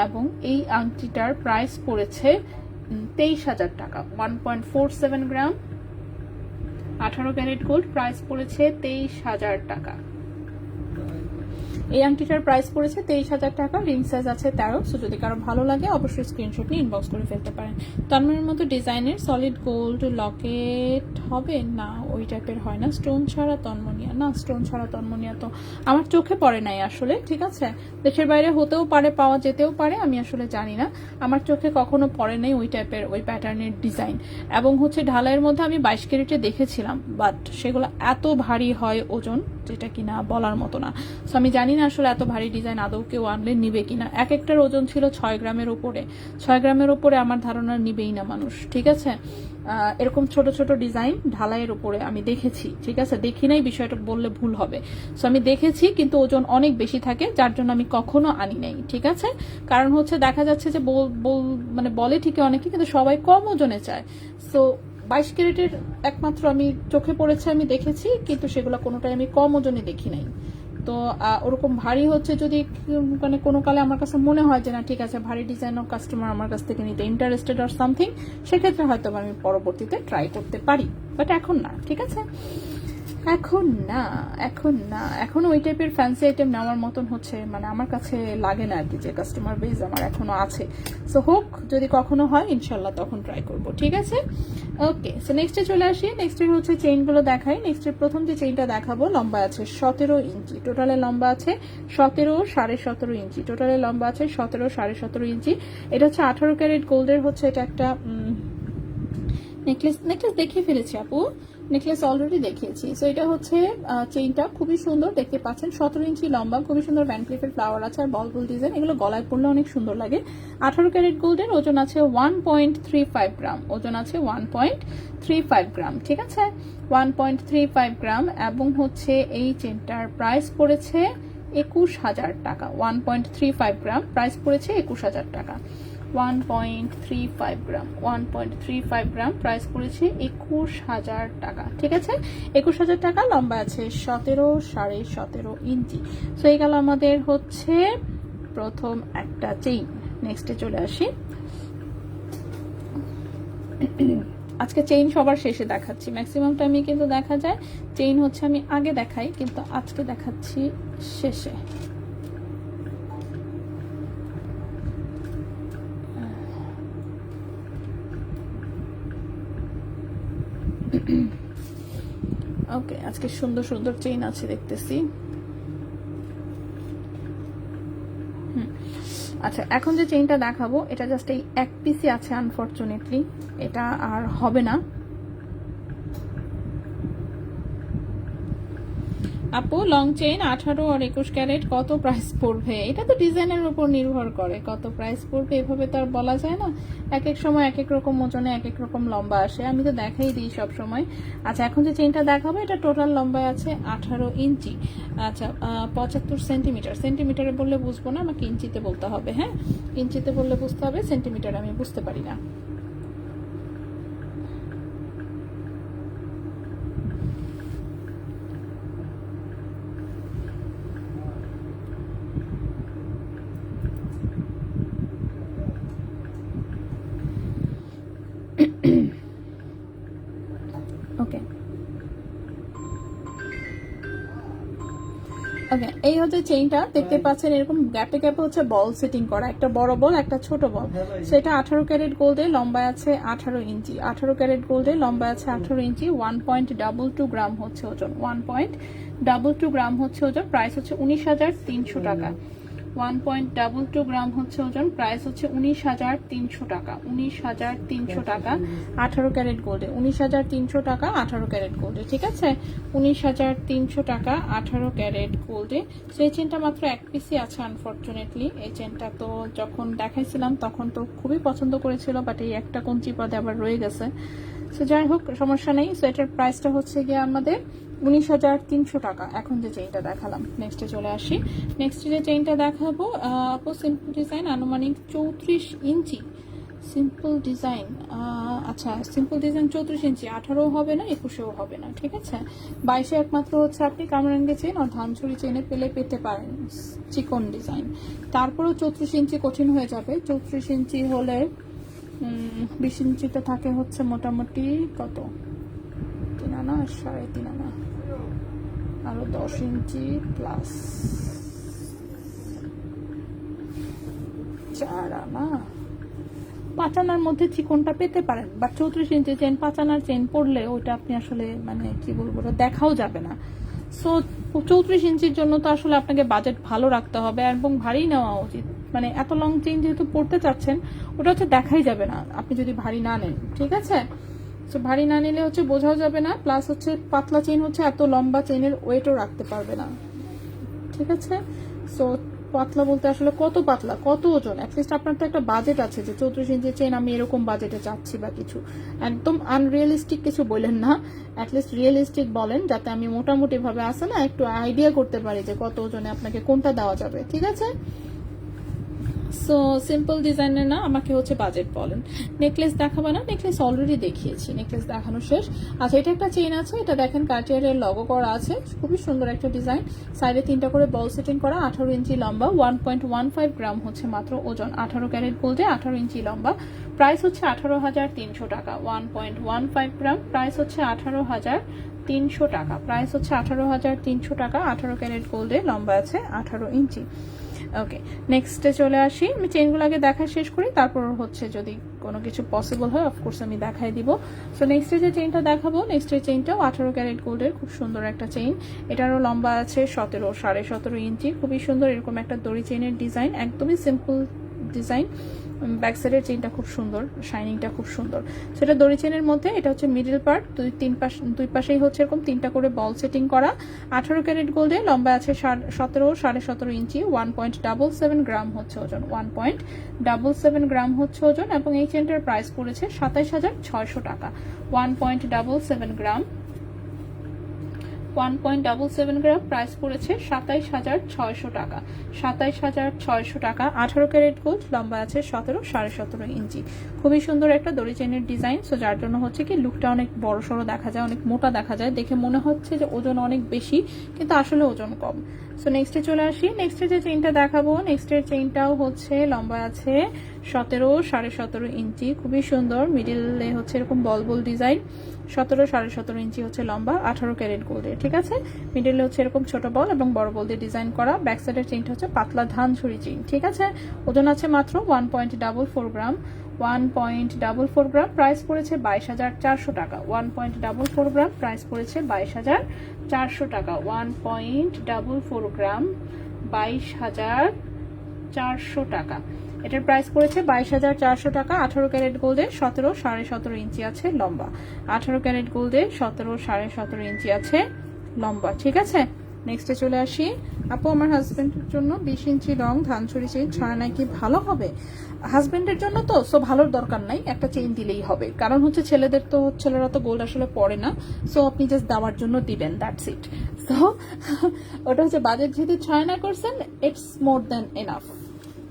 এবং এই আংটিটার প্রাইস পড়েছে 23,000 টাকা। 1.47 গ্রাম 18 ক্যারেট গোল্ড, প্রাইস পড়েছে 23,000 টাকা। এই আংটিটার প্রাইস পড়েছে 23,000 টাকা। রিং সাইজ আছে 13। সো যদি কারো ভালো লাগে অবশ্যই স্ক্রিনশট নিয়ে ইনবক্স করে ফেলতে পারেন। তন্ময়ের মতো ডিজাইনের সলিড গোল্ড লকেট হবে না, ওই টাইপের হয় না, স্টোন ছাড়া তন্মনিয়া না, স্টোন ছাড়া তন্মনিয়া তো আমার চোখে পড়ে নাই আসলে, ঠিক আছে? দেশের বাইরে হতেও পারে, পাওয়া যেতেও পারে, আমি আসলে জানি না। আমার চোখে কখনো পড়ে নাই ওই টাইপের, ওই প্যাটার্নের ডিজাইন। এবং হচ্ছে ঢালাইয়ের মধ্যে আমি 22 ক্যারেটে দেখেছিলাম, বাট সেগুলো এত ভারী হয় ওজন, যেটা কিনা বলার মতো না। সো আমি জানি না আসলে এত ভারী ডিজাইন আদৌ কেউ আনলে নিবে কিনা। এক একটার ওজন ছিল 6 গ্রামের উপরে, 6 গ্রামের উপরে আমার ধারণা নিবেই না মানুষ, ঠিক আছে? এরকম ছোট ছোট ডিজাইন ঢালাইয়ের উপরে আমি দেখেছি, ঠিক আছে, দেখি নাই বিষয়টা বললে ভুল হবে। সো আমি দেখেছি, কিন্তু ওজন অনেক বেশি থাকে, যার জন্য আমি কখনো আনি নাই, ঠিক আছে। কারণ হচ্ছে দেখা যাচ্ছে যে মানে বলে ঠিকই অনেকে, কিন্তু সবাই কম ওজনে চায়। সো 22 ক্যারেটের একমাত্র আমি চোখে পড়েছে, আমি দেখেছি, কিন্তু সেগুলো কোনোটাই আমি কম ওজনে দেখি নাই। তো ওরকম ভারী হচ্ছে যদি মানে কোনো কালে আমার কাছে মনে হয় যে না ঠিক আছে ভারী ডিজাইনের কাস্টমার আমার কাছ থেকে নিতে ইন্টারেস্টেড অর সামথিং, সেক্ষেত্রে হয়তো আমি পরবর্তীতে ট্রাই করতে পারি, বাট এখন না, ঠিক আছে, এখন না, এখন ওই টাইপের ফ্যান্সি আইটেম নেওয়ার মতন হচ্ছে মানে আমার কাছে লাগে না আর কি, যে কাস্টমার বেস আমার এখনো আছে। সো হোক, যদি কখনো হয় ইনশাল্লাহ তখন ট্রাই করব, ঠিক আছে। ওকে, সো নেক্সটে চলে আসি। নেক্সটের হচ্ছে চেইনগুলো দেখাই। নেক্সটের প্রথম যে চেইনটা দেখাবো লম্বা আছে 17 ইঞ্চি, টোটালে লম্বা আছে 17 17.5 ইঞ্চি, টোটালে লম্বা আছে 17 17.5 ইঞ্চি। এটা হচ্ছে 18 ক্যারেট গোল্ডের হচ্ছে এটা একটা নেকলেস দেখিয়ে ফেলেছি আপু, নেকলেস অলরেডি দেখিয়েছি। সো এটা হচ্ছে চেইনটা খুবই সুন্দর দেখতে পাচ্ছেন, 17 ইঞ্চি লম্বা, খুবই সুন্দর ভ্যানক্লিফের ফ্লাওয়ার আছে আর বল ডিজাইন, এগুলো গলায় পরলে অনেক সুন্দর লাগে। 18 ক্যারেট গোল্ডের, ওজন আছে 1.35 গ্রাম, ওজন আছে 1.35 গ্রাম, ঠিক আছে, 1.35 গ্রাম। এবং হচ্ছে এই চেইনটার প্রাইস পড়েছে 21,000 টাকা, 1.35 গ্রাম, প্রাইস পড়েছে 21,000 টাকা। 1.35 গ্রাম, 1.35 গ্রাম, প্রাইস পড়েছে 21,000 টাকা, ঠিক আছে, 21,000 টাকা। লম্বা আছে 17 17.5 ইঞ্চি। সো এই গেল আমাদের হচ্ছে প্রথম একটা চেইন। নেক্সটে চলে আসি। আজকে চেইন সবার শেষে দেখাচ্ছি, ম্যাক্সিমাম টাইমে কিন্তু দেখা যায় চেইন হচ্ছে আমি আগে দেখাই, কিন্তু আজকে দেখাচ্ছি শেষে। ওকে, আজকে সুন্দর সুন্দর চেইন আছে দেখতেছি। আচ্ছা, এখন যে চেইনটা দেখাবো এটা জাস্ট এই এক পিসই আছে, আনফরচুনেটলি এটা আর হবে না। আপু লং চেইন 18 আর 21 ক্যারেট কত প্রাইস পড়বে? এটা তো ডিজাইনের উপর নির্ভর করে কত প্রাইস পড়বে, এভাবে তো আর বলা যায় না। এক এক সময় এক এক রকম ওজনে এক এক রকম লম্বা আসে, আমি তো দেখাই দিই সব সময়। আচ্ছা, এখন যে চেইনটা দেখাবো এটা টোটাল লম্বায় আছে 18 ইঞ্চি। আচ্ছা, 75 সেন্টিমিটার, সেন্টিমিটারে বললে বুঝবো না, আমাকে ইঞ্চিতে বলতে হবে। হ্যাঁ, ইঞ্চিতে বললে বুঝতে হবে, সেন্টিমিটারে আমি বুঝতে পারি না। ওকে ওকে, এই হচ্ছে চেইনটা দেখতে পাচ্ছেন, এরকম গ্যাপে গ্যাপে হচ্ছে বল সেটিং করা, একটা বড় বল একটা ছোট বল। সেটা 18 ক্যারেট গোল্ডে লম্বায় আছে 18 ইঞ্চি, 18 ক্যারেট গোল্ডে লম্বায় আছে 18 ইঞ্চি। 1.22 গ্রাম হচ্ছে ওজন, 1.22 গ্রাম হচ্ছে ওজন, প্রাইস হচ্ছে 19,300 টাকা। 1.22 গ্রাম হচ্ছে ওজন, প্রাইস হচ্ছে 19,300 টাকা, 19,300 টাকা 18 ক্যারেট গোল্ডে, 19,300 টাকা 18 ক্যারেট গোল্ডে, ঠিক আছে, 19,300 টাকা 18 ক্যারেট গোল্ডে। সেই চেনটা মাত্র এক পিসই আছে আনফরচুনেটলি। এই চেনটা তো যখন দেখাইছিলাম তখন তো খুবই পছন্দ করেছিল, বাট এই একটা কঞ্চি পদে আবার রয়ে গেছে। সো যাই হোক, সমস্যা নেই। সো এটার প্রাইসটা হচ্ছে গিয়ে আমাদের 19,300 টাকা। এখন যে চেইনটা দেখালাম, নেক্সটে চলে আসি। নেক্সট যে চেইনটা দেখাবো আপু সিম্পল ডিজাইন, আনুমানিক 34 ইঞ্চি সিম্পল ডিজাইন। আচ্ছা, সিম্পল ডিজাইন 34 ইঞ্চি, 18 হবে না 21ও হবে না, ঠিক আছে। 22 একমাত্র হচ্ছে আপনি কামরাঙ্গে চেইন আর ধানছড়ি চেইনে পেতে পারেন চিকন ডিজাইন। তারপরেও 34 ইঞ্চি কঠিন হয়ে যাবে। 34 ইঞ্চি হলে 20 ইঞ্চিতে থাকে হচ্ছে মোটামুটি কত, 3 আনা 3.5 আনা, আরো 10 ইঞ্চি প্লাস 4 আনা, 5 আনার মধ্যে চিকনটা পেতে পারেন। বা 34 ইঞ্চি চেন 5 আনার চেন পড়লে ওইটা আপনি আসলে মানে কি বলবো, ওটা দেখাও যাবে না। সো 34 ইঞ্চির জন্য তো আসলে আপনাকে বাজেট ভালো রাখতে হবে এবং ভারী নেওয়া উচিত। মানে এত লং চেন যেহেতু পড়তে চাচ্ছেন, ওটা হচ্ছে দেখাই যাবে না আপনি যদি ভারী না নেন, ঠিক আছে। সো ভারী না নিলে হচ্ছে বোঝাও যাবে না, প্লাস হচ্ছে পাতলা চেন হচ্ছে এত লম্বা চেনের ওয়েটও রাখতে পারবে না, ঠিক আছে। সো পাতলা বলতে আসলে কত পাতলা, কত ওজন? অ্যাটলিস্ট আপনার তো একটা বাজেট আছে যে 34 ইঞ্চি চেন আমি এরকম বাজেটে চাচ্ছি বা কিছু। একদম আনরিয়েলিস্টিক কিছু বললেন না, অ্যাটলিস্ট রিয়েলিস্টিক বলেন, যাতে আমি মোটামুটি ভাবে আসে না একটু আইডিয়া করতে পারি যে কত ওজনে আপনাকে কোনটা দেওয়া যাবে, ঠিক আছে? সো সিম্পল ডিজাইনের না, আমাকে হচ্ছে বাজেট বলেন। নেকলেস দেখাবো না? নেকলেস অলরেডি দেখিয়েছি, নেকলেস দেখানো শেষ। আচ্ছা, এটা একটা চেইন আছে, এটা দেখেন কার্টিয়ারের লগো করা আছে, খুবই সুন্দর একটা ডিজাইন। সাইডে 3টা করে বল সেটিং করা, 18 ইঞ্চি লম্বা, 1.15 গ্রাম হচ্ছে মাত্র ওজন, 18 ক্যারেট গোল্ডে 18 ইঞ্চি লম্বা। প্রাইস হচ্ছে 18,300 টাকা। 1.15 গ্রাম, প্রাইস হচ্ছে 18,300 টাকা। প্রাইস হচ্ছে 18,300 টাকা। 18 ক্যারেট গোল্ডে, লম্বা আছে 18 ইঞ্চি। ওকে, নেক্সটে চলে আসি। আমি চেইনগুলো আগে দেখা শেষ করি, তারপর হচ্ছে যদি কোনো কিছু পসিবল হয় অফকোর্স আমি দেখাই দিব। সো নেক্সটে যে চেইনটা দেখাবো, নেক্সটের চেইনটাও 18 ক্যারেট গোল্ডের, খুব সুন্দর একটা চেইন। এটারও লম্বা আছে 17.5 ইঞ্চি, খুবই সুন্দর। এরকম একটা দড়ি চেইনের ডিজাইন, একদমই সিম্পল ডিজাইন। ব্যাক সাইডের চেইনটা খুব সুন্দর, শাইনিংটা খুব সুন্দর। সেটা দড়ি চেইনের মধ্যে এটা হচ্ছে মিডল পার্ট, দুই পাশেই হচ্ছে এরকম 3টা করে বল সেটিং করা। 18 ক্যারেট গোল্ডে, লম্বা আছে 17.5 ইঞ্চি, 1.77 গ্রাম হচ্ছে ওজন, 1.77 গ্রাম হচ্ছে ওজন। এবং এই চেইনটার প্রাইস পড়েছে 27,600 টাকা। 1.77 গ্রাম, 1.77 গ্রাম, প্রাইস পড়েছে 27,600 টাকা। 27,600 টাকা। 18 ক্যারেট গোল্ড, লম্বা আছে 17.5 ইঞ্চি, খুবই সুন্দর একটা দড়ি চেনের ডিজাইন। সো যার জন্য হচ্ছে কি লুকটা অনেক বড় সড়ো দেখা যায়, অনেক মোটা দেখা যায়, দেখে মনে হচ্ছে যে ওজন অনেক বেশি, কিন্তু আসলে ওজন কম। সো নেক্সটে চলে আসি। নেক্সটে যে চেইনটা দেখাবো, নেক্সটের চেইনটাও হচ্ছে লম্বা আছে 17.5 ইঞ্চি, খুবই সুন্দর। মিডিলে হচ্ছে এরকম বল বল ডিজাইন, 17.5 ইঞ্চি হচ্ছে লম্বা, 18 ক্যারেট গোল্ডের, ঠিক আছে? মিডিলে হচ্ছে এরকম ছোট বল এবং বড় বল দিয়ে ডিজাইন করা। ব্যাক সাইডের চেইনটা হচ্ছে পাতলা ধান ছুরি চেইন, ঠিক আছে? ওজন আছে মাত্র 1.44 গ্রাম। 1.44 গ্রাম, প্রাইস পড়েছে 22,400 টাকা। 1.44 গ্রাম, প্রাইস পড়েছে 22,400 টাকা। 1.44 গ্রাম, 22,400 টাকা। এটার প্রাইস পড়েছে 22,400 টাকা। 18 ক্যারেট গোল্ডে, 17.5 ইঞ্চি আছে লম্বা। 18 ক্যারেট গোল্ডে 17.5 ইঞ্চি আছে লম্বা, ঠিক আছে? নেক্সটে চলে আসি। আপু, আমার হাজবেন্ডের জন্য 20 ইঞ্চি লং ধানছড়ি চেইন ছয় নাই কি ভালো হবে? হাজবেন্ডের জন্য তো সো ভালোর দরকার নাই, একটা চেইন দিলেই হবে। কারণ হচ্ছে ছেলেরা তো গোল্ড আসলে পরে না, সো আপনি জাস্ট দেওয়ার জন্য দিবেন, দ্যাটস ইট। সো ওটা হচ্ছে বাজেট যেহেতু 6 না করছেন, ইটস মোর দেন এনাফ,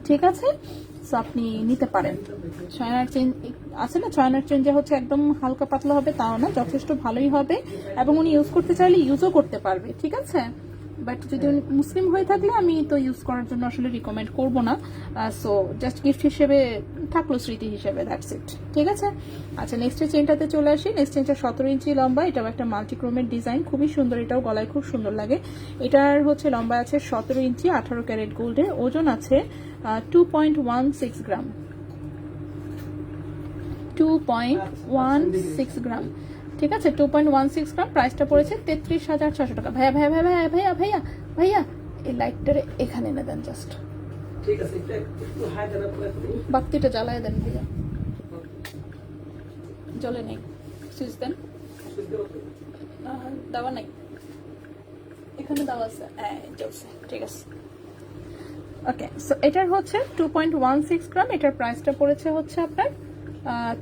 ঠিক আছে? সো আপনি নিতে পারেন। ছয়নার চেন আছে না, ছয়নার চেন যে হচ্ছে একদম হালকা পাতলা হবে তাও না, যথেষ্ট ভালোই হবে। এবং উনি ইউজ করতে চাইলে ইউজও করতে পারবে, ঠিক আছে? বাট যদি উনি মুসলিম হয়ে থাকলে আমি তো ইউজ করার জন্য আসলে রিকমেন্ড করবো না। সো জাস্ট গিফট হিসেবে থাকলো, স্মৃতি হিসেবে, দ্যাটস ইট, ঠিক আছে? আচ্ছা, নেক্সটের চেনটাতে চলে আসি। নেক্সট চেনটা 17 ইঞ্চি লম্বা, এটাও একটা মাল্টিক্রোমের ডিজাইন, খুবই সুন্দর। এটাও গলায় খুব সুন্দর লাগে। এটার হচ্ছে লম্বা আছে 17 ইঞ্চি, 18 ক্যারেট গোল্ডে, ওজন আছে 2.16 গ্রাম। 2.16 গ্রাম, ঠিক আছে? 2.16 গ্রাম, প্রাইসটা পড়েছে 33,600 টাকা। ভাইয়া ভাইয়া ভাইয়া ভাইয়া ভাইয়া ভাইয়া ভাইয়া এই লাইটটারে এখানে এনে দেন জাস্ট, ঠিক আছে? একটু হাই দেন, বাতিটা জ্বালায় দেন ভাইয়া, জ্বলে নেই, সুইচ দেন। দাওয়া নাই, এখানে দাওয়া আছে, জ্বলছে, ঠিক আছে। ওকে, সো এটার হচ্ছে 2.16 গ্রাম, এটার প্রাইসটা পড়েছে হচ্ছে আপনার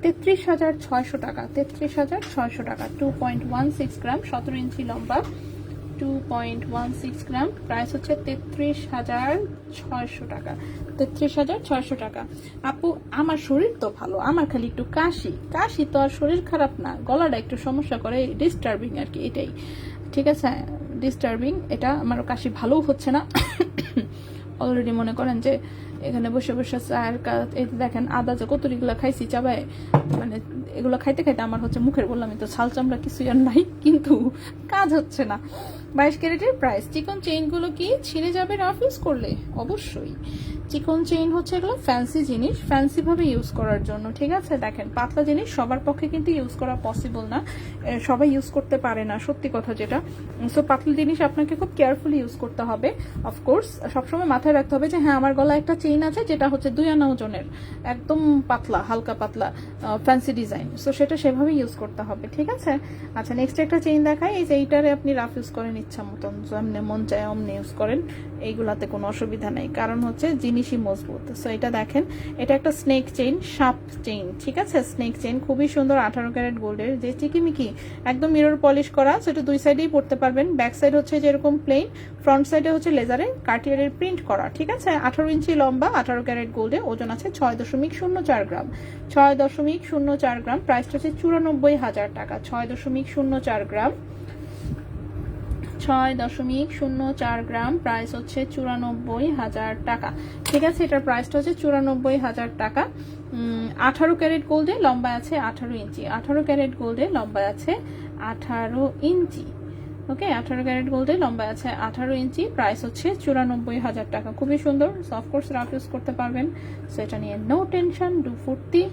33,600 টাকা। 33,600 টাকা। 2.16 গ্রাম, 17 ইঞ্চি লম্বা, 2.16 গ্রাম, প্রাইস হচ্ছে 33,600 টাকা। 33,600 টাকা। আপু, আমার শরীর তো ভালো, আমার খালি একটু কাশি তো আর শরীর খারাপ না, গলাটা একটু সমস্যা করে, ডিস্টার্বিং আর কি, এটাই, ঠিক আছে? ডিস্টার্বিং, এটা আমার কাশি ভালো হচ্ছে না। অলরেডি মনে করেন যে এখানে বসে বসে চায়ের কাজ, এই দেখেন আদা যে কতরিগুলা খাইছি চাবায়, মানে এগুলো খাইতে খাইতে আমার হচ্ছে মুখের, বললাম তো ছাল চামড়া কিছুই আর নাই, কিন্তু কাজ হচ্ছে না। 22 ক্যারেটের প্রাইস। চিকন চেইনগুলো কি ছিঁড়ে যাবে রাফ ইউজ করলে? অবশ্যই। চিকন চেইন হচ্ছে এগুলো ফ্যান্সি জিনিস, ফ্যান্সি ভাবে ইউজ করার জন্য, ঠিক আছে? দেখেন, পাতলা জিনিস সবার পক্ষে কিন্তু ইউজ করা পসিবল না, সবাই ইউজ করতে পারে না, সত্যি কথা যেটা। সো পাতলা জিনিস আপনাকে খুব কেয়ারফুলি ইউজ করতে হবে। অফকোর্স সবসময় মাথায় রাখতে হবে যে হ্যাঁ, আমার গলায় একটা চেইন আছে যেটা হচ্ছে 2 আনা ওজনের, একদম পাতলা, হালকা পাতলা, ফ্যান্সি ডিজাইন, ডিজাইন, সো সেটা সেভাবে ইউজ করতে হবে, ঠিক আছে। আচ্ছা নেক্সট একটা চেইন দেখাই, এই যে এইটারে আপনি রাফ ইউজ করেন ইচ্ছা মতন, যেমনি মন চায় অমনি ইউজ করেন, এইগুলাতে কোনো অসুবিধা নেই, কারণ হচ্ছে জিনিসই মজবুত। সো এটা দেখেন, এটা একটা স্নেক চেইন, সাপ চেইন, ঠিক আছে, স্নেক চেইন খুবই সুন্দর, 18 ক্যারেট গোল্ডের, যে চিকিমিকি একদম মিরর পলিশ করা, সেটা দুই সাইডেই পড়তে পারবেন। ব্যাক সাইড হচ্ছে যেরকম প্লেন, ফ্রন্ট সাইডে হচ্ছে লেজারে কার্টিয়ারের প্রিন্ট করা, ঠিক আছে। 18 ইঞ্চি লম্বা, 18 ক্যারেট গোল্ডে, ওজন আছে 6.04 গ্রাম, 6.04 গ্রাম। প্রাইসটা হচ্ছে 94,000 টাকা, 6.04 গ্রাম, 6.04 গ্রাম, প্রাইস হচ্ছে 94,000 টাকা, ঠিক আছে। এটার প্রাইসটা হচ্ছে 94,000 টাকা। 18 ক্যারেট গোল্ডে, লম্বা আছে 18 ইঞ্চি, 18 ক্যারেট গোল্ডে লম্বা আছে 18 ইঞ্চি, ওকে। 18 ক্যারেট গোল্ডে লম্বা আছে 18 ইঞ্চি, প্রাইস হচ্ছে 94,000 টাকা, খুবই সুন্দর। অফকোর্স রাফ ইউজ করতে পারবেন, সো এটা নিয়ে নো টেনশন। 2 ফুর্তি,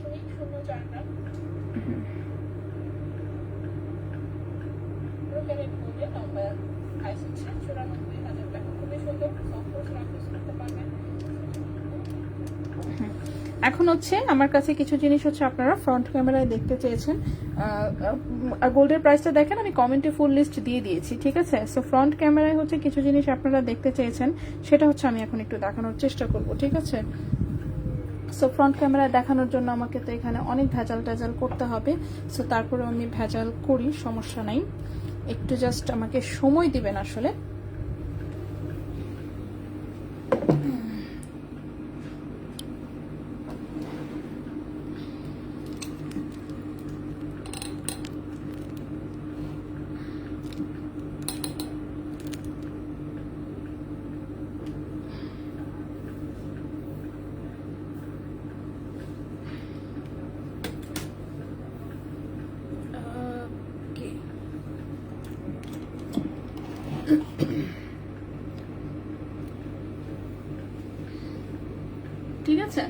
এখন হচ্ছে আমার কাছে কিছু জিনিস হচ্ছে আপনারা ফ্রন্ট ক্যামেরায় দেখতে চেয়েছেন। গোল্ডের প্রাইসটা দেখেন, আমি কমেন্টে ফুল লিস্ট দিয়ে দিয়েছি, ঠিক আছে। সো ফ্রন্ট ক্যামেরায় হচ্ছে কিছু জিনিস আপনারা দেখতে চেয়েছেন, সেটা হচ্ছে আমি এখন একটু দেখানোর চেষ্টা করব, ঠিক আছে। সো ফ্রন্ট ক্যামেরায় দেখানোর জন্য আমাকে তো এখানে অনেক ভেজাল করতে হবে, সো তারপরে আমি ভেজাল করি, সমস্যা নাই, একটু জাস্ট আমাকে সময় দিবেন আসলে। ঠিক আছে,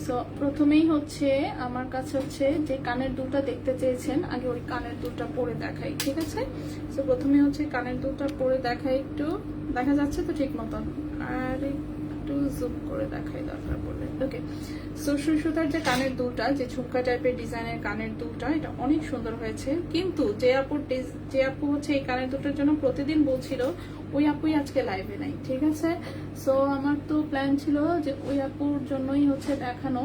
সো প্রথমেই হচ্ছে আমার কাছে হচ্ছে যে কানের দুলটা দেখতে চেয়েছেন, আগে ওই কানের দুলটা পরে দেখাই, ঠিক আছে। সো প্রথমে হচ্ছে কানের দুলটা পরে দেখাই, একটু দেখা যাচ্ছে তো ঠিক মতন, আর একটু জুম করে দেখাই দরকার পড়লে, ওকে। সো সুই সুতার যে কানের দুলটা, যে ঝুমকা টাইপের ডিজাইনের কানের দুলটা, এটা অনেক সুন্দর হয়েছে, কিন্তু যে আপু হচ্ছে এই কানের দুলটার জন্য প্রতিদিন বলছিল, ওই আপুই আজকে লাইভে নাই, ঠিক আছে। সো আমার তো প্ল্যান ছিল যে ওই আপুর জন্যই হচ্ছে দেখানো,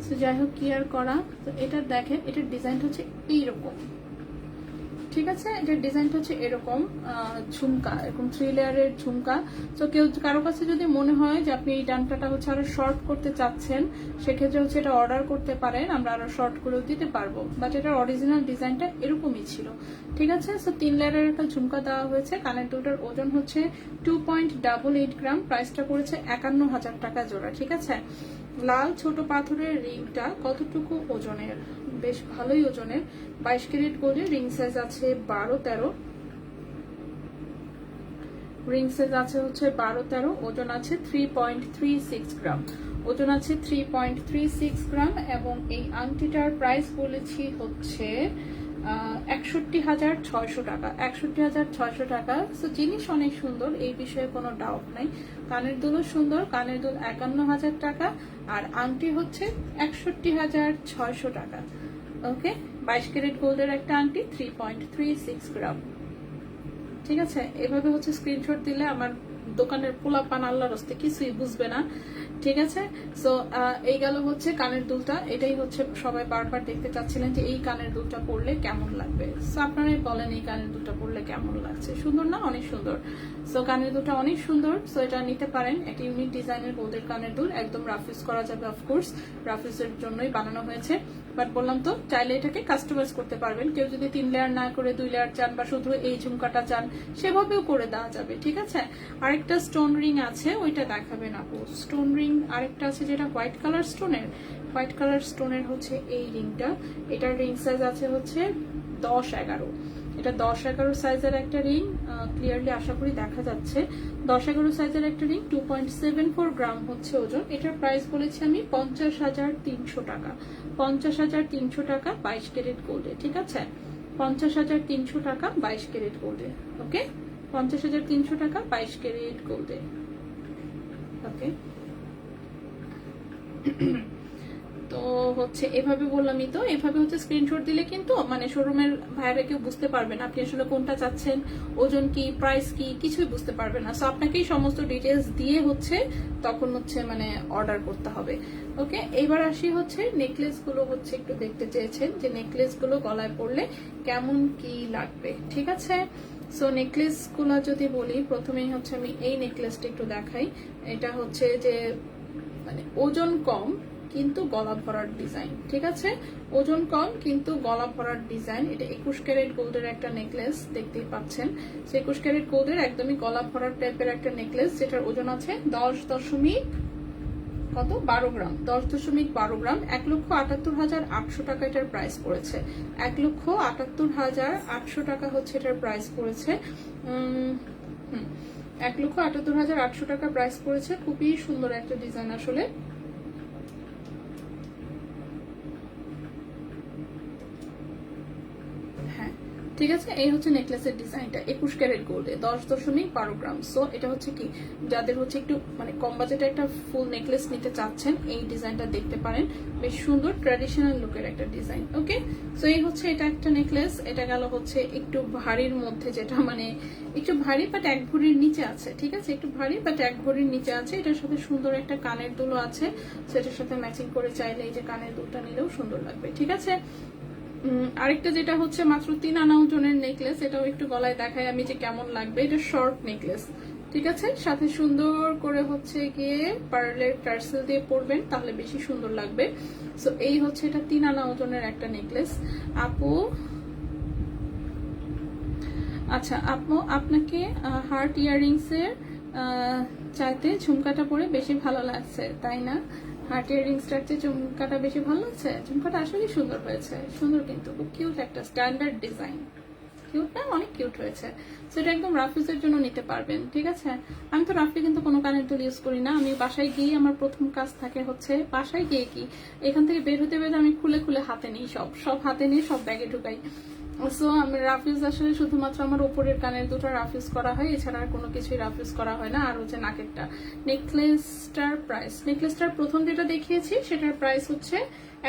সো যাই হোক কি আর করা। তো এটা দেখেন, এটার ডিজাইনটা হচ্ছে এইরকম, ঠিক আছে। এটার ডিজাইনটা হচ্ছে এরকম, ঝুমকা, এরকম 3 লেয়ারের ঝুমকা। তো কেউ কারো কাছে যদি মনে হয় যে আপনি এই ডান্টাটা হচ্ছে আরো শর্ট করতে চাচ্ছেন, সেক্ষেত্রে হচ্ছে এটা অর্ডার করতে পারেন, আমরা আরো শর্ট করেও দিতে পারবো, বাট এটার অরিজিনাল ডিজাইনটা এরকমই ছিল, ঠিক আছে। সো 3 লেয়ারের একটা ঝুমকা দেওয়া হয়েছে, কানের দুলটার ওজন হচ্ছে 2.88 গ্রাম, প্রাইসটা পড়েছে 51,000 টাকা জোড়া, ঠিক আছে। লাল ছোট পাথরের রিংটা কতটুকু ওজনের? বেশ ভালোই ওজনের, 22 ক্যারেট গোল্ডের, রিং সাইজ আছে 12-13, রিং সাইজ আছে হচ্ছে 12-13, ওজন আছে 3.36 গ্রাম, ওজন আছে 3.36 গ্রাম। এবং এই আংটিটার প্রাইস বলেছি হচ্ছে 61,600 টাকা, 61,600 টাকা। সো জিনিস অনেক সুন্দর, এই বিষয়ে কোনো ডাউট নাই। কানের দুলও সুন্দর, কানের দুল 51,000 টাকা, আর আংটি হচ্ছে 61,600 টাকা, ওকে। 22 ক্যারেট গোল্ডের একটা আংটি, 3.36 গ্রাম, ঠিক আছে। এভাবে হচ্ছে স্ক্রিনশট দিলে আমার দোকানের পোলা পান আল্লাহর হস্তে কিছুই বুঝবে না, ঠিক আছে। সো এই গেল হচ্ছে কানের দুলটা, এটাই হচ্ছে সবাই বারবার দেখতে চাচ্ছিলেন যে এই কানের দুলটা পরলে কেমন লাগবে। সো আপনারাই বলেন এই কানের দুলটা পরলে কেমন লাগছে, সুন্দর না? অনেক সুন্দর। সো কানের দুলটা অনেক সুন্দর, সো এটা নিতে পারেন। একটা ইউনিক ডিজাইনের গোল্ডের কানের দুল, একদম রাফ ইউজ করা যাবে, অফকোর্স রাফ ইউজের জন্যই বানানো হয়েছে, বাট বললাম তো চাইলে এটাকে কাস্টমাইজ করতে পারবেন। কেউ যদি 3 লেয়ার না করে 2 লেয়ার চান, বা শুধু এই ঝুমকাটা চান, সেভাবেও করে দেওয়া যাবে, ঠিক আছে। আরেকটা স্টোন রিং আছে, ওইটা দেখাবেন আপু। স্টোন রিং আরেকটা আছে যেটা হোয়াইট কালার স্টোনের, হোয়াইট কালার স্টোনের হচ্ছে এই রিংটা, এটার রিং সাইজ আছে হচ্ছে 10-11, এটা 10-11 সাইজের একটা রিং, ক্লিয়ারলি আশা করি দেখা যাচ্ছে। 10-11 সাইজের একটা রিং, 2.74 গ্রাম হচ্ছে ওজন। এটার প্রাইস বলেছি আমি 50,300 টাকা, 50,300 টাকা 22 ক্যারেট গোল্ডে, ঠিক আছে। 50,300 টাকা 22 ক্যারেট গোল্ডে, ওকে। 50,300 টাকা 22 ক্যারেট গোল্ডে, ওকে। তো হচ্ছে এভাবে বললামই, তো এভাবে হচ্ছে স্ক্রিনশট দিলে কিন্তু মানে শোরুমের ভাইরা কেউ বুঝতে পারবে না আপনি আসলে কোনটা চাচ্ছেন, ওজন কি, প্রাইস কি, কিছুই বুঝতে পারবে না। সো আপনাকেই সমস্ত ডিটেলস দিয়ে হচ্ছে তখন হচ্ছে মানে অর্ডার করতে হবে। ওকে, এইবার আসি হচ্ছে নেকলেস গুলো হচ্ছে একটু দেখতে চেয়েছেন যে নেকলেস গুলো গলায় পরলে কেমন কি লাগবে, ঠিক আছে। সো নেকলেস গুলো যদি বলি, প্রথমেই হচ্ছে আমি এই নেকলেসটা একটু দেখাই। এটা হচ্ছে যে মানে ওজন কম কিন্তু গলা ভরার ডিজাইন, ঠিক আছে, ওজন কম কিন্তু গলা ভরার ডিজাইন। এটা 21 ক্যারেট গোল্ডের একটা নেকলেস, দেখতেই পাচ্ছেন। 21 ক্যারেট গোল্ডের একদমই গলা ভরার টাইপের একটা নেকলেস, যেটার ওজন আছে 10.12 গ্রাম, 10.12 গ্রাম। 1,78,800 টাকা এটার প্রাইস পড়েছে। 1,78,800 টাকা হচ্ছে এটার প্রাইস পড়েছে। 1,78,800 টাকা প্রাইস পড়েছে। খুবই সুন্দর একটা ডিজাইন আসলে। হ্যাঁ, ঠিক আছে, এই হচ্ছে নেকলেসের ডিজাইনটা 21 ক্যারেট গোল্ডে 10.12 গ্রাম। সো এটা হচ্ছে কি, যাদের হচ্ছে একটু মানে কম বাজেটে একটা ফুল নেকলেস নিতে চাচ্ছেন, এই ডিজাইনটা দেখতে পারেন। বেশ সুন্দর ট্র্যাডিশনাল লুকের একটা ডিজাইন। ওকে, সো এই হচ্ছে এটা একটা নেকলেস। এটা গেল হচ্ছে একটু ভারীর মধ্যে, যেটা মানে একটু ভারী বাট 1 ভরির নিচে আছে, ঠিক আছে, একটু ভারী বাট 1 ভরির নিচে আছে। এটার সাথে সুন্দর একটা কানের দুলও আছে, সেটার সাথে ম্যাচিং করে চাইলে এই যে কানের দুলটা নিলেও সুন্দর লাগবে, ঠিক আছে। আরেকটা যেটা হচ্ছে মাত্র 3 আনা ওজনের নেকলেস, এটাও একটু গলায় দেখায় আমি যে কেমন লাগবে। এটা শর্ট নেকলেস, ঠিক আছে, সাথে সুন্দর করে হচ্ছে গিয়ে পার্লের টার্সেল দিয়ে পরবেন, তাহলে বেশি সুন্দর লাগবে। সো এই হচ্ছে এটা 3 আনা ওজনের একটা নেকলেস। আপু, আচ্ছা আপু, আপনাকে হার্ট ইয়াররিংস এর চাইতে ঝুমকাটা পরে বেশি ভালো লাগছে, তাই না? হার্ট ইয়াররিংসটার চেয়ে ঝুমকাটা বেশি ভালো লাগছে। ঝুমকাটা আসলে সুন্দর হয়েছে, সুন্দর, কিন্তু খুব কিউট একটা স্ট্যান্ডার্ড ডিজাইন। কিউট না, অনেক কিউট হয়েছে। সো এটা একদম রাফিউজের জন্য নিতে পারবেন, ঠিক আছে। আমি তো রাফি কিন্তু কোনো কানের দুল ইউজ করি না। আমি বাসায় গিয়ে আমার প্রথম কাজ থাকে হচ্ছে বাসায় গিয়ে কি এখান থেকে বের হতে বের আমি খুলে খুলে হাতে নিই, সব হাতে নিয়ে সব ব্যাগে ঢুকাই। সো আমি রাফিউজ আসলে শুধুমাত্র আমার উপরের কানের দুটো রাফিউজ করা হয়, এছাড়া আর কোনো কিছুই রাফিউজ করা হয় না। আর হচ্ছে নাকেরটা। নেকলেসটার প্রাইস, নেকলেসটার প্রথম যেটা দেখিয়েছি সেটার প্রাইস হচ্ছে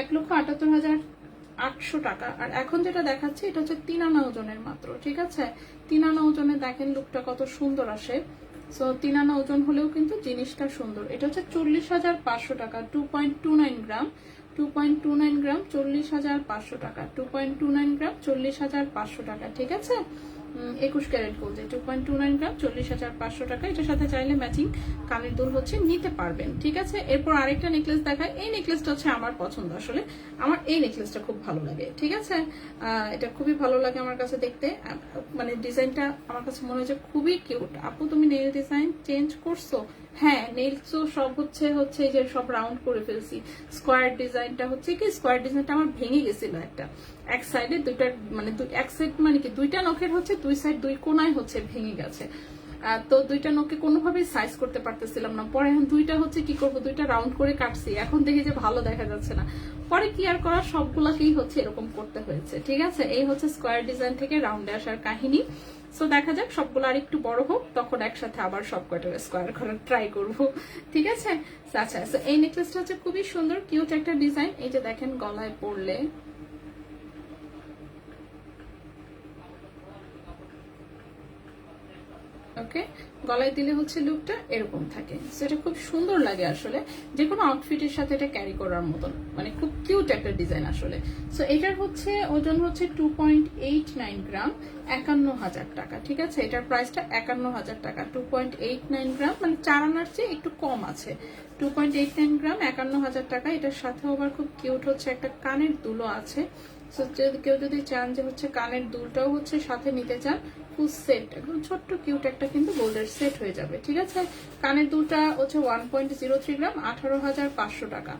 1,78,800 টাকা। আর এখন যেটা দেখাচ্ছি এটা হচ্ছে 3 আনা ওজনের মাত্র, ঠিক আছে। 3 আনা ওজনে দেখেন লুকটা কত সুন্দর আসে। সো 3 আনা ওজন হলেও কিন্তু জিনিসটা সুন্দর। এটা হচ্ছে 40,500 টাকা, 2.29 গ্রাম, 2.29 গ্রাম, 40,500 টাকা, 2.29 গ্রাম, 40,500 টাকা, ঠিক আছে। 21 ক্যারেট গোল্ডে 2.29 গ্রাম, 40,500 টাকা। এটার সাথে চাইলে ম্যাচিং কানের দুল হচ্ছে নিতে পারবেন, ঠিক আছে। এরপর আরেকটা নেকলেস দেখায়। এই নেকলেসটা হচ্ছে আমার পছন্দ আসলে, আমার এই নেকলেসটা খুব ভালো লাগে, ঠিক আছে। এটা খুবই ভালো লাগে আমার কাছে দেখতে, মানে ডিজাইনটা আমার কাছে মনে হচ্ছে খুবই কিউট। আপু, তুমি নেল ডিজাইন চেঞ্জ করছো? হ্যাঁ, নেলস সব হচ্ছে এই যে সব রাউন্ড করে ফেলছি। স্কোয়ার ডিজাইনটা হচ্ছে কি, স্কোয়ার ডিজাইনটা আমার ভেঙে গেছিল একটা, এক সাইডে দুইটা মানে এক সাইড মানে কি দুইটা নখের হচ্ছে দুই সাইড দুই কোনায় হচ্ছে ভেঙে গেছে। তো দুইটা নখে কোনোভাবেই সাইজ করতে পারতেছিলাম না। পরে এখন দুইটা হচ্ছে কি করবো, দুইটা রাউন্ড করে কাটছি। এখন দেখি যে ভালো দেখা যাচ্ছে না, পরে কি আর করা, সবগুলাকেই হচ্ছে এরকম করতে হয়েছে, ঠিক আছে। এই হচ্ছে স্কোয়ার ডিজাইন থেকে রাউন্ডে আসার কাহিনী। সো দেখা যাক সবগুলো আর একটু বড় হোক, তখন একসাথে আবার সব কয়টা স্কোয়ার করার ট্রাই করবো, ঠিক আছে। আচ্ছা, সো এই নেকলেসটা হচ্ছে খুবই সুন্দর কিউট একটা ডিজাইন। এই যে দেখেন গলায় পরলে ওকে, গলায় দিলে হচ্ছে লুকটা এরকম থাকে। সেটা খুব সুন্দর লাগে আসলে, যে কোনো আউটফিটের সাথে এটা ক্যারি করার মতন, মানে খুব কিউট একটা ডিজাইন আসলে। সো এটার হচ্ছে ওজন হচ্ছে 2.89 গ্রাম, 51,000 টাকা, ঠিক আছে। এটার প্রাইসটা 51,000 টাকা, 2.89 গ্রাম, মানে 4 আনার চেয়ে একটু কম আছে। 2.89 গ্রাম, 51,000 টাকা। এটার সাথেও আবার খুব কিউট হচ্ছে একটা কানের দুলও আছে। সো কেউ যদি চান যে হচ্ছে কানের দুলটাও হচ্ছে সাথে নিতে চান, ফুল সেট, একদম ছোট্ট কিউট একটা কিন্তু গোল্ডের সেট হয়ে যাবে, ঠিক আছে। কানের দুলটা হচ্ছে 1.03 গ্রাম, 18,500 টাকা।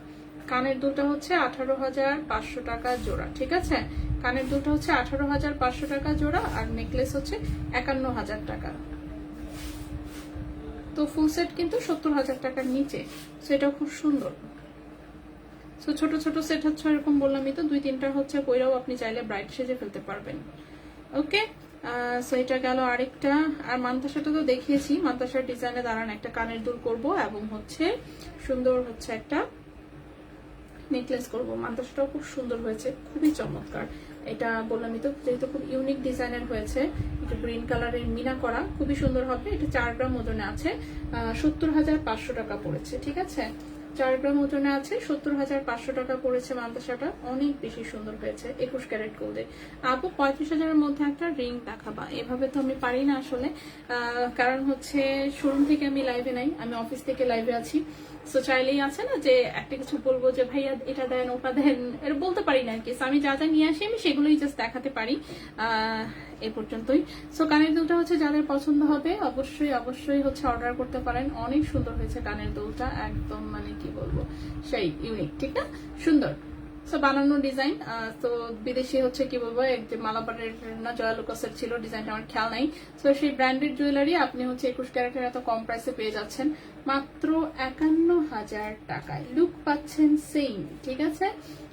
কানের দুলটা হচ্ছে 18,500 টাকা জোড়া, ঠিক আছে। কানের দুলটা হচ্ছে 18,500 টাকা জোড়া, আর নেকলেস হচ্ছে 51,000 টাকা। তো ফুল সেট কিন্তু 70,000 টাকার নিচে, সেটাও খুব সুন্দর। তো ছোট ছোট সেট হচ্ছে এরকম বললামই তো, 2-3টা হচ্ছে কইরাও আপনি চাইলে ব্রাইট সেজে ফেলতে পারবেন। ওকে, সো এটা গেল আরেকটা। আর মান্তাসাটা তো দেখিয়েছি, মান্তাসার ডিজাইনে দাঁড়ান একটা কানের দুল করব, এবং হচ্ছে সুন্দর হচ্ছে একটা নেকলেস করবো। মাদ্রাসাটাও খুব সুন্দর হয়েছে, খুবই চমৎকার। এটা বললামই তো, যেহেতু খুব ইউনিক ডিজাইনের হয়েছে, এটা গ্রিন কালারের মিনা করা, খুবই সুন্দর হবে। এটা 4 গ্রাম ওজনে আছে, 70,500 টাকা পড়েছে। ঠিক আছে, 4 গ্রাম ওজনে আছে, 70,500 টাকা পড়েছে। মাদ্রাসাটা অনেক বেশি সুন্দর হয়েছে, 21 ক্যারেট গোল্ডে। আপু 35,000-এর মধ্যে একটা রিং দেখাবা? এভাবে তো আমি পারি না আসলে, কারণ হচ্ছে শোরুম থেকে আমি লাইভে নাই, আমি অফিস থেকে লাইভে আছি। সো চাইলেই আছে না যে একটা কিছু বলবো যে ভাইয়া এটা দেন ওটা দেন, এটা বলতে পারি না আর কি। So আমি যা যা নিয়ে আসি আমি সেগুলোই জাস্ট দেখাতে পারি, এ পর্যন্তই। সো কানের দুলটা হচ্ছে যাদের পছন্দ হবে অবশ্যই অবশ্যই হচ্ছে অর্ডার করতে পারেন। অনেক সুন্দর হয়েছে কানের দুলটা, একদম মানে কি বলবো, সেই ইউনিক, ঠিক না? সুন্দর। সো বানানো ডিজাইন, তো বিদেশি হচ্ছে কি বলবো, এক যে মালাবারের না জয়া লুকাসের ছিল ডিজাইনটা, আমার খেয়াল নাই। তো সেই ব্র্যান্ডেড জুয়েলারি আপনি হচ্ছে 21 ক্যারেটের এত কম প্রাইসে পেয়ে যাচ্ছেন মাত্র 51,000 টাকায়। লুক পাচ্ছেন সেম, ঠিক আছে,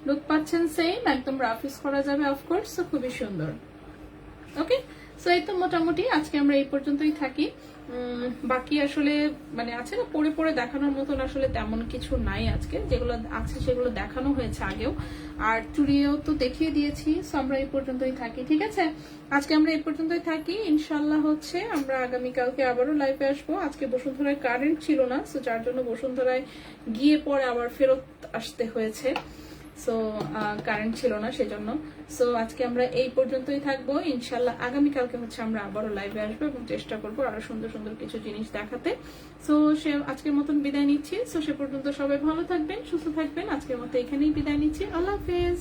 লুক পাচ্ছেন সেম, একদম রাফিস করা যাবে অফকোর্স। তো খুবই সুন্দর। ওকে, সো এই তো মোটামুটি আজকে আমরা এই পর্যন্তই থাকি। বাকি আসলে মানে আছে না পরে পরে দেখানোর মতন আসলে তেমন কিছু নাই আজকে, যেগুলো আছে সেগুলো দেখানো হয়েছে আগেও, আর চুড়িও তো দেখিয়ে দিয়েছি। সো আমরা এই পর্যন্তই থাকি, ঠিক আছে, আজকে আমরা এই পর্যন্তই থাকি। ইনশাল্লাহ হচ্ছে আমরা আগামীকালকে আবারও লাইভে আসবো। আজকে বসুন্ধরায় কারেন্ট ছিল না, সো যার জন্য বসুন্ধরায় গিয়ে পরে আবার ফেরত আসতে হয়েছে। সো কারেন্ট ছিল না সেজন্য। সো আজকে আমরা এই পর্যন্তই থাকবো। ইনশাল্লাহ আগামীকালকে হচ্ছে আমরা আবারও লাইভে আসবো এবং চেষ্টা করবো আরো সুন্দর সুন্দর কিছু জিনিস দেখাতে। সো সে আজকের মতন বিদায় নিচ্ছি। সো সে পর্যন্ত সবাই ভালো থাকবেন, সুস্থ থাকবেন। আজকের মতো এখানেই বিদায় নিচ্ছি। আল্লাহ হাফেজ।